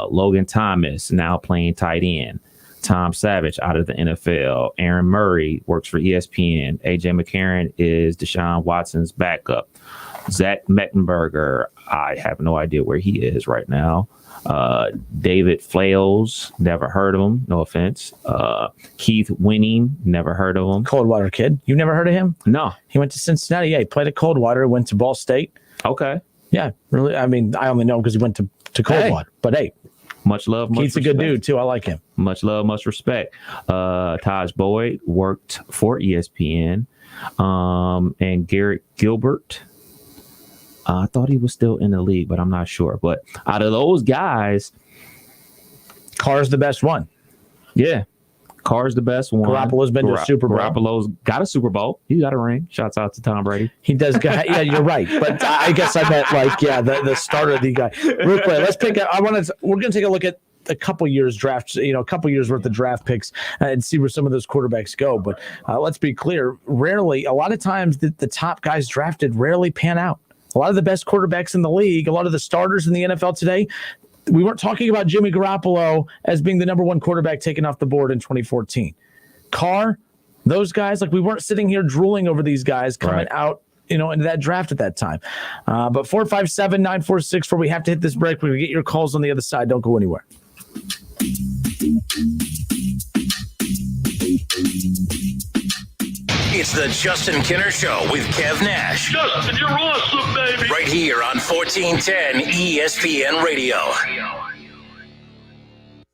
Speaker 3: Logan Thomas, now playing tight end. Tom Savage out of the NFL. Aaron Murray works for ESPN. AJ McCarron is Deshaun Watson's backup. Zach Mettenberger, I have no idea where he is right now. David Flales, never heard of him, no offense. Keith Winning, never heard of him.
Speaker 2: Coldwater kid. You never heard of him?
Speaker 3: No.
Speaker 2: He went to Cincinnati. Yeah, he played at Coldwater, went to Ball State.
Speaker 3: Okay.
Speaker 2: Yeah, really. I mean, I only know him because he went to Coldwater. Hey. But hey,
Speaker 3: much love, much
Speaker 2: Keith's
Speaker 3: respect.
Speaker 2: a good dude too. I like him.
Speaker 3: Much love, much respect. Taj Boyd worked for ESPN. And Garrett Gilbert, I thought he was still in the league, but I'm not sure. But out of those guys,
Speaker 2: Carr's the best one.
Speaker 3: Yeah. Carr's the best one.
Speaker 2: Garoppolo's been to a Super Bowl.
Speaker 3: Garoppolo's got a Super Bowl. He got a ring. Shouts out to Tom Brady.
Speaker 2: He does. Yeah, you're right. But I guess I meant the starter of the guy. Real quick, let's pick up. We're going to take a look at a couple years drafts, a couple years worth of draft picks and see where some of those quarterbacks go. But let's be clear. Rarely, a lot of times the top guys drafted rarely pan out. A lot of the best quarterbacks in the league, a lot of the starters in the NFL today, we weren't talking about Jimmy Garoppolo as being the number 1 quarterback taken off the board in 2014. Carr, those guys, we weren't sitting here drooling over these guys coming out, into that draft at that time. But 457-946, where we have to hit this break. We're going to get your calls on the other side. Don't go anywhere.
Speaker 1: It's the Justin Kinner Show with Kev Nash.
Speaker 4: Justin, you're awesome, baby.
Speaker 1: Right here on 1410 ESPN Radio.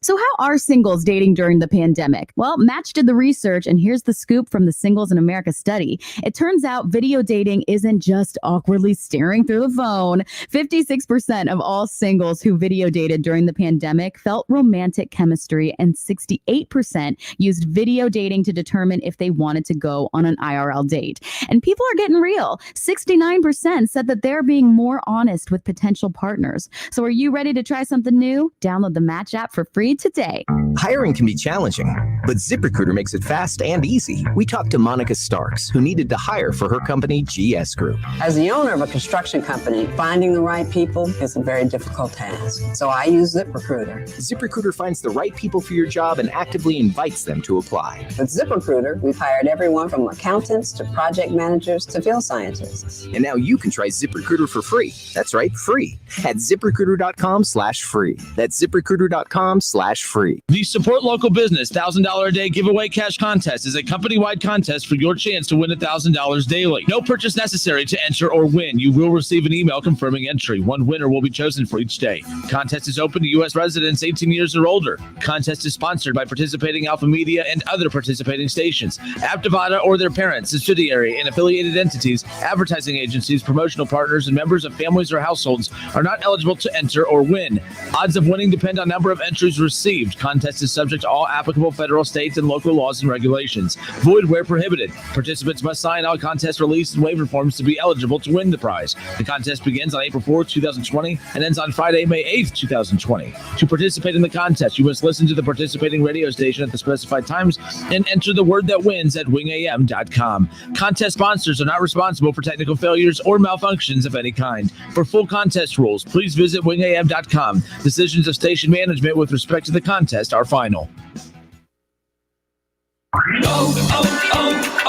Speaker 18: So how are singles dating during the pandemic? Well, Match did the research, and here's the scoop from the Singles in America study. It turns out video dating isn't just awkwardly staring through the phone. 56% of all singles who video dated during the pandemic felt romantic chemistry, and 68% used video dating to determine if they wanted to go on an IRL date. And people are getting real. 69% said that they're being more honest with potential partners. So are you ready to try something new? Download the Match app for free today.
Speaker 20: Hiring can be challenging, but ZipRecruiter makes it fast and easy. We talked to Monica Starks, who needed to hire for her company, GS Group.
Speaker 21: As the owner of a construction company, finding the right people is a very difficult task. So I use ZipRecruiter.
Speaker 20: ZipRecruiter finds the right people for your job and actively invites them to apply.
Speaker 21: With ZipRecruiter, we've hired everyone from accountants to project managers to field scientists.
Speaker 20: And now you can try ZipRecruiter for free. That's right, free. At ZipRecruiter.com/free. That's ZipRecruiter.com/free. 2022/free.
Speaker 2: The Support Local Business $1,000 a day giveaway cash contest is a company-wide contest for your chance to win $1,000 daily. No purchase necessary to enter or win. You will receive an email confirming entry. One winner will be chosen for each day. Contest is open to U.S. residents 18 years or older. Contest is sponsored by participating Alpha Media and other participating stations. Aptivada or their parents, subsidiary, and affiliated entities, advertising agencies, promotional partners, and members of families or households are not eligible to enter or win. Odds of winning depend on number of entries received. Contest is subject to all applicable federal, state, and local laws and regulations. Void where prohibited. Participants must sign all contest release and waiver forms to be eligible to win the prize. The contest begins on April 4th, 2020 and ends on Friday, May 8th, 2020. To participate in the contest, you must listen to the participating radio station at the specified times and enter the word that wins at wingam.com. Contest sponsors are not responsible for technical failures or malfunctions of any kind. For full contest rules, please visit wingam.com. Decisions of station management with respect to the contest are final.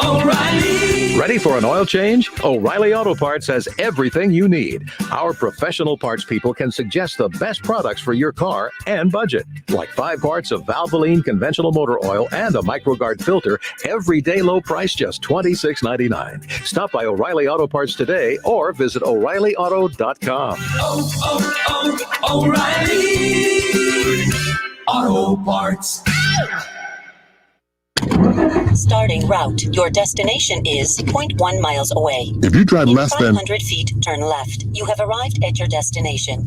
Speaker 5: O'Reilly. Ready for an oil change? O'Reilly Auto Parts has everything you need. Our professional parts people can suggest the best products for your car and budget, like 5 quarts of Valvoline conventional motor oil and a MicroGuard filter, everyday low price, just $26.99. Stop by O'Reilly Auto Parts today or visit O'ReillyAuto.com.
Speaker 6: O'Reilly Auto Parts.
Speaker 7: Starting route. Your destination is 0.1 miles away.
Speaker 16: If you drive
Speaker 7: In
Speaker 16: less than
Speaker 7: 500 feet, turn left. You have arrived at your destination.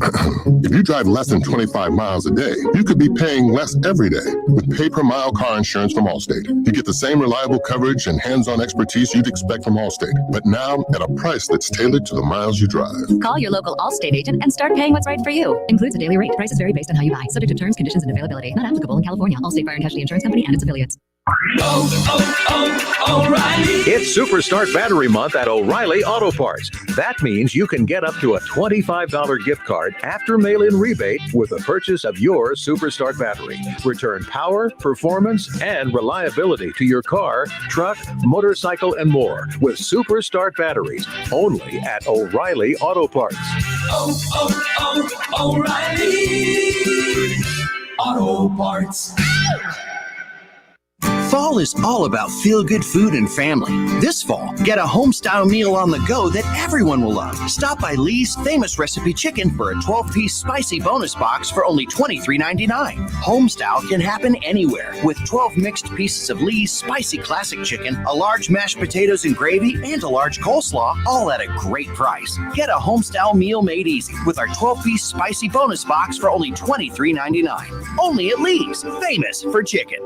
Speaker 16: If you drive less than 25 miles a day, you could be paying less every day with pay-per-mile car insurance from Allstate. You get the same reliable coverage and hands-on expertise you'd expect from Allstate, but now at a price that's tailored to the miles you drive.
Speaker 17: Call your local Allstate agent and start paying what's right for you. Includes a daily rate. Prices vary based on how you buy. Subject to terms, conditions, and availability. Not applicable in California. Allstate Fire and Casualty Insurance Company and its affiliates.
Speaker 5: O'Reilly. It's Super Start Battery Month at O'Reilly Auto Parts. That means you can get up to a $25 gift card after mail-in rebate with the purchase of your Super Start battery. Return power, performance, and reliability to your car, truck, motorcycle, and more with Super Start batteries only at O'Reilly Auto Parts.
Speaker 6: O'Reilly Auto Parts.
Speaker 9: Fall is all about feel-good food and family. This fall, get a home-style meal on the go that everyone will love. Stop by Lee's Famous Recipe Chicken for a 12-piece spicy bonus box for only $23.99. Home-style can happen anywhere with 12 mixed pieces of Lee's Spicy Classic Chicken, a large mashed potatoes and gravy, and a large coleslaw, all at a great price. Get a home-style meal made easy with our 12-piece spicy bonus box for only $23.99. Only at Lee's, famous for chicken.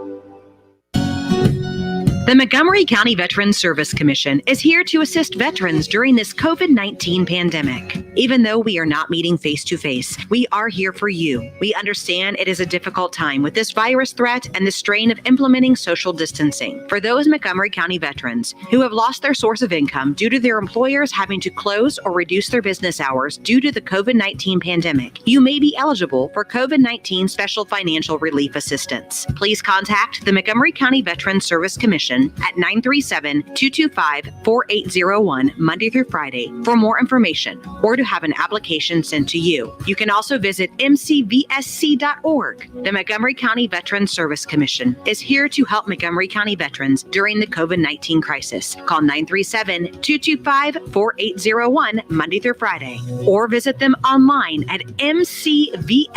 Speaker 19: The Montgomery County Veterans Service Commission is here to assist veterans during this COVID-19 pandemic. Even though we are not meeting face-to-face, we are here for you. We understand it is a difficult time with this virus threat and the strain of implementing social distancing. For those Montgomery County veterans who have lost their source of income due to their employers having to close or reduce their business hours due to the COVID-19 pandemic, you may be eligible for COVID-19 special financial relief assistance. Please contact the Montgomery County Veterans Service Commission at 937-225-4801 Monday through Friday for more information or to have an application sent to you. You can also visit mcvsc.org. The Montgomery County Veterans Service Commission is here to help Montgomery County veterans during the COVID-19 crisis. Call 937-225-4801 Monday through Friday or visit them online at mcvsc.org.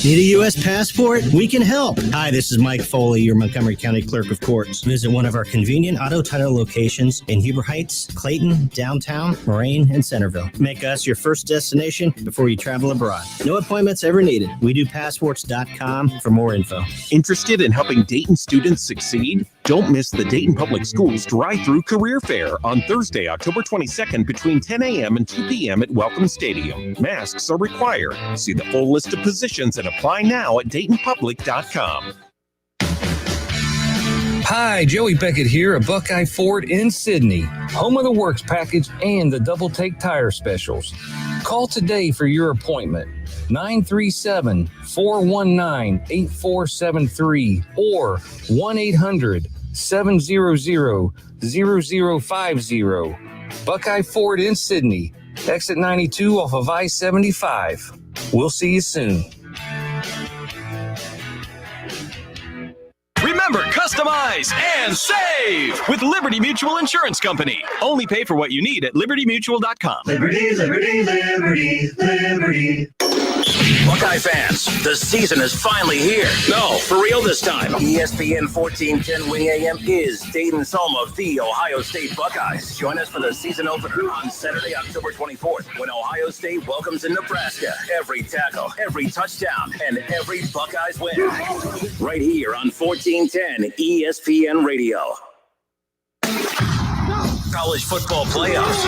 Speaker 25: Need a U.S. passport? We can help. Hi, this is Mike Foley, your Montgomery County Clerk of Courts. Visit one of our convenient auto title locations in Huber Heights, Clayton, downtown, Moraine, and Centerville. Make us your first destination before you travel abroad. No appointments ever needed. We do passports.com for more info.
Speaker 26: Interested in helping Dayton students succeed? Don't miss the Dayton Public Schools Drive-Through Career Fair on Thursday, October 22nd between 10 a.m. and 2 p.m. at Welcome Stadium. Masks are required. See the full list of positions and apply now at DaytonPublic.com.
Speaker 27: Hi, Joey Beckett here at Buckeye Ford in Sydney, home of the Works Package and the Double Take Tire Specials. Call today for your appointment, 937-419-8473 or 1-800-700-0050. Buckeye Ford in Sydney, exit 92 off of I-75. We'll see you soon.
Speaker 8: Remember, customize and save with Liberty Mutual Insurance Company. Only pay for what you need at libertymutual.com.
Speaker 6: Liberty, liberty, liberty, liberty.
Speaker 1: Buckeye fans, the season is finally here. No, for real this time. ESPN 1410 Wing AM is Dayton's home of the Ohio State Buckeyes. Join us for the season opener on Saturday, October 24th, when Ohio State welcomes in Nebraska. Every tackle, every touchdown, and every Buckeyes win. Right here on 1410 ESPN Radio. College football playoffs,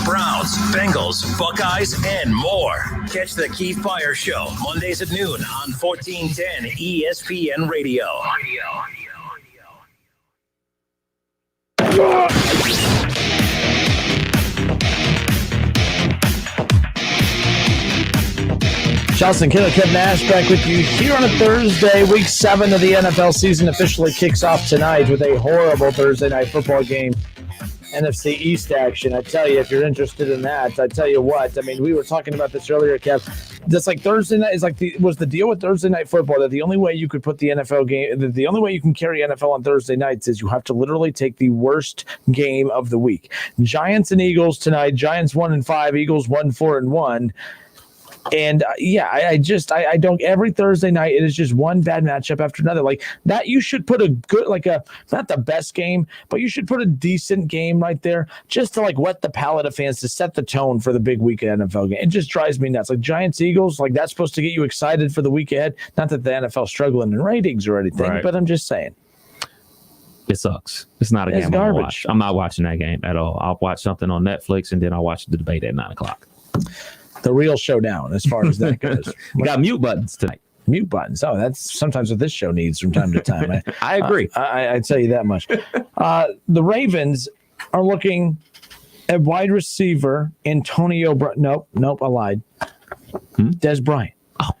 Speaker 1: Browns, Bengals, Buckeyes, and more. Catch the Keith Fire Show Mondays at noon on 1410 ESPN Radio.
Speaker 2: Charleston Killer, Kevin Nash back with you here on a Thursday. Week 7 of the NFL season officially kicks off tonight with a horrible Thursday night football game. NFC East action. I tell you, if you're interested in that, I tell you what. I mean, we were talking about this earlier, Kev. Just like Thursday night is like was the deal with Thursday night football that the only way you could put the NFL game, the only way you can carry NFL on Thursday nights is you have to literally take the worst game of the week. Giants and Eagles tonight. Giants 1-5, Eagles 1-4-1. And I don't. Every Thursday night, it is just one bad matchup after another. Like that, you should put a good, not the best game, but you should put a decent game right there, just to wet the palate of fans, to set the tone for the big week of NFL game. It just drives me nuts. Like Giants Eagles, that's supposed to get you excited for the week ahead. Not that the NFL's struggling in ratings or anything,
Speaker 3: right,
Speaker 2: but I'm just saying.
Speaker 3: It sucks. It's not a game I'm gonna watch. I'm not watching that game at all. I'll watch something on Netflix and then I'll watch the debate at 9:00.
Speaker 2: The real showdown as far as that goes.
Speaker 3: We got mute buttons tonight.
Speaker 2: Mute buttons. Oh, that's sometimes what this show needs from time to time.
Speaker 3: I agree.
Speaker 2: I tell you that much. The Ravens are looking at wide receiver Antonio Brown. Nope, I lied. Des Bryant.
Speaker 3: Oh,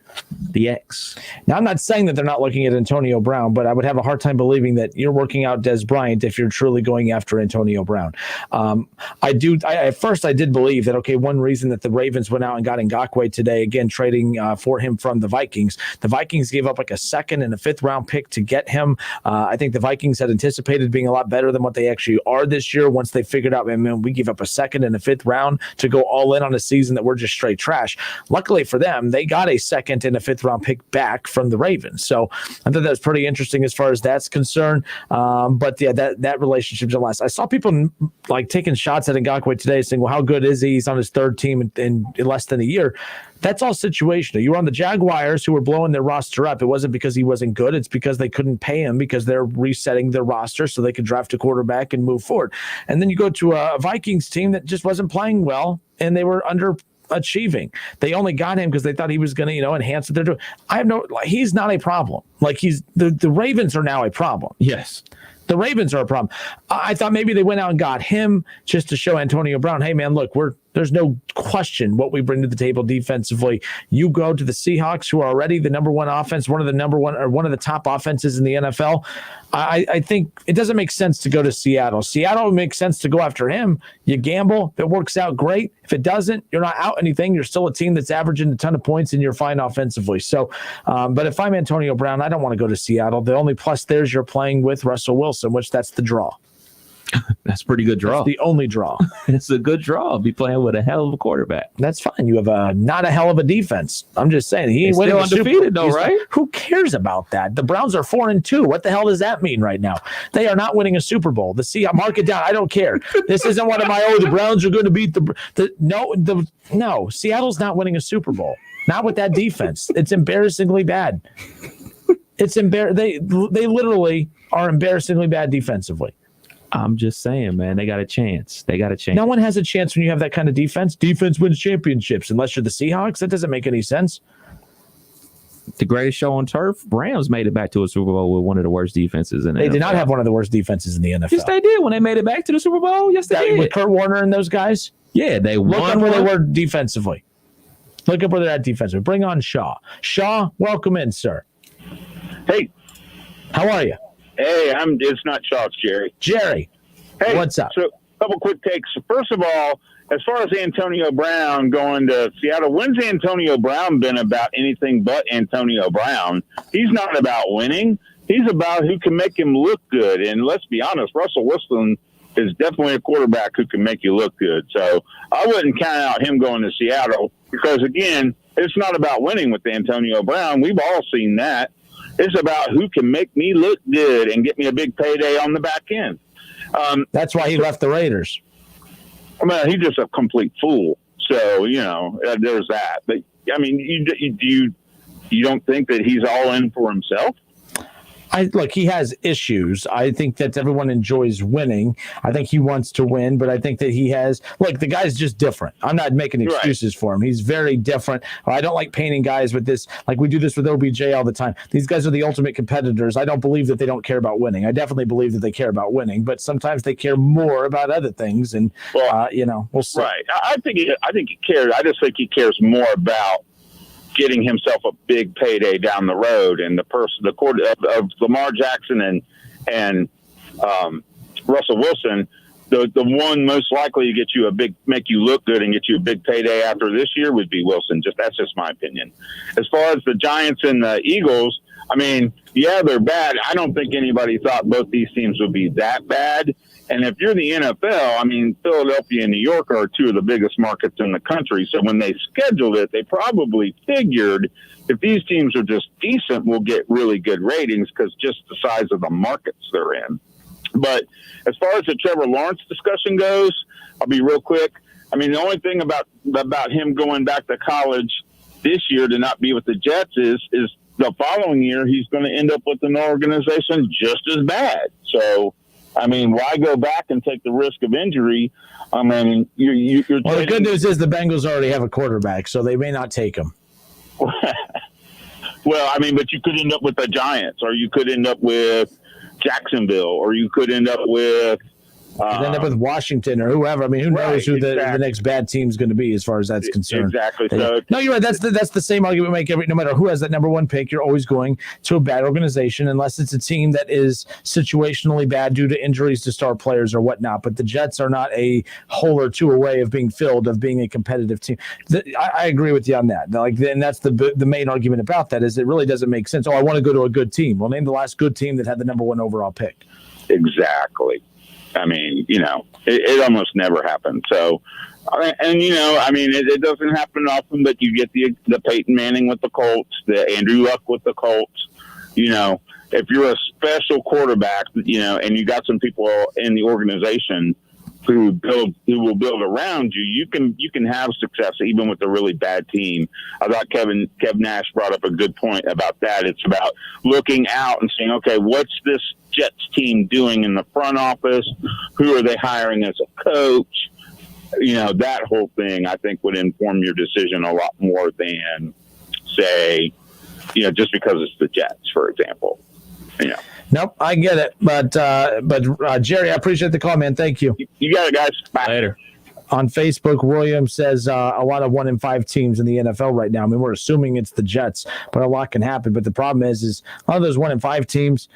Speaker 3: the X.
Speaker 2: Now, I'm not saying that they're not looking at Antonio Brown, but I would have a hard time believing that you're working out Des Bryant if you're truly going after Antonio Brown. At first, I did believe that, okay, one reason that the Ravens went out and got Ngakoue today, again, trading for him from the Vikings. The Vikings gave up a second and a fifth round pick to get him. I think the Vikings had anticipated being a lot better than what they actually are this year once they figured out, man, we gave up a second and a fifth round to go all in on a season that we're just straight trash. Luckily for them, they got a second and a fifth round pick back from the Ravens. So I thought that was pretty interesting as far as that's concerned. But yeah, that relationship didn't last. I saw people taking shots at Ngakoue today saying, well, how good is he? He's on his third team in less than a year. That's all situational. You were on the Jaguars who were blowing their roster up. It wasn't because he wasn't good. It's because they couldn't pay him because they're resetting their roster so they could draft a quarterback and move forward. And then you go to a Vikings team that just wasn't playing well and they were underachieving. They only got him because they thought he was going to, enhance what they're doing. He's not a problem. The Ravens are now a problem.
Speaker 3: Yes.
Speaker 2: The Ravens are a problem. I thought maybe they went out and got him just to show Antonio Brown, hey, man, look, there's no question what we bring to the table defensively. You go to the Seahawks, who are already the number one offense, one of the top offenses in the NFL. I think it doesn't make sense to go to Seattle. Seattle makes sense to go after him. You gamble. If it works out, great. If it doesn't, you're not out anything. You're still a team that's averaging a ton of points and you're fine offensively. So, but if I'm Antonio Brown, I don't want to go to Seattle. The only plus there is you're playing with Russell Wilson, which that's the draw.
Speaker 3: That's a pretty good draw.
Speaker 2: That's the only draw.
Speaker 3: It's a good draw. Be playing with a hell of a quarterback.
Speaker 2: That's fine. You have not a hell of a defense. I'm just saying he ain't winning
Speaker 3: undefeated though, right?
Speaker 2: Who cares about that? The Browns are 4-2. What the hell does that mean right now? They are not winning a Super Bowl. Mark it down. I don't care. This isn't one of my the Browns are going to beat no. Seattle's not winning a Super Bowl. Not with that defense. It's embarrassingly bad. They literally are embarrassingly bad defensively.
Speaker 3: I'm just saying, man, they got a chance.
Speaker 2: No one has a chance when you have that kind of defense. Defense wins championships unless you're the Seahawks. That doesn't make any sense.
Speaker 3: The greatest show on turf, Rams made it back to a Super Bowl with one of the worst defenses in the NFL.
Speaker 2: They did not have one of the worst defenses in the NFL.
Speaker 3: Yes, they did when they made it back to the Super Bowl. Yes, they did.
Speaker 2: With Kurt Warner and those guys?
Speaker 3: Yeah, they won.
Speaker 2: Look up where they were defensively. Look up where they're at defensively. Bring on Shaw. Shaw, welcome in, sir.
Speaker 10: Hey.
Speaker 2: How are you?
Speaker 10: Hey, it's not Shaw, it's Jerry.
Speaker 2: Jerry,
Speaker 10: hey,
Speaker 2: what's up?
Speaker 10: So, a couple quick takes. First of all, as far as Antonio Brown going to Seattle, when's Antonio Brown been about anything but Antonio Brown? He's not about winning. He's about who can make him look good. And let's be honest, Russell Wilson is definitely a quarterback who can make you look good. So I wouldn't count out him going to Seattle because, again, it's not about winning with Antonio Brown. We've all seen that. It's about who can make me look good and get me a big payday on the back end.
Speaker 2: That's why he left the Raiders.
Speaker 10: I mean, he's just a complete fool. So, there's that. But, I mean, you don't think that he's all in for himself?
Speaker 2: Look, he has issues. I think that everyone enjoys winning. I think he wants to win, but I think that he has – look, the guy's just different. I'm not making excuses for him. He's very different. I don't like painting guys with this – like we do this with OBJ all the time. These guys are the ultimate competitors. I don't believe that they don't care about winning. I definitely believe that they care about winning, but sometimes they care more about other things, and, we'll see.
Speaker 10: Right. I think he cares. I just think he cares more about getting himself a big payday down the road, and the court of Lamar Jackson and Russell Wilson, the one most likely to get you make you look good and get you a big payday after this year would be Wilson. That's just my opinion. As far as the Giants and the Eagles, I mean, yeah, they're bad. I don't think anybody thought both these teams would be that bad. And if you're the NFL, I mean, Philadelphia and New York are two of the biggest markets in the country. So when they scheduled it, they probably figured if these teams are just decent, we'll get really good ratings because just the size of the markets they're in. But as far as the Trevor Lawrence discussion goes, I'll be real quick. I mean, the only thing about him going back to college this year to not be with the Jets is the following year he's going to end up with an organization just as bad. So, I mean, why go back and take the risk of injury? I mean, you're
Speaker 2: well, the good news is the Bengals already have a quarterback, so they may not take him.
Speaker 10: Well, I mean, but you could end up with the Giants, or you could end up with Jacksonville, or you could end up with
Speaker 2: end up with Washington or whoever. I mean, who knows who the next bad team's going to be as far as that's concerned.
Speaker 10: Exactly. So,
Speaker 2: no, you're right. That's the same argument we make no matter who has that number one pick. You're always going to a bad organization unless it's a team that is situationally bad due to injuries to star players or whatnot. But the Jets are not a hole or two away of being filled, of being a competitive team. I agree with you on that. And that's the main argument about that is it really doesn't make sense. Oh, I want to go to a good team. Well, name the last good team that had the number one overall pick.
Speaker 10: Exactly. I mean, it almost never happens. So, and I mean, it doesn't happen often, but you get the Peyton Manning with the Colts, the Andrew Luck with the Colts. If you're a special quarterback, and you got some people in the organization who will build around you, you can have success even with a really bad team. I thought Kev Nash brought up a good point about that. It's about looking out and saying, okay, what's this Jets team doing in the front office? Who are they hiring as a coach? That whole thing I think would inform your decision a lot more than say, just because it's the Jets, for example.
Speaker 2: Nope, I get it. But Jerry, I appreciate the call, man. Thank you.
Speaker 10: You got it, guys. Bye.
Speaker 3: Later.
Speaker 2: On Facebook, William says a lot of 1-5 teams in the NFL right now. I mean, we're assuming it's the Jets, but a lot can happen. But the problem is a lot of those 1-5 teams,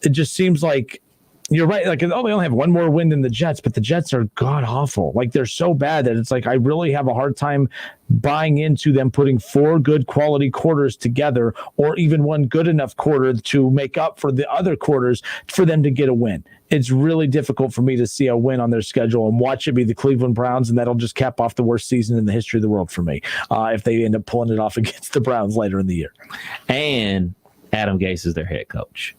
Speaker 2: it just seems like you're right. Like, they only have one more win than the Jets, but the Jets are god awful. Like, they're so bad that it's like I really have a hard time buying into them putting 4 good quality quarters together, or even one good enough quarter to make up for the other quarters for them to get a win. It's really difficult for me to see a win on their schedule and watch it be the Cleveland Browns, and that'll just cap off the worst season in the history of the world for me if they end up pulling it off against the Browns later in the year.
Speaker 3: And Adam Gase is their head coach.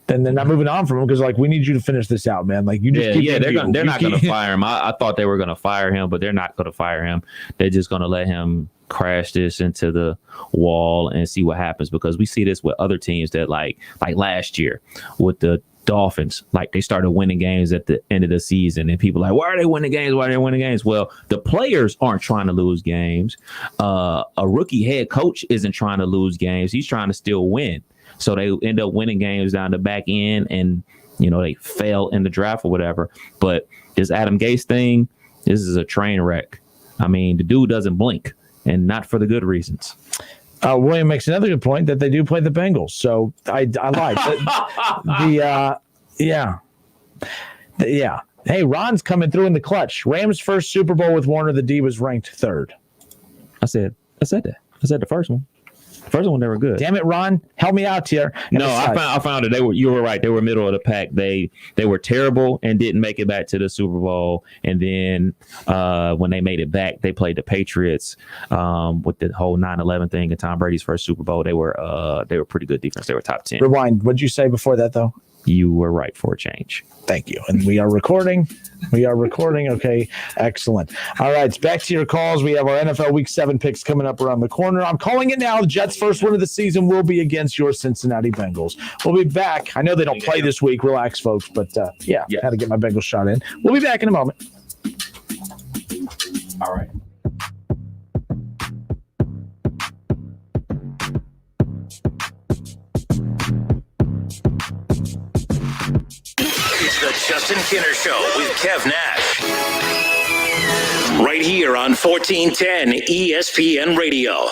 Speaker 2: Then they're not moving on from him because, we need you to finish this out, man. Like, you just
Speaker 3: they're not going to fire him. I thought they were going to fire him, but they're not going to fire him. They're just going to let him crash this into the wall and see what happens, because we see this with other teams that like last year with the Dolphins, like they started winning games at the end of the season, and people are like, why are they winning games? Why are they winning games? Well, the players aren't trying to lose games. A rookie head coach isn't trying to lose games. He's trying to still win. So they end up winning games down the back end, and, they fail in the draft or whatever. But this Adam Gase thing, this is a train wreck. I mean, the dude doesn't blink, and not for the good reasons.
Speaker 2: William makes another good point that they do play the Bengals. So I lied. Hey, Ron's coming through in the clutch. Rams' first Super Bowl with Warner, the D was ranked 3rd.
Speaker 3: I said that. I said the first one. The first one, they were good.
Speaker 2: Damn it, Ron. Help me out here.
Speaker 3: No, I found it. You were right. They were middle of the pack. They were terrible and didn't make it back to the Super Bowl. And then when they made it back, they played the Patriots with the whole 9/11 thing and Tom Brady's first Super Bowl. They were pretty good defense. They were top 10.
Speaker 2: Rewind. What'd you say before that, though?
Speaker 3: You were right for a change.
Speaker 2: Thank you. And we are recording. Okay, excellent. All right, it's back to your calls. We have our NFL Week 7 picks coming up around the corner. I'm calling it now. The Jets' first win of the season will be against your Cincinnati Bengals. We'll be back. I know they don't play this week. Relax, folks. But, yeah, had to get my Bengals shot in. We'll be back in a moment.
Speaker 3: All right.
Speaker 1: It's the Justin Kinner Show with Kev Nash. Right here on 1410 ESPN Radio.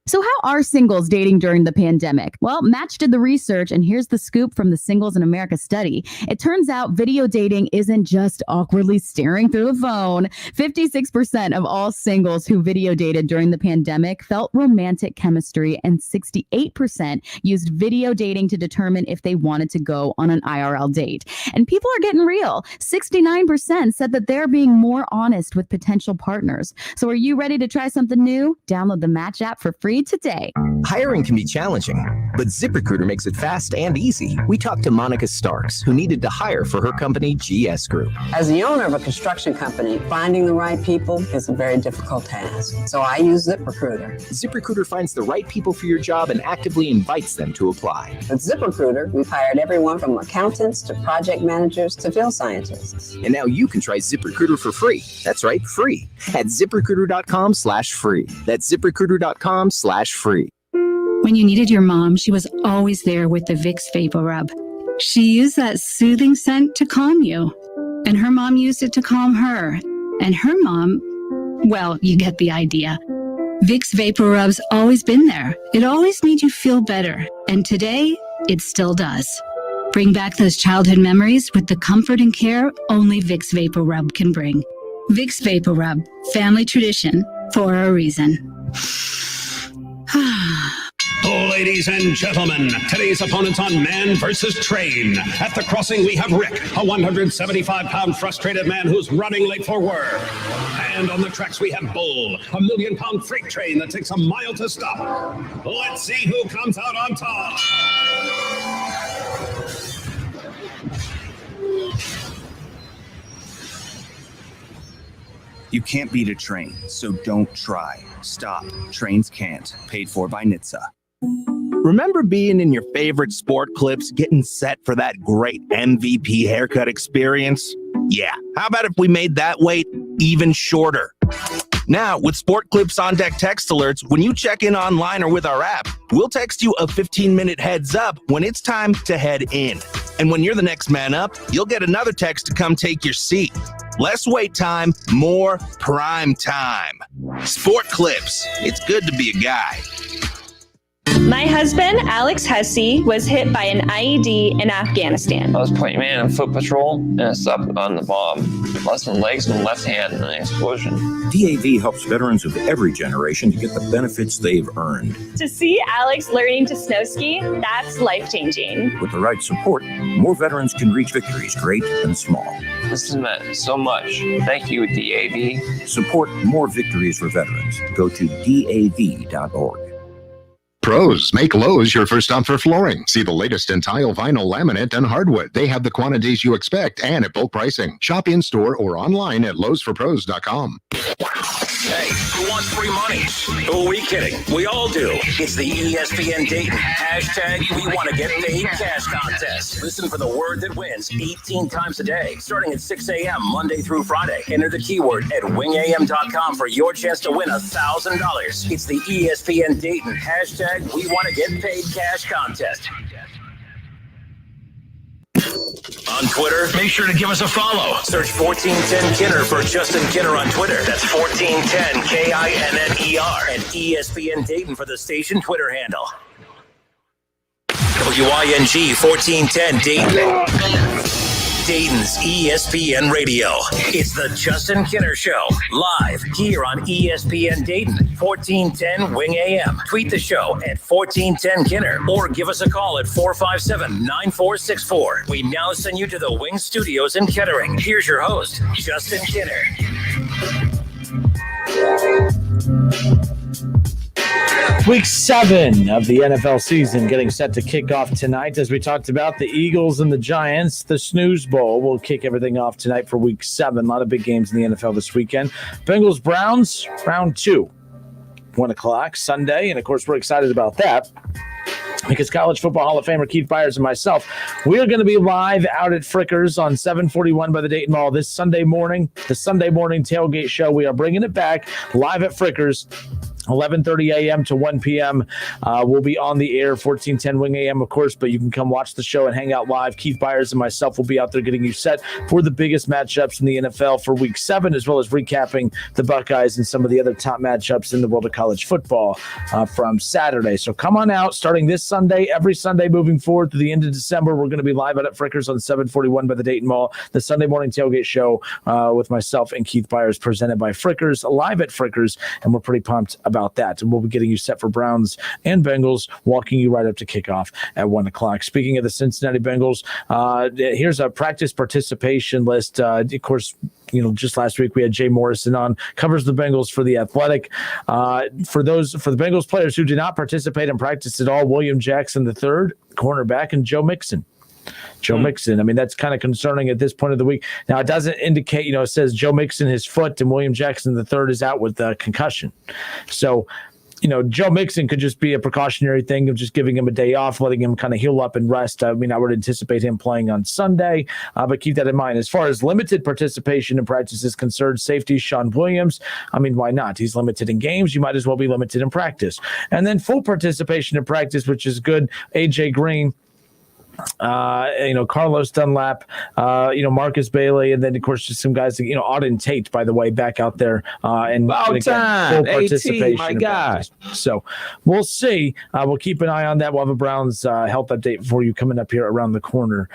Speaker 18: So how are singles dating during the pandemic? Well, Match did the research, and here's the scoop from the Singles in America study. It turns out video dating isn't just awkwardly staring through the phone. 56% of all singles who video dated during the pandemic felt romantic chemistry, and 68% used video dating to determine if they wanted to go on an IRL date. And people are getting real. 69% said that they're being more honest with potential partners. So are you ready to try something new? Download the Match app for free today.
Speaker 20: Hiring can be challenging, but ZipRecruiter makes it fast and easy. We talked to Monica Starks, who needed to hire for her company, GS Group.
Speaker 21: As the owner of a construction company, finding the right people is a very difficult task. So I use ZipRecruiter.
Speaker 20: ZipRecruiter finds the right people for your job and actively invites them to apply.
Speaker 21: With ZipRecruiter, we've hired everyone from accountants to project managers to field scientists.
Speaker 20: And now you can try ZipRecruiter for free. That's right, free. At ZipRecruiter.com/free. That's ZipRecruiter.com/free.
Speaker 11: When you needed your mom, she was always there with the Vicks Vapor Rub. She used that soothing scent to calm you. And her mom used it to calm her. And her mom, well, you get the idea. Vicks Vapor Rub's always been there. It always made you feel better. And today, it still does. Bring back those childhood memories with the comfort and care only Vicks Vapor Rub can bring. Vicks Vapor Rub, family tradition for a reason.
Speaker 8: Ladies and gentlemen, today's opponents on Man versus Train. At the crossing, we have Rick, a 175-pound frustrated man who's running late for work. And on the tracks, we have Bull, a 1 million-pound freight train that takes a mile to stop. Let's see who comes out on top.
Speaker 12: You can't beat a train, so don't try. Stop. Trains can't. Paid for by NHTSA.
Speaker 13: Remember being in your favorite sport clips, getting set for that great MVP haircut experience? Yeah, how about if we made that wait even shorter? Now, with Sport Clips On Deck text alerts, when you check in online or with our app, we'll text you a 15-minute heads up when it's time to head in. And when you're the next man up, you'll get another text to come take your seat. Less wait time, more prime time. Sport Clips. It's good to be a guy.
Speaker 14: My husband, Alex Hesse, was hit by an IED in Afghanistan.
Speaker 15: I was point man in foot patrol, and I stepped on the bomb. Lost my legs and left hand in an explosion.
Speaker 22: DAV helps veterans of every generation to get the benefits they've earned.
Speaker 14: To see Alex learning to snow ski, that's life-changing.
Speaker 22: With the right support, more veterans can reach victories great and small.
Speaker 15: This has meant so much. Thank you, DAV.
Speaker 22: Support more victories for veterans. Go to DAV.org.
Speaker 23: Pros, make Lowe's your first stop for flooring. See the latest in tile, vinyl, laminate, and hardwood. They have the quantities you expect and at bulk pricing. Shop in-store or online at lowesforpros.com.
Speaker 1: Hey, who wants free money? Who are we kidding? We all do. It's the ESPN Dayton hashtag We Want to Get Paid Cash Contest. Listen for the word that wins 18 times a day, starting at 6 a.m. Monday through Friday. Enter the keyword at wingam.com for your chance to win $1,000. It's the ESPN Dayton hashtag We Want to Get Paid Cash Contest. On Twitter, make sure to give us a follow. Search 1410 Kinner for Justin Kinner on Twitter. That's 1410 KINNER. And ESPN Dayton for the station Twitter handle. WING 1410 Dayton. Dayton's ESPN Radio. It's the Justin Kinner Show, live here on ESPN Dayton, 1410 Wing AM. Tweet the show at 1410 Kinner or give us a call at 457-9464. We now send you to the Wing Studios in Kettering. Here's your host, Justin Kinner.
Speaker 2: Week 7 of the NFL season getting set to kick off tonight. As we talked about, the Eagles and the Giants, the Snooze Bowl will kick everything off tonight for Week 7. A lot of big games in the NFL this weekend. Bengals-Browns, round 2, 1 o'clock Sunday. And, of course, we're excited about that because College Football Hall of Famer Keith Byers and myself, we are going to be live out at Frickers on 741 by the Dayton Mall this Sunday morning. The Sunday morning tailgate show, we are bringing it back live at Frickers. 11:30 a.m. to 1 p.m. We'll be on the air, 1410 Wing AM, of course, but you can come watch the show and hang out live. Keith Byers and myself will be out there getting you set for the biggest matchups in the NFL for Week 7, as well as recapping the Buckeyes and some of the other top matchups in the world of college football from Saturday. So come on out, starting this Sunday, every Sunday moving forward to the end of December. We're going to be live out at Frickers on 741 by the Dayton Mall, the Sunday morning tailgate show with myself and Keith Byers, presented by Frickers, live at Frickers, and we're pretty pumped about that. And we'll be getting you set for Browns and Bengals, walking you right up to kickoff at 1 o'clock. Speaking of the Cincinnati Bengals, here's a practice participation list. Of course, just last week we had Jay Morrison on, covers the Bengals for The Athletic. For the Bengals players who did not participate in practice at all, William Jackson III, cornerback, and Joe Mixon. I mean, that's kind of concerning at this point of the week. Now, it doesn't indicate, it says Joe Mixon, his foot, and William Jackson III is out with a concussion. So, Joe Mixon could just be a precautionary thing of just giving him a day off, letting him kind of heal up and rest. I mean, I would anticipate him playing on Sunday, but keep that in mind. As far as limited participation in practice is concerned, safety Sean Williams, I mean, why not? He's limited in games. You might as well be limited in practice. And then full participation in practice, which is good, A.J. Green, Carlos Dunlap, Marcus Bailey, and then of course just some guys, Auden Tate, by the way, back out there and full participation. My God! So we'll see. We'll keep an eye on that. We'll have a Browns health update for you coming up here around the corner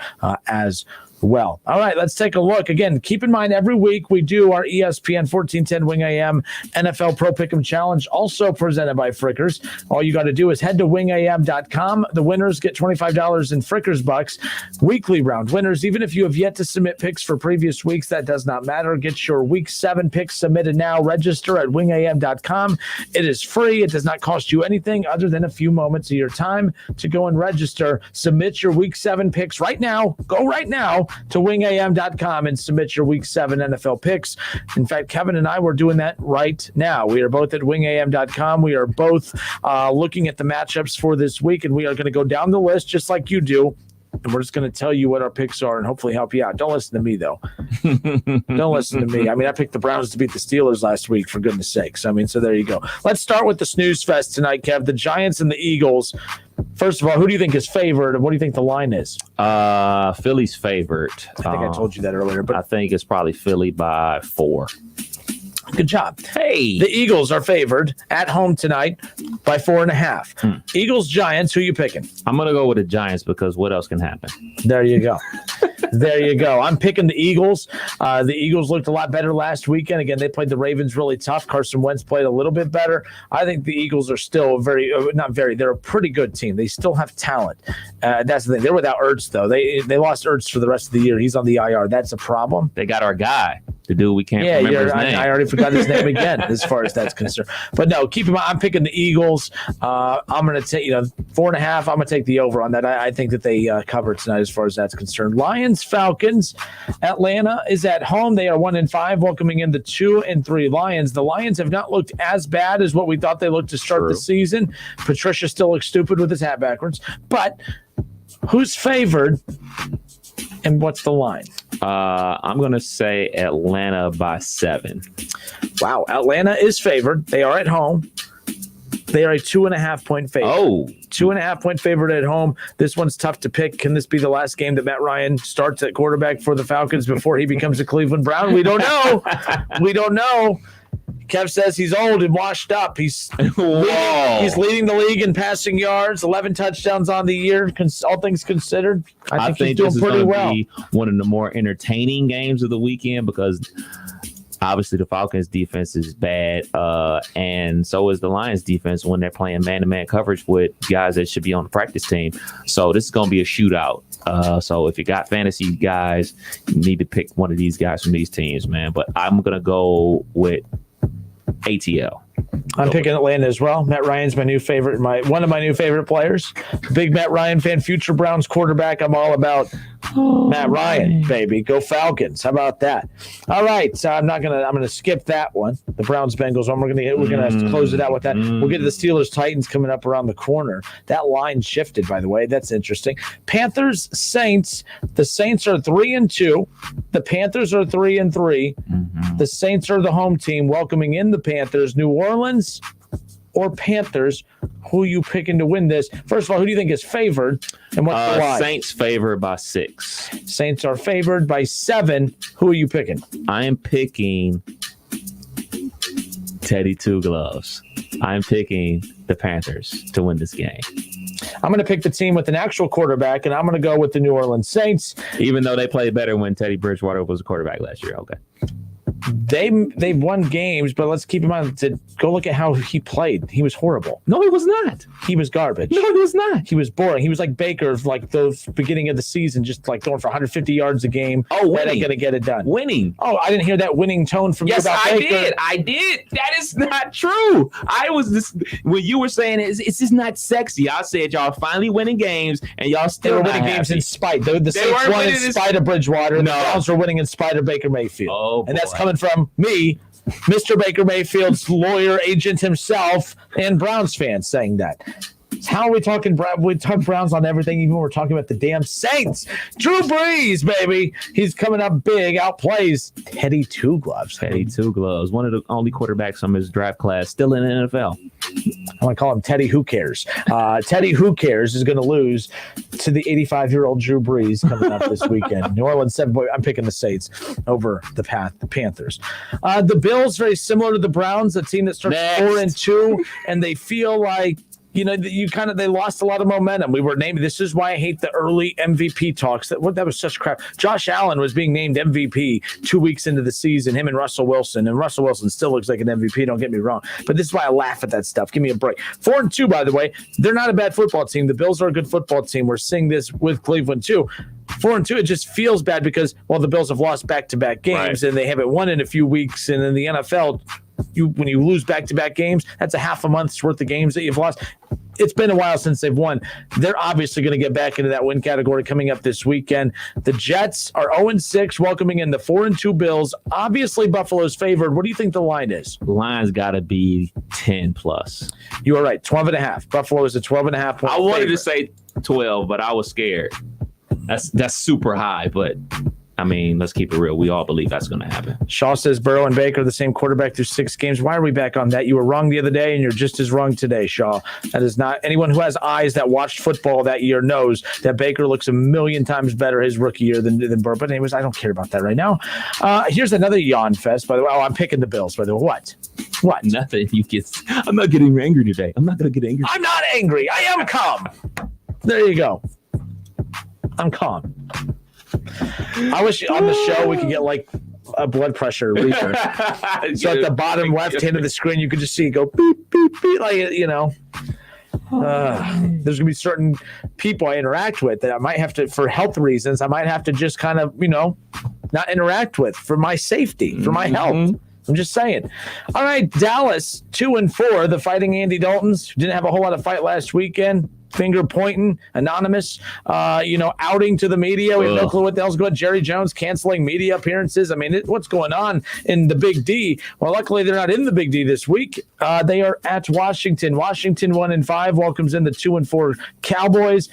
Speaker 2: as well. All right, let's take a look. Again, keep in mind, every week we do our ESPN 1410 Wing AM NFL Pro Pick'em Challenge, also presented by Frickers. All you got to do is head to wingam.com. The winners get $25 in Frickers bucks. Weekly round winners, even if you have yet to submit picks for previous weeks, that does not matter. Get your Week 7 picks submitted now. Register at wingam.com. It is free. It does not cost you anything other than a few moments of your time to go and register. Submit your Week 7 picks right now. Go right now to wingam.com and submit your Week 7 NFL picks. In fact, Kevin and I were doing that right now. We are both at wingam.com. We are both looking at the matchups for this week, and we are going to go down the list just like you do. And we're just going to tell you what our picks are and hopefully help you out. Don't listen to me, though. Don't listen to me. I mean, I picked the Browns to beat the Steelers last week, for goodness sakes. I mean, so there you go. Let's start with the snooze fest tonight, Kev. The Giants and the Eagles. First of all, who do you think is favored, and what do you think the line is?
Speaker 3: Philly's favored.
Speaker 2: I think I told you that earlier, but
Speaker 3: I think it's probably Philly by 4.
Speaker 2: Good job.
Speaker 3: Hey,
Speaker 2: the Eagles are favored at home tonight by 4.5. Eagles, Giants, who you picking?
Speaker 3: I'm going to go with the Giants because what else can happen?
Speaker 2: There you go. There you go. I'm picking the Eagles. The Eagles looked a lot better last weekend. Again, they played the Ravens really tough. Carson Wentz played a little bit better. I think the Eagles are still they're a pretty good team. They still have talent. That's the thing. They're without Ertz, though. They lost Ertz for the rest of the year. He's on the IR. That's a problem.
Speaker 3: They got our guy, the dude we can't remember his name.
Speaker 2: I already forgot his name again as far as that's concerned. But no, keep in mind, I'm picking the Eagles. I'm going to take 4.5. I'm going to take the over on that. I think that they cover tonight as far as that's concerned. Lions, Falcons. Atlanta is at home. They are 1-5, welcoming in the 2-3 Lions. The Lions have not looked as bad as what we thought they looked to start the season. Patricia still looks stupid with his hat backwards. But who's favored and what's the line?
Speaker 3: I'm going to say Atlanta by 7.
Speaker 2: Wow. Atlanta is favored. They are at home. They are a 2.5 point favorite.
Speaker 3: Oh,
Speaker 2: 2.5 point favorite at home. This one's tough to pick. Can this be the last game that Matt Ryan starts at quarterback for the Falcons before he becomes a Cleveland Brown? We don't know. We don't know. Kev says he's old and washed up. He's leading the league in passing yards, 11 touchdowns on the year, all things considered. I think he's doing
Speaker 3: this
Speaker 2: pretty
Speaker 3: is
Speaker 2: well.
Speaker 3: be one of the more entertaining games of the weekend because obviously the Falcons defense is bad, and so is the Lions defense when they're playing man-to-man coverage with guys that should be on the practice team. So this is going to be a shootout. So if you got fantasy guys, you need to pick one of these guys from these teams, man. But I'm going to go with ATL.
Speaker 2: I'm picking Atlanta as well. Matt Ryan's my new favorite, one of my new favorite players. Big Matt Ryan fan, future Browns quarterback. I'm all about Matt Ryan, baby. Go Falcons. How about that? All right, so I'm gonna skip that one. The Browns Bengals one. We're gonna close it out with that. We'll get to the Steelers Titans coming up around the corner. That line shifted, by the way. That's interesting. Panthers Saints. The Saints are 3-2. The Panthers are 3-3. The Saints are the home team, welcoming in the Panthers. New Orleans or Panthers? Who are you picking to win this? First of all, who do you think is favored? And what's the line?
Speaker 3: Saints favored by 6.
Speaker 2: Saints are favored by 7. Who are you picking?
Speaker 3: I am picking Teddy Two Gloves. I'm picking the Panthers to win this game.
Speaker 2: I'm going to pick the team with an actual quarterback, and I'm going to go with the New Orleans Saints.
Speaker 3: Even though they played better when Teddy Bridgewater was a quarterback last year. Okay.
Speaker 2: They've won games, but let's keep in mind to go look at how he played. He was horrible.
Speaker 3: No, he was not.
Speaker 2: He was garbage.
Speaker 3: No, he was not.
Speaker 2: He was boring. He was like Baker, like the beginning of the season, just like going for 150 yards a game.
Speaker 3: Oh,
Speaker 2: that ain't gonna get it done.
Speaker 3: Winning.
Speaker 2: Oh, I didn't hear that winning tone from you about Baker.
Speaker 3: I did. That is not true. I was this when you were saying it's just not sexy. I said y'all finally winning games, and y'all still
Speaker 2: they were winning games in spite. The Saints won in spite of Bridgewater. And the Browns were winning in spite of Baker Mayfield.
Speaker 3: Oh,
Speaker 2: and that's coming from me, Mr. Baker Mayfield's lawyer agent himself, and Browns fans saying that. How are we talking? We talk Browns on everything, even when we're talking about the damn Saints. Drew Brees, baby. He's coming up big, outplays Teddy Two Gloves.
Speaker 3: Teddy Two Gloves, one of the only quarterbacks from his draft class still in the NFL.
Speaker 2: I want to call him Teddy Who Cares. Teddy Who Cares is going to lose to the 85-year-old Drew Brees coming up this weekend. New Orleans 7. I'm picking the Saints over the Panthers. The Bills, very similar to the Browns, a team that starts 4-2, and they feel like they lost a lot of momentum. We were named. This is why I hate the early MVP talks. That was such crap. Josh Allen was being named MVP 2 weeks into the season. Him and Russell Wilson still looks like an MVP. Don't get me wrong, but this is why I laugh at that stuff. Give me a break. 4-2, by the way. They're not a bad football team. The Bills are a good football team. We're seeing this with Cleveland too. 4-2, it just feels bad because the Bills have lost back-to-back games and they haven't won in a few weeks. And in the NFL, when you lose back-to-back games, that's a half a month's worth of games that you've lost. It's been a while since they've won. They're obviously going to get back into that win category coming up this weekend. The Jets are 0-6, welcoming in the 4-2 Bills. Obviously, Buffalo's favored. What do you think the line is?
Speaker 3: The line's got to be 10+.
Speaker 2: You are right, 12.5. Buffalo is a 12.5 point
Speaker 3: I wanted
Speaker 2: favorite.
Speaker 3: to say 12, but I was scared. That's super high, but I mean, let's keep it real. We all believe that's going to happen.
Speaker 2: Shaw says Burrow and Baker are the same quarterback through 6 games. Why are we back on that? You were wrong the other day, and you're just as wrong today, Shaw. That is not – anyone who has eyes that watched football that year knows that Baker looks a million times better his rookie year than Burrow. But anyways, I don't care about that right now. Here's another yawn fest, by the way. Oh, I'm picking the Bills, by the way. What?
Speaker 3: Nothing. I'm not getting angry today. I'm not going to get angry.
Speaker 2: I'm not angry. I am calm. There you go. I'm calm. I wish on the show we could get like a blood pressure reader. So at the bottom left hand of the screen, you could just see it go beep, beep, beep, like, there's going to be certain people I interact with that I might have to, for health reasons, I might have to just kind of, not interact with for my safety, for my health. I'm just saying. All right, Dallas 2-4. The Fighting Andy Daltons didn't have a whole lot of fight last weekend. Finger pointing, anonymous, outing to the media. We have no clue what the hell's going on. Jerry Jones canceling media appearances. I mean, what's going on in the Big D? Well, luckily they're not in the Big D this week. They are at Washington. Washington 1-5 welcomes in the 2-4 Cowboys.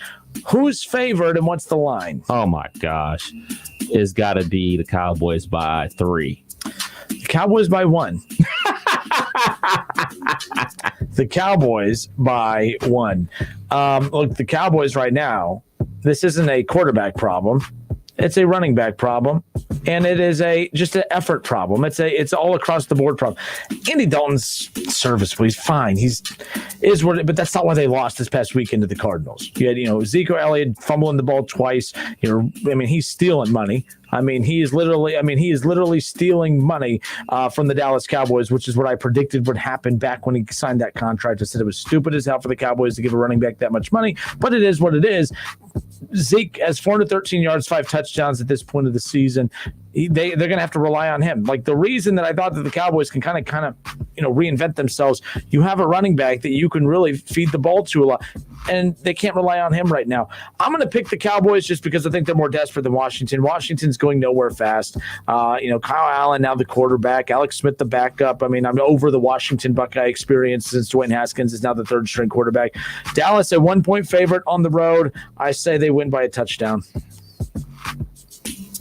Speaker 2: Who's favored and what's the line?
Speaker 3: Oh my gosh, it's got to be the Cowboys by 3.
Speaker 2: The Cowboys by 1. The Cowboys by 1. Look, the Cowboys right now, this isn't a quarterback problem. It's a running back problem, and it is just an effort problem. It's all across the board problem. Andy Dalton's serviceable. He's fine. But that's not why they lost this past weekend to the Cardinals. You had Ezekiel Elliott fumbling the ball twice. He's stealing money. He is literally stealing money from the Dallas Cowboys, which is what I predicted would happen back when he signed that contract. I said it was stupid as hell for the Cowboys to give a running back that much money, but it is what it is. Zeke has 413 yards, 5 touchdowns at this point of the season. They're going to have to rely on him. Like, the reason that I thought that the Cowboys can kind of reinvent themselves, you have a running back that you can really feed the ball to a lot, and they can't rely on him right now. I'm going to pick the Cowboys just because I think they're more desperate than Washington. Washington's going nowhere fast. Kyle Allen now the quarterback, Alex Smith the backup. I'm over the Washington Buckeye experience since Dwayne Haskins is now the third string quarterback. Dallas a 1-point favorite on the road. I say they win by a touchdown.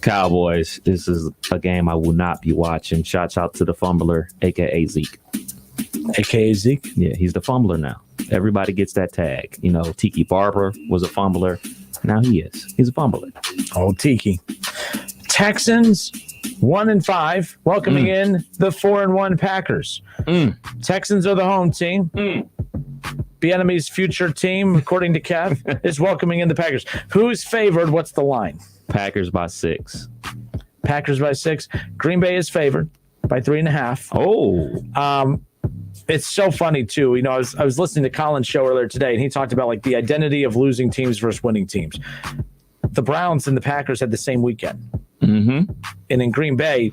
Speaker 3: Cowboys. This is a game I will not be watching. Shouts out to the fumbler, a.k.a. Zeke.
Speaker 2: A.k.a. Zeke?
Speaker 3: Yeah, he's the fumbler now. Everybody gets that tag. Tiki Barber was a fumbler. Now he is. He's a fumbler.
Speaker 2: Oh, Tiki. Texans 1-5, welcoming in the 4-1 Packers. Texans are the home team. Bieniemy's future team, according to Kev, is welcoming in the Packers. Who's favored? What's the line?
Speaker 3: Packers by 6.
Speaker 2: Packers by 6. Green Bay is favored by 3.5.
Speaker 3: Oh.
Speaker 2: It's so funny too. I was listening to Colin's show earlier today, and he talked about the identity of losing teams versus winning teams. The Browns and the Packers had the same weekend.
Speaker 3: Mm-hmm.
Speaker 2: And in Green Bay,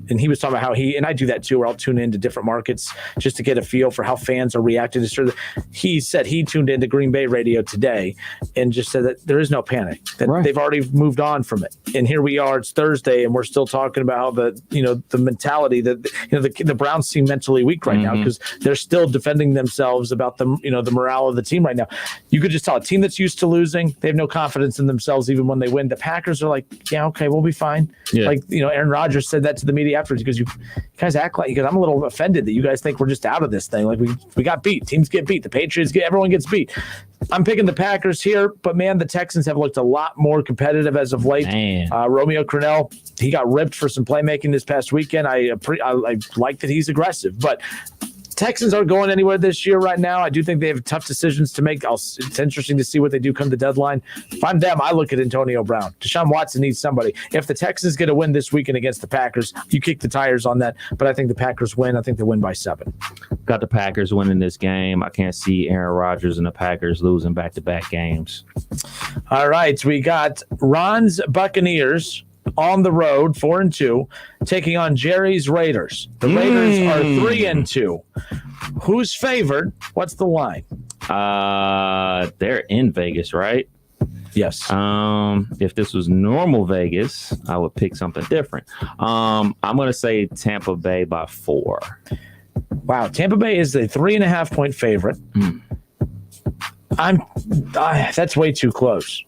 Speaker 2: and he was talking about how and I do that too, where I'll tune into different markets just to get a feel for how fans are reacting to certain. He said he tuned into Green Bay radio today and just said that there is no panic, that they've already moved on from it. And here we are, it's Thursday, and we're still talking about how the mentality that the Browns seem mentally weak right now because they're still defending themselves about the morale of the team right now. You could just tell a team that's used to losing, they have no confidence in themselves even when they win. The Packers are like, yeah, okay, we'll be fine.
Speaker 3: Yeah.
Speaker 2: Aaron Rodgers said that to the media afterwards because you guys act like, because I'm a little offended that you guys think we're just out of this thing. Like we got beat. Teams get beat. The Patriots everyone gets beat. I'm picking the Packers here, but man, the Texans have looked a lot more competitive as of late. Romeo Crennel, he got ripped for some playmaking this past weekend. I like that he's aggressive, but Texans aren't going anywhere this year right now. I do think they have tough decisions to make. It's interesting to see what they do come the deadline. If I'm them, I look at Antonio Brown. Deshaun Watson needs somebody. If the Texans get a win this weekend against the Packers, you kick the tires on that. But I think the Packers win. I think they win by 7.
Speaker 3: Got the Packers winning this game. I can't see Aaron Rodgers and the Packers losing back-to-back games.
Speaker 2: All right. We got Ron's Buccaneers on the road, 4-2, taking on Jerry's Raiders. The Raiders are 3-2. Who's favored? What's the line?
Speaker 3: They're in Vegas, right?
Speaker 2: Yes.
Speaker 3: If this was normal Vegas, I would pick something different. I'm going to say Tampa Bay by 4.
Speaker 2: Wow, Tampa Bay is a 3.5-point favorite. That's way too close.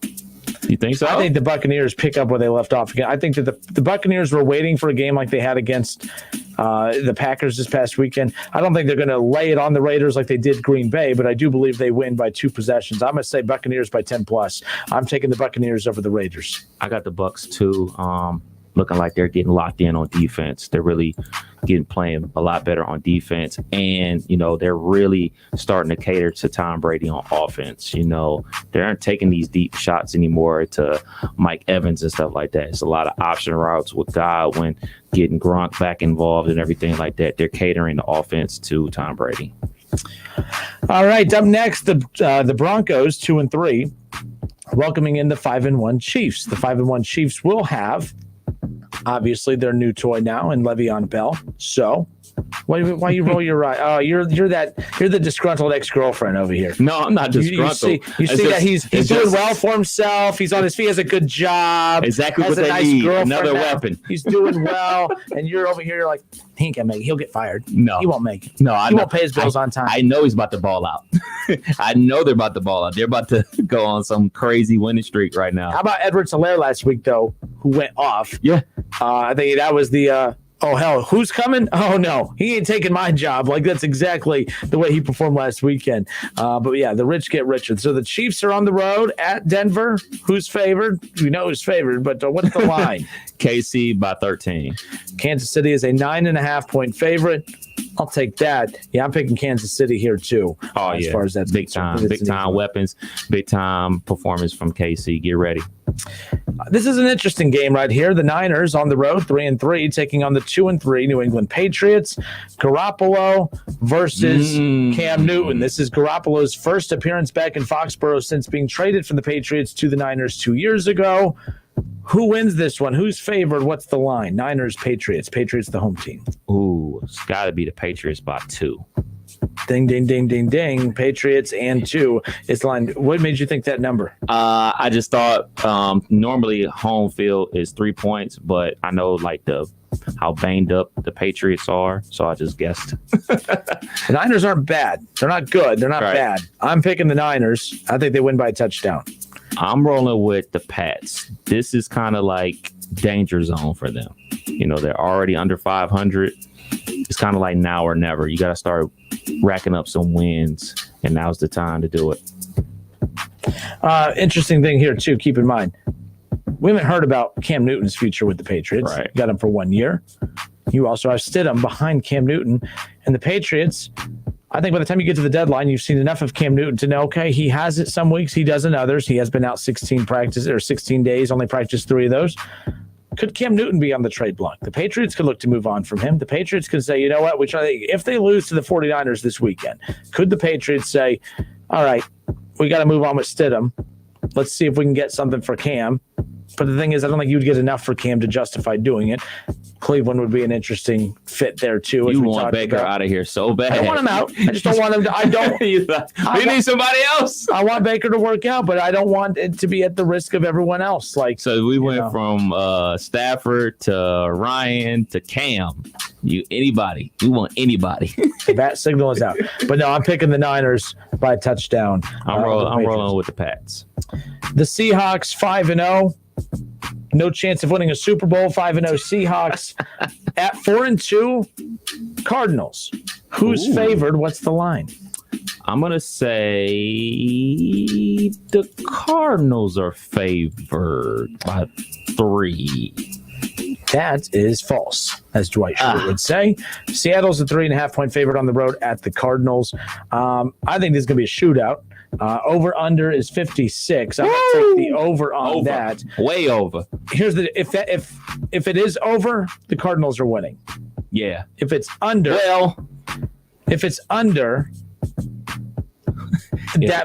Speaker 3: You think so?
Speaker 2: I think the Buccaneers pick up where they left off again. I think that the Buccaneers were waiting for a game like they had against the Packers this past weekend. I don't think they're going to lay it on the Raiders like they did Green Bay, but I do believe they win by 2 possessions. I'm going to say Buccaneers by 10+. I'm taking the Buccaneers over the Raiders.
Speaker 3: I got the Bucks too. Looking like they're getting locked in on defense. They're really playing a lot better on defense. And, they're really starting to cater to Tom Brady on offense. They aren't taking these deep shots anymore to Mike Evans and stuff like that. It's a lot of option routes with Godwin, getting Gronk back involved and everything like that. They're catering the offense to Tom Brady.
Speaker 2: All right. Up next, the Broncos, 2-3, welcoming in the 5-1 Chiefs. The 5-1 Chiefs will have, obviously, their new toy now in Le'Veon Bell. So, why you roll your eye? Oh, you're the disgruntled ex-girlfriend over here.
Speaker 3: No, I'm not disgruntled.
Speaker 2: You see that he's doing well for himself. He's on his feet. Has a good job.
Speaker 3: Exactly
Speaker 2: has
Speaker 3: what they
Speaker 2: nice
Speaker 3: need.
Speaker 2: girlfriend
Speaker 3: Another
Speaker 2: now.
Speaker 3: weapon.
Speaker 2: He's doing well, and you're over here. You're like, he ain't gonna make it. He'll get fired.
Speaker 3: No,
Speaker 2: he won't make it.
Speaker 3: No,
Speaker 2: he won't pay his bills on time.
Speaker 3: I know he's about to ball out. I know they're about to ball out. They're about to go on some crazy winning streak right now.
Speaker 2: How about Edwards-Helaire last week though, who went off?
Speaker 3: Yeah,
Speaker 2: I think that was the Oh, hell, who's coming? Oh, no, he ain't taking my job. Like, that's exactly the way he performed last weekend. But, yeah, the rich get richer. So the Chiefs are on the road at Denver. Who's favored? We know who's favored, but what's the line?
Speaker 3: KC by 13.
Speaker 2: Kansas City is a 9.5-point favorite. I'll take that. Yeah, I'm picking Kansas City here, too.
Speaker 3: Oh,
Speaker 2: as
Speaker 3: yeah.
Speaker 2: far as that's
Speaker 3: big time weapons, big time performance from KC. Get ready.
Speaker 2: This is an interesting game right here. The Niners on the road, 3-3, taking on the 2-3 New England Patriots. Garoppolo versus Cam Newton. This is Garoppolo's first appearance back in Foxborough since being traded from the Patriots to the Niners 2 years ago. Who wins this one? Who's favored? What's the line? Niners, Patriots. Patriots, the home team.
Speaker 3: Ooh, it's got to be the Patriots by 2.
Speaker 2: Ding, ding, ding, ding, ding. Patriots and 2 is the line. What made you think that number?
Speaker 3: I just thought normally home field is 3 points, but I know like how banged up the Patriots are, so I just guessed.
Speaker 2: The Niners aren't bad. They're not good. They're not bad. I'm picking the Niners. I think they win by a touchdown.
Speaker 3: I'm rolling with the Pats. This is kind of like danger zone for them. They're already under 500. It's kind of like now or never. You got to start racking up some wins, and now's the time to do it.
Speaker 2: Interesting thing here, too. Keep in mind, we haven't heard about Cam Newton's future with the Patriots.
Speaker 3: Right.
Speaker 2: Got him for 1 year. You also have Stidham behind Cam Newton. And the Patriots, I think by the time you get to the deadline, you've seen enough of Cam Newton to know, okay, he has it some weeks, he doesn't others. He has been out 16 days, only practiced 3 of those. Could Cam Newton be on the trade block? The Patriots could look to move on from him. The Patriots could say, you know what, if they lose to the 49ers this weekend, could the Patriots say, all right, we got to move on with Stidham. Let's see if we can get something for Cam. But the thing is, I don't think you'd get enough for Cam to justify doing it. Cleveland would be an interesting fit there, too.
Speaker 3: You want Baker out of here so bad.
Speaker 2: I don't want him out. I just don't want him to. I don't.
Speaker 3: You need somebody else.
Speaker 2: I want Baker to work out, but I don't want it to be at the risk of everyone else.
Speaker 3: So we went from Stafford to Ryan to Cam. Anybody. We want anybody.
Speaker 2: The bat signal is out. But no, I'm picking the Niners by a touchdown.
Speaker 3: I'm rolling with the Pats.
Speaker 2: The Seahawks 5-0. No chance of winning a Super Bowl. 5-0 Seahawks at 4-2 Cardinals. Who's favored? What's the line?
Speaker 3: I'm gonna say the Cardinals are favored by 3.
Speaker 2: That is false, as Dwight Schrute would say. Seattle's a 3.5-point favorite on the road at the Cardinals. I think this is gonna be a shootout. Over under is 56. I'm gonna take the over on that.
Speaker 3: Way over.
Speaker 2: Here's the if it is over, the Cardinals are winning.
Speaker 3: Yeah.
Speaker 2: If it's under, that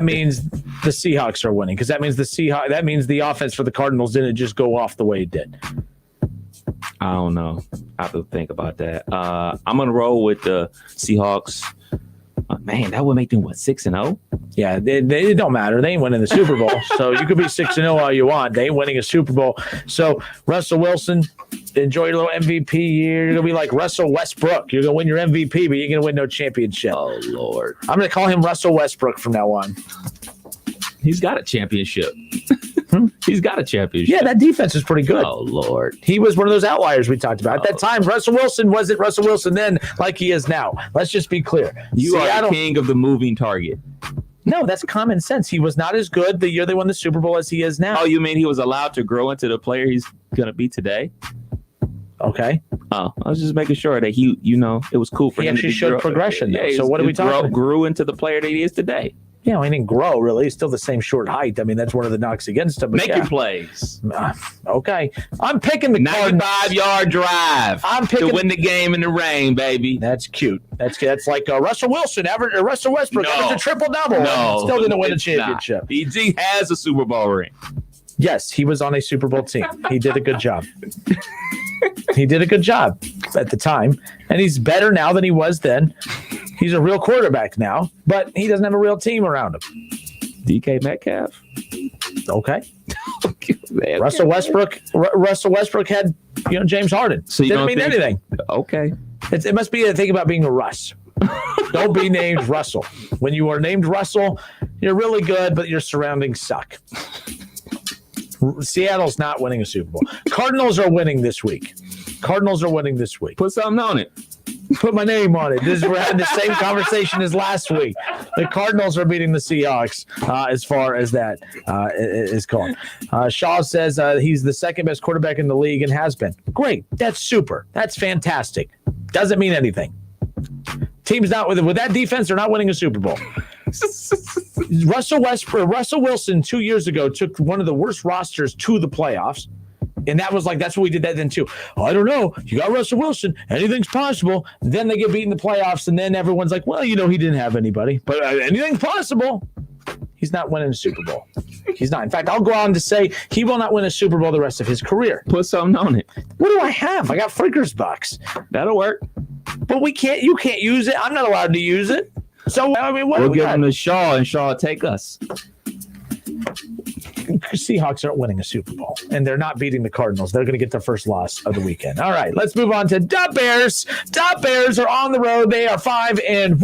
Speaker 2: means the Seahawks are winning, because that means the offense for the Cardinals didn't just go off the way it did.
Speaker 3: I don't know. I have to think about that. I'm gonna roll with the Seahawks. Man, that would make them 6-0.
Speaker 2: Yeah, they don't matter. They ain't winning the Super Bowl. So you could be 6-0 all you want. They ain't winning a Super Bowl. So Russell Wilson, enjoy your little MVP year. You're gonna be like Russell Westbrook. You're gonna win your MVP, but you're gonna win no championship.
Speaker 3: Oh Lord.
Speaker 2: I'm gonna call him Russell Westbrook from now on.
Speaker 3: He's got a championship. He's got a championship.
Speaker 2: Yeah, that defense is pretty good.
Speaker 3: Oh, Lord.
Speaker 2: He was one of those outliers we talked about. At that time, Russell Wilson wasn't Russell Wilson then like he is now. Let's just be clear.
Speaker 3: You are the king of the moving target.
Speaker 2: No, that's common sense. He was not as good the year they won the Super Bowl as he is now.
Speaker 3: Oh, you mean he was allowed to grow into the player he's going to be today?
Speaker 2: Okay.
Speaker 3: Oh, I was just making sure that it was cool for him.
Speaker 2: He actually showed progression, though.
Speaker 3: Yeah,
Speaker 2: so what are we talking about?
Speaker 3: Grew into the player that he is today.
Speaker 2: Yeah, he didn't grow, really. He's still the same short height. I mean, that's one of the knocks against him.
Speaker 3: Making plays.
Speaker 2: Okay. I'm picking the
Speaker 3: 95-yard drive to win the game in the rain, baby.
Speaker 2: That's cute. That's like Russell Wilson, Russell Westbrook, averaged a triple-double.
Speaker 3: No.
Speaker 2: Still didn't win a championship.
Speaker 3: He has a Super Bowl ring.
Speaker 2: Yes, he was on a Super Bowl team. He did a good job. He did a good job at the time, and he's better now than he was then. He's a real quarterback now, but he doesn't have a real team around him.
Speaker 3: DK Metcalf.
Speaker 2: Okay.
Speaker 3: Man,
Speaker 2: Russell Westbrook had, James Harden.
Speaker 3: So you
Speaker 2: didn't
Speaker 3: don't
Speaker 2: mean
Speaker 3: think,
Speaker 2: anything.
Speaker 3: Okay.
Speaker 2: It must be a thing about being a Russ. Don't be named Russell. When you are named Russell, you're really good, but your surroundings suck. Seattle's not winning a Super Bowl. Cardinals are winning this week. Cardinals are winning this week.
Speaker 3: Put something on it.
Speaker 2: Put my name on it. We're having the same conversation as last week. The Cardinals are beating the Seahawks as far as that is going. Shaw says he's the second best quarterback in the league and has been. Great. That's super. That's fantastic. Doesn't mean anything. Team's not with that defense. They're not winning a Super Bowl. Russell Wilson 2 years ago took one of the worst rosters to the playoffs. And that's what we did that then too. Oh, I don't know. You got Russell Wilson. Anything's possible. Then they get beat in the playoffs, and then everyone's like, well, he didn't have anybody. But anything's possible. He's not winning a Super Bowl. He's not. In fact, I'll go on to say he will not win a Super Bowl the rest of his career.
Speaker 3: Put something on it.
Speaker 2: What do I have? I got Freakers Bucks.
Speaker 3: That'll work.
Speaker 2: But you can't use it. I'm not allowed to use it. So, I mean,
Speaker 3: we'll give him to Shaw, and Shaw will take us.
Speaker 2: Seahawks aren't winning a Super Bowl, and they're not beating the Cardinals. They're going to get their first loss of the weekend. All right, let's move on to the Bears. The Bears are on the road. They are 5-1,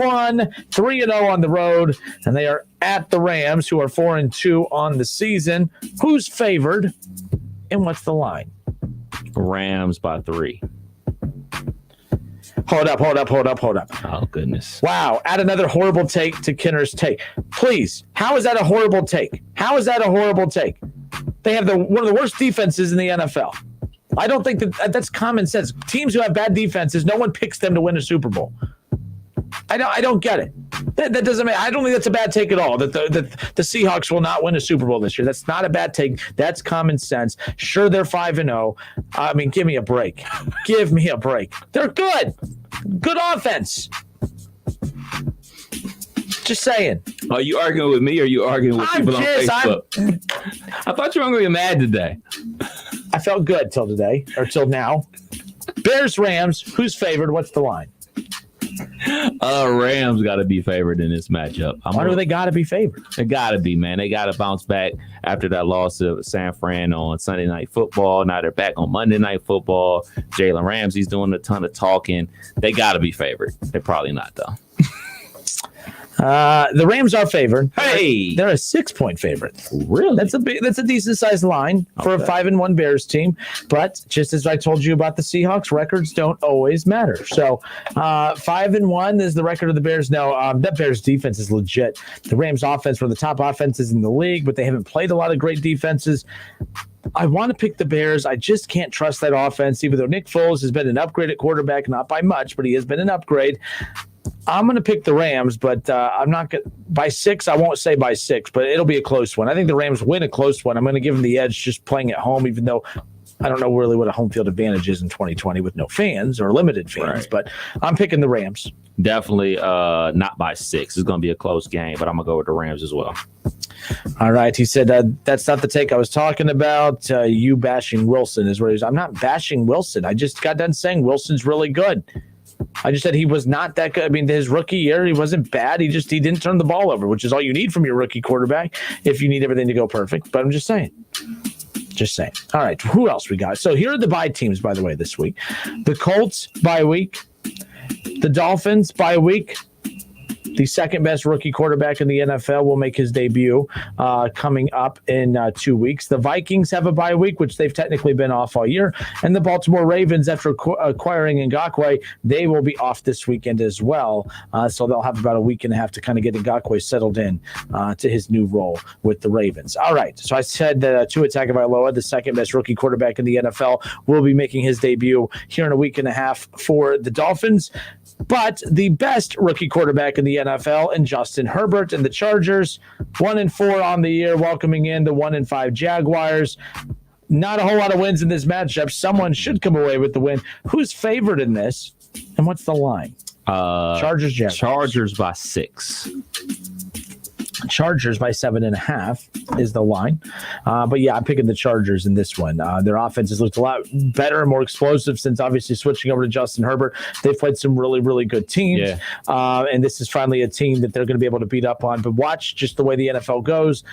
Speaker 2: 3-0 on the road, and they are at the Rams, who are 4-2 on the season. Who's favored, and what's the line?
Speaker 3: Rams by 3.
Speaker 2: Hold up.
Speaker 3: Oh, goodness.
Speaker 2: Wow. Add another horrible take to Kinner's take. Please. How is that a horrible take? They have one of the worst defenses in the NFL. I don't think that's common sense. Teams who have bad defenses, no one picks them to win a Super Bowl. I don't get it. That doesn't make. I don't think that's a bad take at all. That the Seahawks will not win a Super Bowl this year. That's not a bad take. That's common sense. Sure, they're 5-0. I mean, give me a break. Give me a break. They're good. Good offense. Just saying.
Speaker 3: Are you arguing with me or are you arguing with people on Facebook? I thought you were going to be mad today.
Speaker 2: I felt good till today or till now. Bears, Rams. Who's favored? What's the line?
Speaker 3: Rams got to be favored in this matchup.
Speaker 2: Why do they got to be favored?
Speaker 3: They got to be, man. They got to bounce back after that loss to San Fran on Sunday Night Football. Now they're back on Monday Night Football. Jalen Ramsey's doing a ton of talking. They got to be favored. They're probably not, though.
Speaker 2: The Rams are favored.
Speaker 3: Hey,
Speaker 2: they're a 6-point favorite.
Speaker 3: Really?
Speaker 2: That's a decent sized line for a 5-1 Bears team. But just as I told you about the Seahawks, records don't always matter. So 5-1 is the record of the Bears. Now that Bears defense is legit. The Rams offense were the top offenses in the league, but they haven't played a lot of great defenses. I want to pick the Bears. I just can't trust that offense, even though Nick Foles has been an upgrade at quarterback, not by much, but he has been an upgrade. I'm going to pick the Rams, but I'm not going by 6. I won't say by 6, but it'll be a close one. I think the Rams win a close one. I'm going to give them the edge just playing at home, even though I don't know really what a home field advantage is in 2020 with no fans or limited fans, right. But I'm picking the Rams.
Speaker 3: Definitely not by 6. It's going to be a close game, but I'm going to go with the Rams as well.
Speaker 2: All right. He said, that's not the take I was talking about. You bashing Wilson is what it is. I'm not bashing Wilson. I just got done saying Wilson's really good. I just said he was not that good. I mean, his rookie year, he wasn't bad. He didn't turn the ball over, which is all you need from your rookie quarterback if you need everything to go perfect. But I'm just saying. All right, who else we got? So here are the bye teams, by the way, this week. The Colts, bye week. The Dolphins, bye week. The second best rookie quarterback in the NFL will make his debut coming up in 2 weeks. The Vikings have a bye week, which they've technically been off all year. And the Baltimore Ravens, after acquiring Ngakoue, they will be off this weekend as well. So they'll have about a week and a half to kind of get Ngakoue settled in to his new role with the Ravens. All right. So I said that Tua Tagovailoa, the second best rookie quarterback in the NFL, will be making his debut here in a week and a half for the Dolphins. But the best rookie quarterback in the NFL and Justin Herbert and the Chargers, 1-4 on the year, welcoming in the 1-5 Jaguars. Not a whole lot of wins in this matchup. Someone should come away with the win. Who's favored in this? And what's the line? Chargers, Jaguars.
Speaker 3: Chargers by 6.
Speaker 2: Chargers by 7.5 is the line. But yeah, I'm picking the Chargers in this one. Their offense has looked a lot better and more explosive since obviously switching over to Justin Herbert. They've played some really, really good teams. Yeah. And this is finally a team that they're going to be able to beat up on. But watch just the way the NFL goes.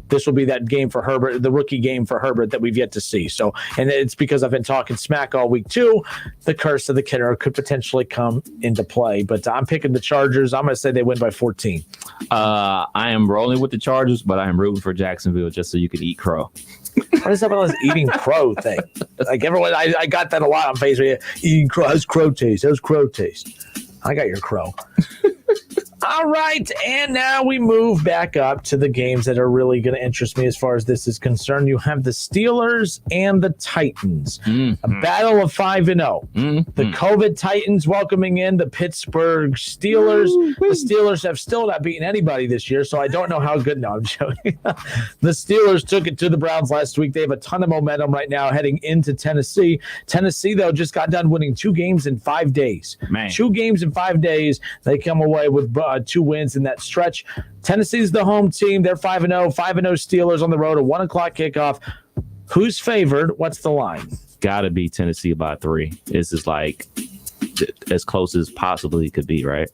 Speaker 2: This will be that game for Herbert, the rookie game for Herbert that we've yet to see. So, and it's because I've been talking smack all week too. The curse of the kidder could potentially come into play, but I'm picking the Chargers. I'm going to say they win by 14.
Speaker 3: I am rolling with the Chargers, but I am rooting for Jacksonville just so you can eat crow.
Speaker 2: What is up with this eating crow thing? Like everyone, I got that a lot on Facebook. Eating crow. How's crow taste? How's crow taste? I got your crow. All right, and now we move back up to the games that are really going to interest me as far as this is concerned. You have the Steelers and the Titans, a battle of 5-0. The COVID Titans welcoming in the Pittsburgh Steelers. The Steelers have still not beaten anybody this year, so I don't know how good. No, I'm joking. The Steelers took it to the Browns last week. They have a ton of momentum right now heading into Tennessee. Tennessee, though, just got done winning 2 games in 5 days.
Speaker 3: Man.
Speaker 2: 2 games in 5 days. They come away with 2 wins in that stretch. Tennessee's the home team. They're 5-0. 5-0 Steelers on the road. A 1:00 kickoff. Who's favored? What's the line?
Speaker 3: Gotta be Tennessee by 3. This is like as close as possibly could be, right?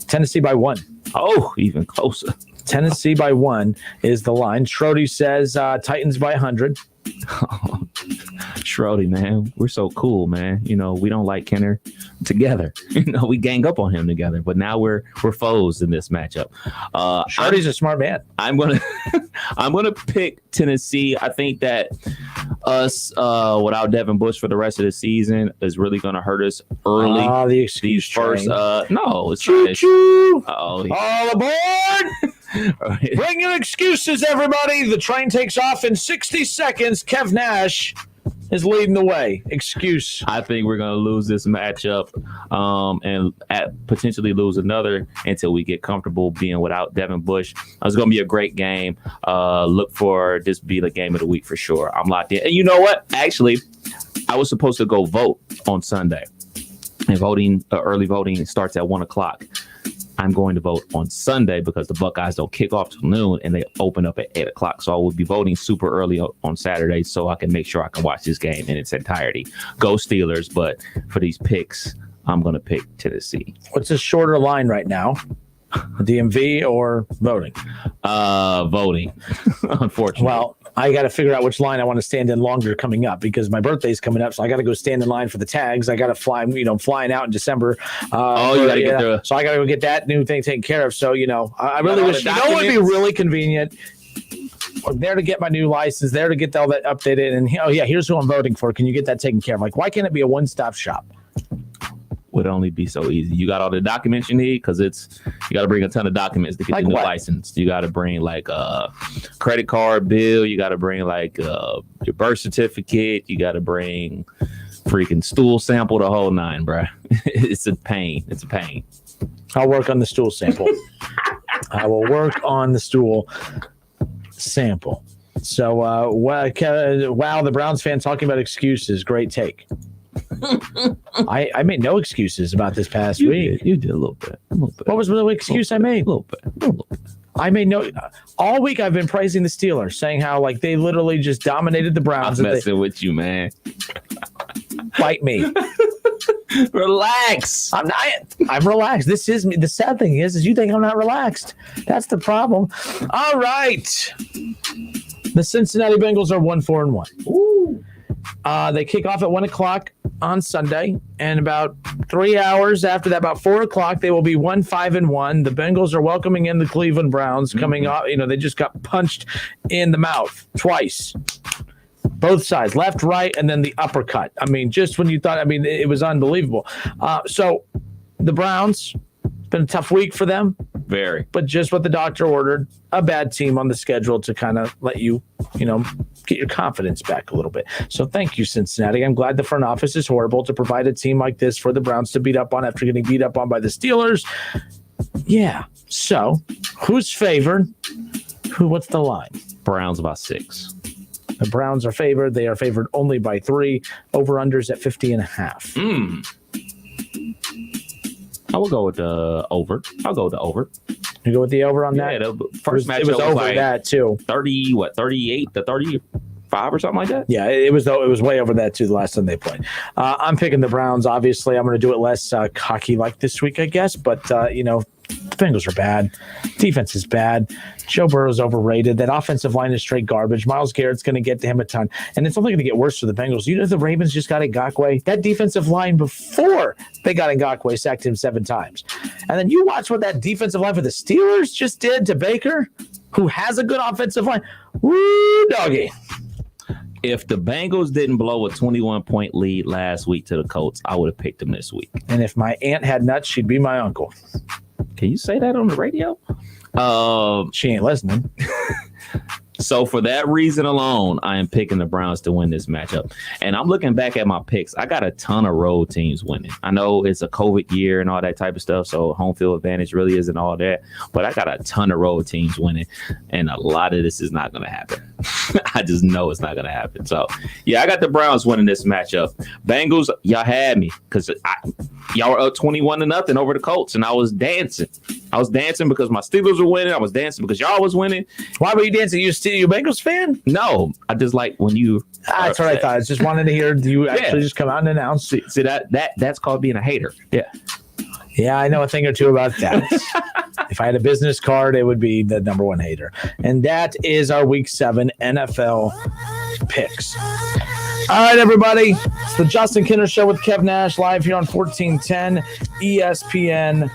Speaker 2: Tennessee by 1.
Speaker 3: Oh, even closer.
Speaker 2: Tennessee by 1 is the line. Schrody says Titans by 100.
Speaker 3: Schrody, man, we're so cool, man. You know, we don't like Kenner together. You know, we gang up on him together, but now we're foes in this matchup.
Speaker 2: Schrody's a smart man.
Speaker 3: I'm gonna pick Tennessee. I think that us without Devin Bush for the rest of the season is really gonna hurt us early.
Speaker 2: The excuse
Speaker 3: first, no, it's
Speaker 2: choo-choo.
Speaker 3: All
Speaker 2: aboard! Bring your excuses, everybody. The train takes off in 60 seconds. Kev Nash is leading the way. Excuse.
Speaker 3: I think we're going to lose this matchup and potentially lose another until we get comfortable being without Devin Bush. It's going to be a great game. Look for this to be the game of the week for sure. I'm locked in. And you know what? Actually, I was supposed to go vote on Sunday. And early voting starts at 1:00. I'm going to vote on Sunday because the Buckeyes don't kick off till noon and they open up at 8:00. So I will be voting super early on Saturday so I can make sure I can watch this game in its entirety. Go Steelers, but for these picks, I'm going to pick Tennessee.
Speaker 2: What's a shorter line right now? DMV or voting?
Speaker 3: Voting, unfortunately.
Speaker 2: Well, I got to figure out which line I want to stand in longer coming up because my birthday's coming up, so I got to go stand in line for the tags. I got to fly, flying out in December.
Speaker 3: You got to get there.
Speaker 2: So I got to go get that new thing taken care of. So, I really wish, it would be really convenient. I'm there to get my new license, there to get all that updated. And, here's who I'm voting for. Can you get that taken care of? Like, why can't it be a one-stop shop?
Speaker 3: Would only be so easy. You got all the documents you need because you got to bring a ton of documents to get the new license. You got to bring like a credit card bill. You got to bring like your birth certificate. You got to bring freaking stool sample, the whole 9, bro. It's a pain.
Speaker 2: I'll work on the stool sample. I will work on the stool sample. So, wow, the Browns fan talking about excuses. Great take. I made no excuses about this past week.
Speaker 3: You did a little bit.
Speaker 2: What was the excuse I made?
Speaker 3: A little bit.
Speaker 2: I made no. All week I've been praising the Steelers, saying how like they literally just dominated the Browns.
Speaker 3: I'm messing with you, man.
Speaker 2: Fight me.
Speaker 3: Relax.
Speaker 2: I'm relaxed. This is me. The sad thing is you think I'm not relaxed. That's the problem. All right. The Cincinnati Bengals are 1-4-1.
Speaker 3: Ooh.
Speaker 2: They kick off at 1:00 on Sunday, and about 3 hours after that, about 4:00, they will be 1-5-1. The Bengals are welcoming in the Cleveland Browns coming off. They just got punched in the mouth twice. Both sides, left, right, and then the uppercut. I mean, just when you thought, it was unbelievable. So the Browns, it's been a tough week for them.
Speaker 3: Very.
Speaker 2: But just what the doctor ordered, a bad team on the schedule to kind of let you, get your confidence back a little bit. So thank you, Cincinnati. I'm glad the front office is horrible to provide a team like this for the Browns to beat up on after getting beat up on by the Steelers. Yeah. So who's favored? What's the line?
Speaker 3: Browns by 6.
Speaker 2: The Browns are favored. They are favored only by 3. Over-unders at 50.5.
Speaker 3: I will go with the over. I'll go with the over.
Speaker 2: You go with the over on that?
Speaker 3: Yeah, the first match
Speaker 2: it was over
Speaker 3: like
Speaker 2: that too.
Speaker 3: 38 to 35 or something like that?
Speaker 2: Yeah, it was way over that too the last time they played. I'm picking the Browns. Obviously, I'm going to do it less cocky like this week, I guess. But, the Bengals are bad. Defense is bad. Joe Burrow's overrated. That offensive line is straight garbage. Myles Garrett's going to get to him a ton. And it's only going to get worse for the Bengals. The Ravens just got Ngakoue. That defensive line before they got Ngakoue sacked him 7 times. And then you watch what that defensive line for the Steelers just did to Baker, who has a good offensive line. Woo, doggy.
Speaker 3: If the Bengals didn't blow a 21-point lead last week to the Colts, I would have picked them this week.
Speaker 2: And if my aunt had nuts, she'd be my uncle.
Speaker 3: Can you say that on the radio?
Speaker 2: She ain't listening.
Speaker 3: So for that reason alone, I am picking the Browns to win this matchup. And I'm looking back at my picks. I got a ton of road teams winning. I know it's a COVID year and all that type of stuff, so home field advantage really isn't all that. But I got a ton of road teams winning, and a lot of this is not going to happen. I just know it's not going to happen. So, yeah, I got the Browns winning this matchup. Bengals, y'all had me because y'all were up 21-0 over the Colts, and I was dancing. I was dancing because my Steelers were winning. I was dancing because y'all was winning.
Speaker 2: Why were you dancing? You a Bengals fan?
Speaker 3: No, I just like when you.
Speaker 2: That's what I thought. I just wanted to hear you actually just come out and announce.
Speaker 3: See that's called being a hater.
Speaker 2: Yeah, I know a thing or two about that. If I had a business card, it would be the number one hater. And that is our Week 7 NFL picks. All right, everybody. It's the Justin Kinner Show with Kev Nash live here on 1410 ESPN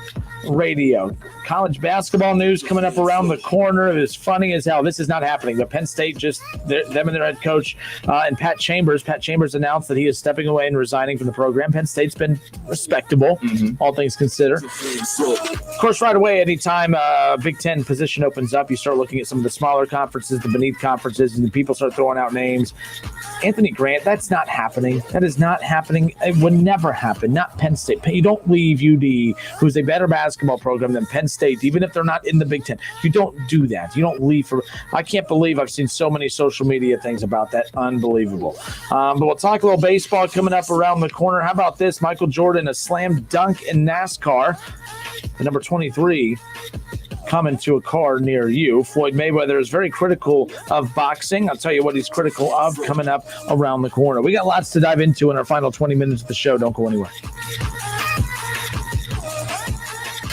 Speaker 2: Radio. College basketball news coming up around the corner. It is funny as hell. This is not happening. But Penn State them and their head coach and Pat Chambers announced that he is stepping away and resigning from the program. Penn State's been respectable, all things considered. Of course, right away, anytime Big Ten position opens up, you start looking at some of the smaller conferences, the beneath conferences, and the people start throwing out names. Anthony Grant, that's not happening. That is not happening. It would never happen. Not Penn State. You don't leave UD, who's a better basketball program than Penn State, even if they're not in the Big Ten. You don't do that. You don't leave for. I can't believe I've seen so many social media things about that. Unbelievable. But we'll talk a little baseball coming up around the corner. How about this? Michael Jordan, a slam dunk in NASCAR. The number 23 coming to a car near you. Floyd Mayweather is very critical of boxing. I'll tell you what he's critical of coming up around the corner. We got lots to dive into in our final 20 minutes of the show. Don't go anywhere.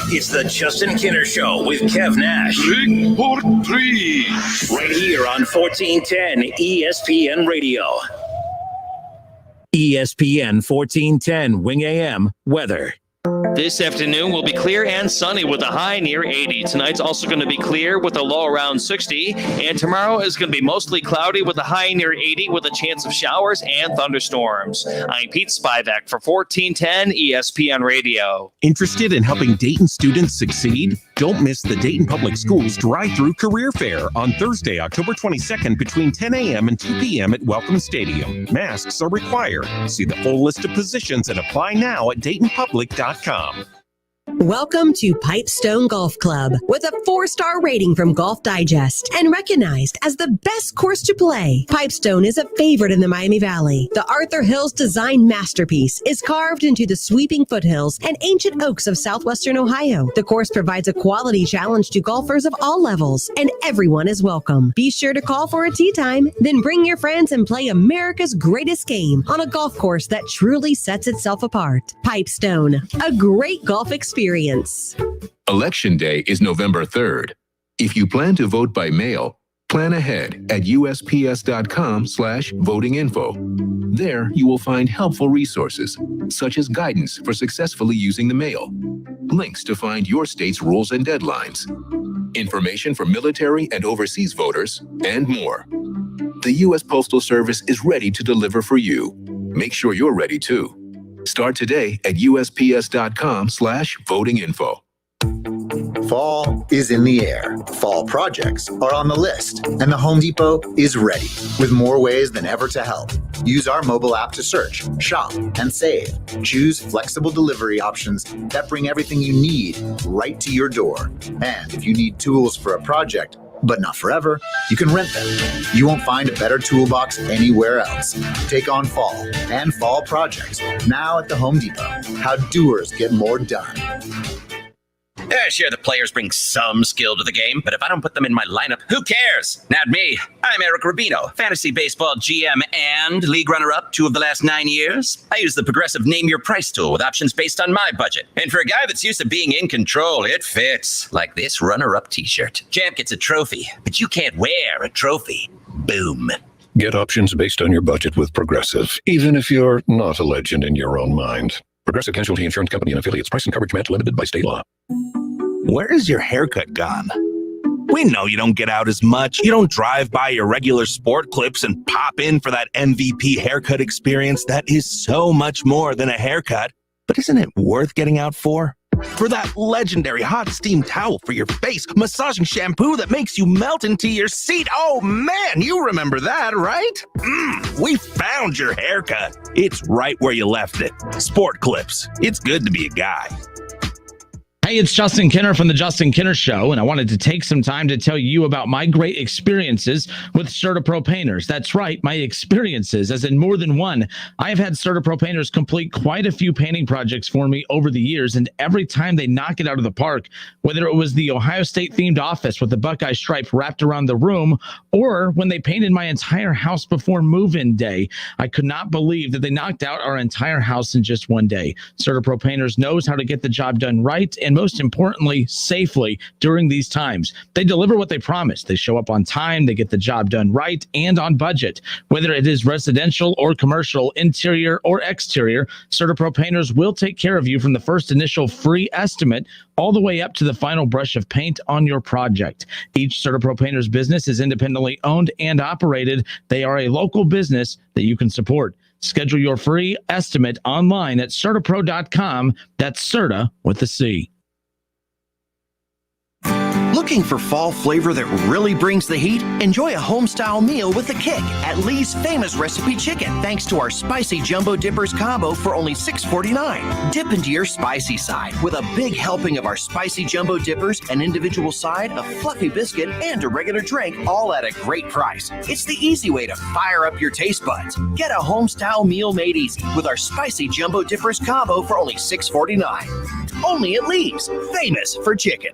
Speaker 1: It's the Justin Kinner Show with Kev Nash. Report 3. Right here on 1410 ESPN Radio. ESPN 1410 Wing AM weather.
Speaker 4: This afternoon will be clear and sunny with a high near 80. Tonight's also going to be clear with a low around 60. And tomorrow is going to be mostly cloudy with a high near 80 with a chance of showers and thunderstorms. I'm Pete Spivak for 1410 ESPN Radio.
Speaker 26: Interested in helping Dayton students succeed? Don't miss the Dayton Public Schools Drive-Through Career Fair on Thursday, October 22nd between 10 a.m. and 2 p.m. at Welcome Stadium. Masks are required. See the full list of positions and apply now at DaytonPublic.com.
Speaker 5: Welcome to Pipestone Golf Club with a 4-star rating from Golf Digest and recognized as the best course to play. Pipestone is a favorite in the Miami Valley. The Arthur Hills design masterpiece is carved into the sweeping foothills and ancient oaks of southwestern Ohio. The course provides a quality challenge to golfers of all levels, and everyone is welcome. Be sure to call for a tee time, then bring your friends and play America's greatest game on a golf course that truly sets itself apart. Pipestone, a great golf experience.
Speaker 7: Election Day is November 3rd. If you plan to vote by mail, plan ahead at USPS.com/votinginfo. There you will find helpful resources, such as guidance for successfully using the mail, links to find your state's rules and deadlines, information for military and overseas voters, and more. The U.S. Postal Service is ready to deliver for you. Make sure you're ready too. Start today at USPS.com/votinginfo.
Speaker 9: Fall is in the air. Fall projects are on the list, and the Home Depot is ready with more ways than ever to help. Use our mobile app to search, shop, and save. Choose flexible delivery options that bring everything you need right to your door. And if you need tools for a project, but not forever, you can rent them. You won't find a better toolbox anywhere else. Take on fall and fall projects now at the Home Depot. How doers get more done.
Speaker 16: Sure, the players bring some skill to the game, but if I don't put them in my lineup, who cares? Not me. I'm Eric Rubino, fantasy baseball GM and league runner-up 2 of the last 9 years. I use the Progressive Name Your Price tool with options based on my budget. And for a guy that's used to being in control, it fits. Like this runner-up t-shirt. Champ gets a trophy, but you can't wear a trophy. Boom.
Speaker 22: Get options based on your budget with Progressive, even if you're not a legend in your own mind. Progressive Casualty Insurance Company and affiliates. Price and coverage match limited by state law.
Speaker 13: Where is your haircut gone? We know you don't get out as much. You don't drive by your regular sport clips and pop in for that MVP haircut experience that is so much more than a haircut. But isn't it worth getting out for? For that legendary hot steam towel for your face, massaging shampoo that makes you melt into your seat. Oh man, you remember that, right? We found your haircut. It's right where you left it. Sport Clips. It's good to be a guy.
Speaker 2: Hey, it's Justin Kinner from The Justin Kinner Show, and I wanted to take some time to tell you about my great experiences with CertaPro painters. That's right, my experiences, as in more than one. I have had CertaPro painters complete quite a few painting projects for me over the years, and every time they knock it out of the park, whether it was the Ohio State-themed office with the Buckeye stripe wrapped around the room, or when they painted my entire house before move-in day, I could not believe that they knocked out our entire house in just one day. CertaPro painters knows how to get the job done right, and most importantly, safely during these times. They deliver what they promise. They show up on time, they get the job done right and on budget. Whether it is residential or commercial, interior or exterior, CertaPro painters will take care of you from the first initial free estimate all the way up to the final brush of paint on your project. Each CertaPro painter's business is independently owned and operated. They are a local business that you can support. Schedule your free estimate online at CertaPro.com. That's Certa with a C.
Speaker 6: Looking for fall flavor that really brings the heat? Enjoy a home-style meal with a kick at Lee's famous recipe chicken, thanks to our spicy jumbo dippers combo for only $6.49. Dip into your spicy side with a big helping of our spicy jumbo dippers, an individual side, a fluffy biscuit, and a regular drink, all at a great price. It's the easy way to fire up your taste buds. Get a home-style meal made easy with our spicy jumbo dippers combo for only $6.49. Only at Lee's, famous for chicken.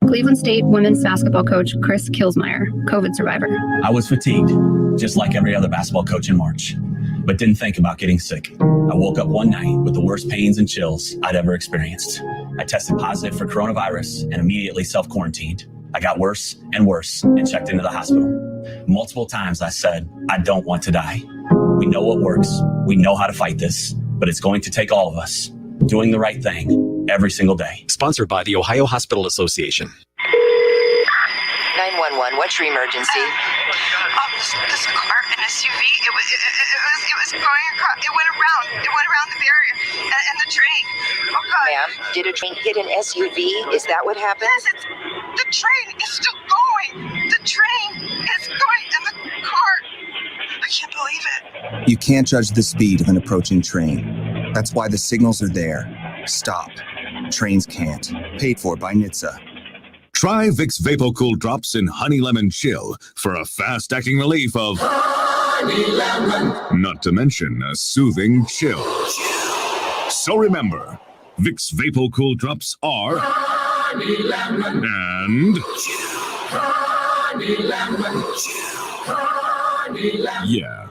Speaker 10: Cleveland State women's basketball coach Chris Kilsmeyer, COVID survivor.
Speaker 17: I was fatigued, just like every other basketball coach in March, but didn't think about getting sick. I woke up one night with the worst pains and chills I'd ever experienced. I tested positive for coronavirus and immediately self-quarantined. I got worse and worse and checked into the hospital. Multiple times I said, I don't want to die. We know what works. We know how to fight this, but it's going to take all of us doing the right thing every single day.
Speaker 19: Sponsored by the Ohio Hospital Association.
Speaker 24: 911, what's your emergency?
Speaker 25: This car, an SUV, it was going across, it went around the barrier and the train. Oh God.
Speaker 24: Ma'am, did a train hit an SUV? Is that what happened?
Speaker 25: Yes, the train is still going. The train is going and the car, I can't believe it.
Speaker 12: You can't judge the speed of an approaching train. That's why the signals are there. Stop. Trains can't. Paid for by NHTSA.
Speaker 27: Try Vicks VapoCool Drops in Honey Lemon Chill for a fast-acting relief of Honey Lemon. Not to mention a soothing chill. So remember, Vicks VapoCool Drops are Honey Lemon and Honey Lemon. Honey Lemon. Yeah,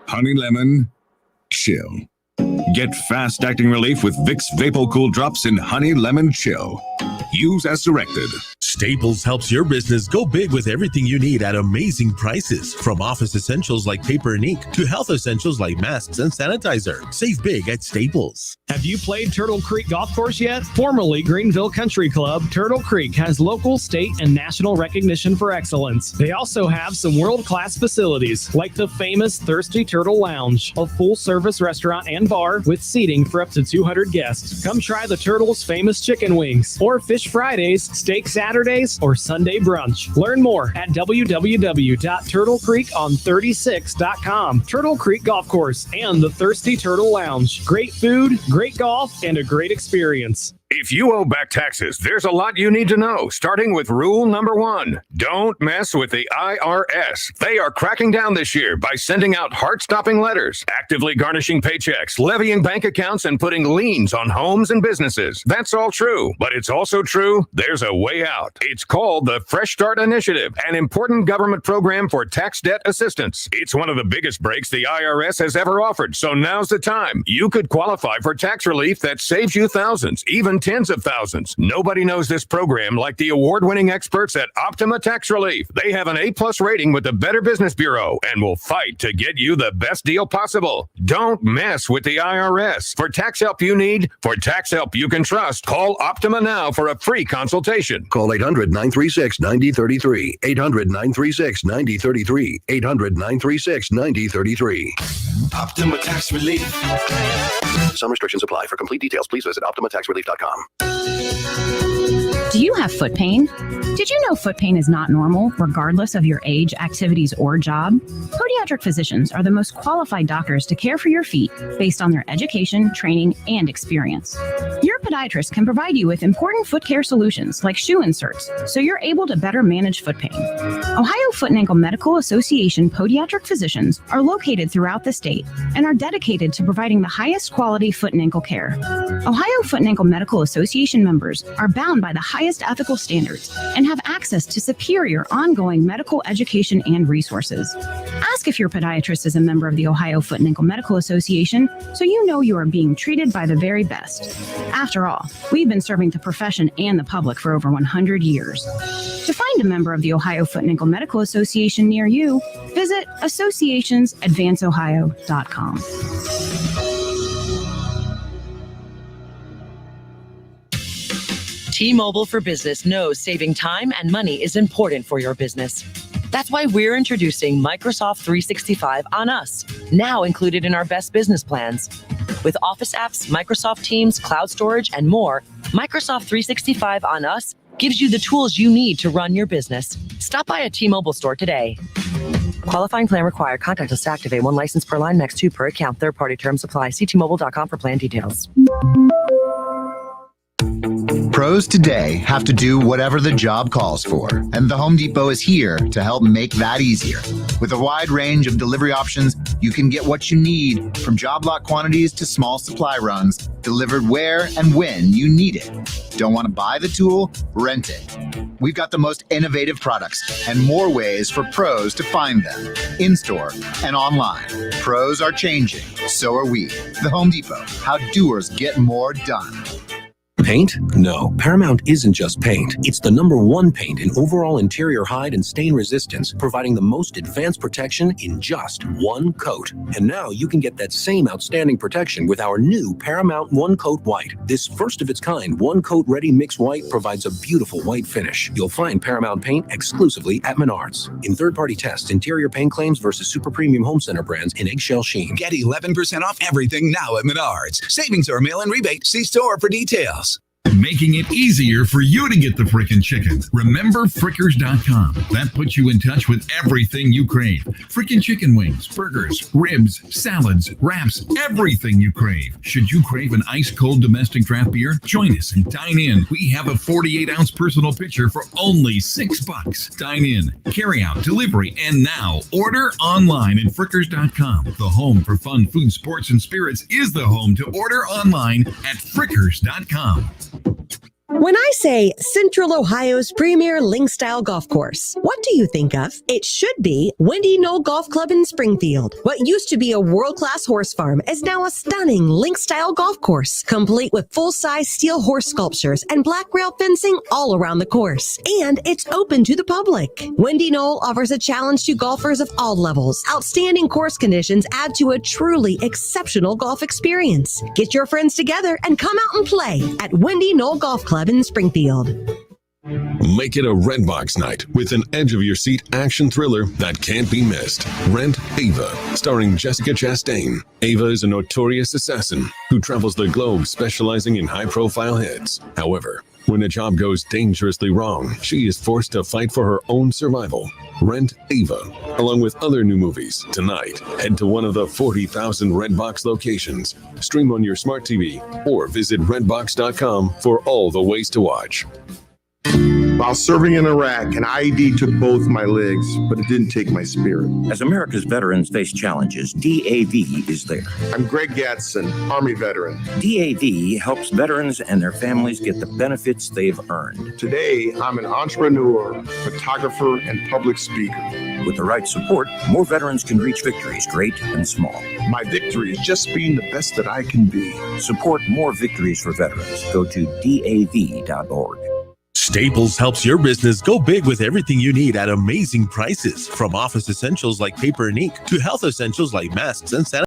Speaker 27: Honey Lemon Chill. Get fast-acting relief with Vicks VapoCool Drops in Honey Lemon Chill. Use as directed.
Speaker 28: Staples helps your business go big with everything you need at amazing prices. From office essentials like paper and ink to health essentials like masks and sanitizer. Save big at Staples.
Speaker 29: Have you played Turtle Creek Golf Course yet? Formerly Greenville Country Club, Turtle Creek has local, state, and national recognition for excellence. They also have some world-class facilities like the famous Thirsty Turtle Lounge, a full-service restaurant and bar with seating for up to 200 guests. Come try the Turtle's famous chicken wings or Fish Fridays, Steak Saturdays, or Sunday brunch. Learn more at www.turtlecreekon36.com. Turtle Creek Golf Course and the Thirsty Turtle Lounge. Great food, great golf, and a great experience.
Speaker 22: If you owe back taxes, there's a lot you need to know, starting with rule number 1. Don't mess with the IRS. They are cracking down this year by sending out heart-stopping letters, actively garnishing paychecks, levying bank accounts, and putting liens on homes and businesses. That's all true, but it's also true there's a way out. It's called the Fresh Start Initiative, an important government program for tax debt assistance. It's one of the biggest breaks the IRS has ever offered, so now's the time. You could qualify for tax relief that saves you thousands, even tens of thousands. Nobody knows this program like the award-winning experts at Optima Tax Relief. They have an A+ rating with the Better Business Bureau and will fight to get you the best deal possible. Don't mess with the IRS. For tax help you need, for tax help you can trust, call Optima now for a free consultation.
Speaker 3: Call 800-936-9033. 800-936-9033. 800-936-9033.
Speaker 8: Optima Tax Relief.
Speaker 3: Some restrictions apply. For complete details, please visit OptimaTaxRelief.com.
Speaker 11: Do you have foot pain? Did you know foot pain is not normal, regardless of your age, activities, or job? Podiatric physicians are the most qualified doctors to care for your feet based on their education, training, and experience. Your podiatrist can provide you with important foot care solutions like shoe inserts, so you're able to better manage foot pain. Ohio Foot and Ankle Medical Association podiatric physicians are located throughout the state and are dedicated to providing the highest quality foot and ankle care. Ohio Foot and Ankle Medical Association members are bound by the highest ethical standards and have access to superior ongoing medical education and resources. Ask if your podiatrist is a member of the Ohio Foot and Ankle Medical Association so you know you are being treated by the very best. After all, we've been serving the profession and the public for over 100 years. To find a member of the Ohio Foot and Ankle Medical Association near you, visit associationsadvanceohio.com.
Speaker 14: T-Mobile for Business knows saving time and money is important for your business. That's why we're introducing Microsoft 365 on Us, now included in our best business plans. With Office apps, Microsoft Teams, cloud storage, and more, Microsoft 365 on Us gives you the tools you need to run your business. Stop by a T-Mobile store today. Qualifying plan required. Contact us to activate. 1 license per line, max 2 per account. Third-party terms apply. See T-Mobile.com for plan details.
Speaker 9: Pros today have to do whatever the job calls for, and the Home Depot is here to help make that easier. With a wide range of delivery options, you can get what you need, from job lot quantities to small supply runs, delivered where and when you need it. Don't want to buy the tool? Rent it. We've got the most innovative products and more ways for pros to find them, in-store and online. Pros are changing, so are we. The Home Depot, how doers get more done.
Speaker 26: Paint? No, Paramount isn't just paint. It's the #1 paint in overall interior hide and stain resistance, providing the most advanced protection in just one coat. And now you can get that same outstanding protection with our new Paramount One Coat White. This first-of-its-kind one-coat ready mix white provides a beautiful white finish. You'll find Paramount paint exclusively at Menards. In third-party tests, interior paint claims versus super premium home center brands in eggshell sheen.
Speaker 15: Get 11% off everything now at Menards. Savings or mail-in rebate. See store for details.
Speaker 18: Making it easier for you to get the frickin' chicken. Remember Frickers.com. That puts you in touch with everything you crave. Frickin' chicken wings, burgers, ribs, salads, wraps, everything you crave. Should you crave an ice-cold domestic draft beer? Join us and dine in. We have a 48-ounce personal pitcher for only $6. Dine in, carry out, delivery, and now order online at Frickers.com. The home for fun, food, sports, and spirits is the home to order online at Frickers.com.
Speaker 5: When I say Central Ohio's premier link-style golf course, what do you think of? It should be Windy Knoll Golf Club in Springfield. What used to be a world-class horse farm is now a stunning link-style golf course, complete with full-size steel horse sculptures and black rail fencing all around the course. And it's open to the public. Windy Knoll offers a challenge to golfers of all levels. Outstanding course conditions add to a truly exceptional golf experience. Get your friends together and come out and play at Windy Knoll Golf Club in Springfield.
Speaker 27: Make it a Redbox night with an edge-of-your-seat action thriller that can't be missed. Rent Ava, starring Jessica Chastain. Ava is a notorious assassin who travels the globe specializing in high-profile hits. However, when a job goes dangerously wrong, she is forced to fight for her own survival. Rent Ava, along with other new movies, tonight. Head to one of the 40,000 Redbox locations. Stream on your smart TV or visit redbox.com for all the ways to watch.
Speaker 20: While serving in Iraq, an IED took both my legs, but it didn't take my spirit.
Speaker 21: As America's veterans face challenges, DAV is there.
Speaker 20: I'm Greg Gadsden, Army veteran.
Speaker 21: DAV helps veterans and their families get the benefits they've earned.
Speaker 20: Today, I'm an entrepreneur, photographer, and public speaker.
Speaker 21: With the right support, more veterans can reach victories great and small.
Speaker 1: My victory is just being the best that I can be.
Speaker 21: Support more victories for veterans. Go to DAV.org.
Speaker 28: Staples helps your business go big with everything you need at amazing prices. From office essentials like paper and ink to health essentials like masks and sanitizer.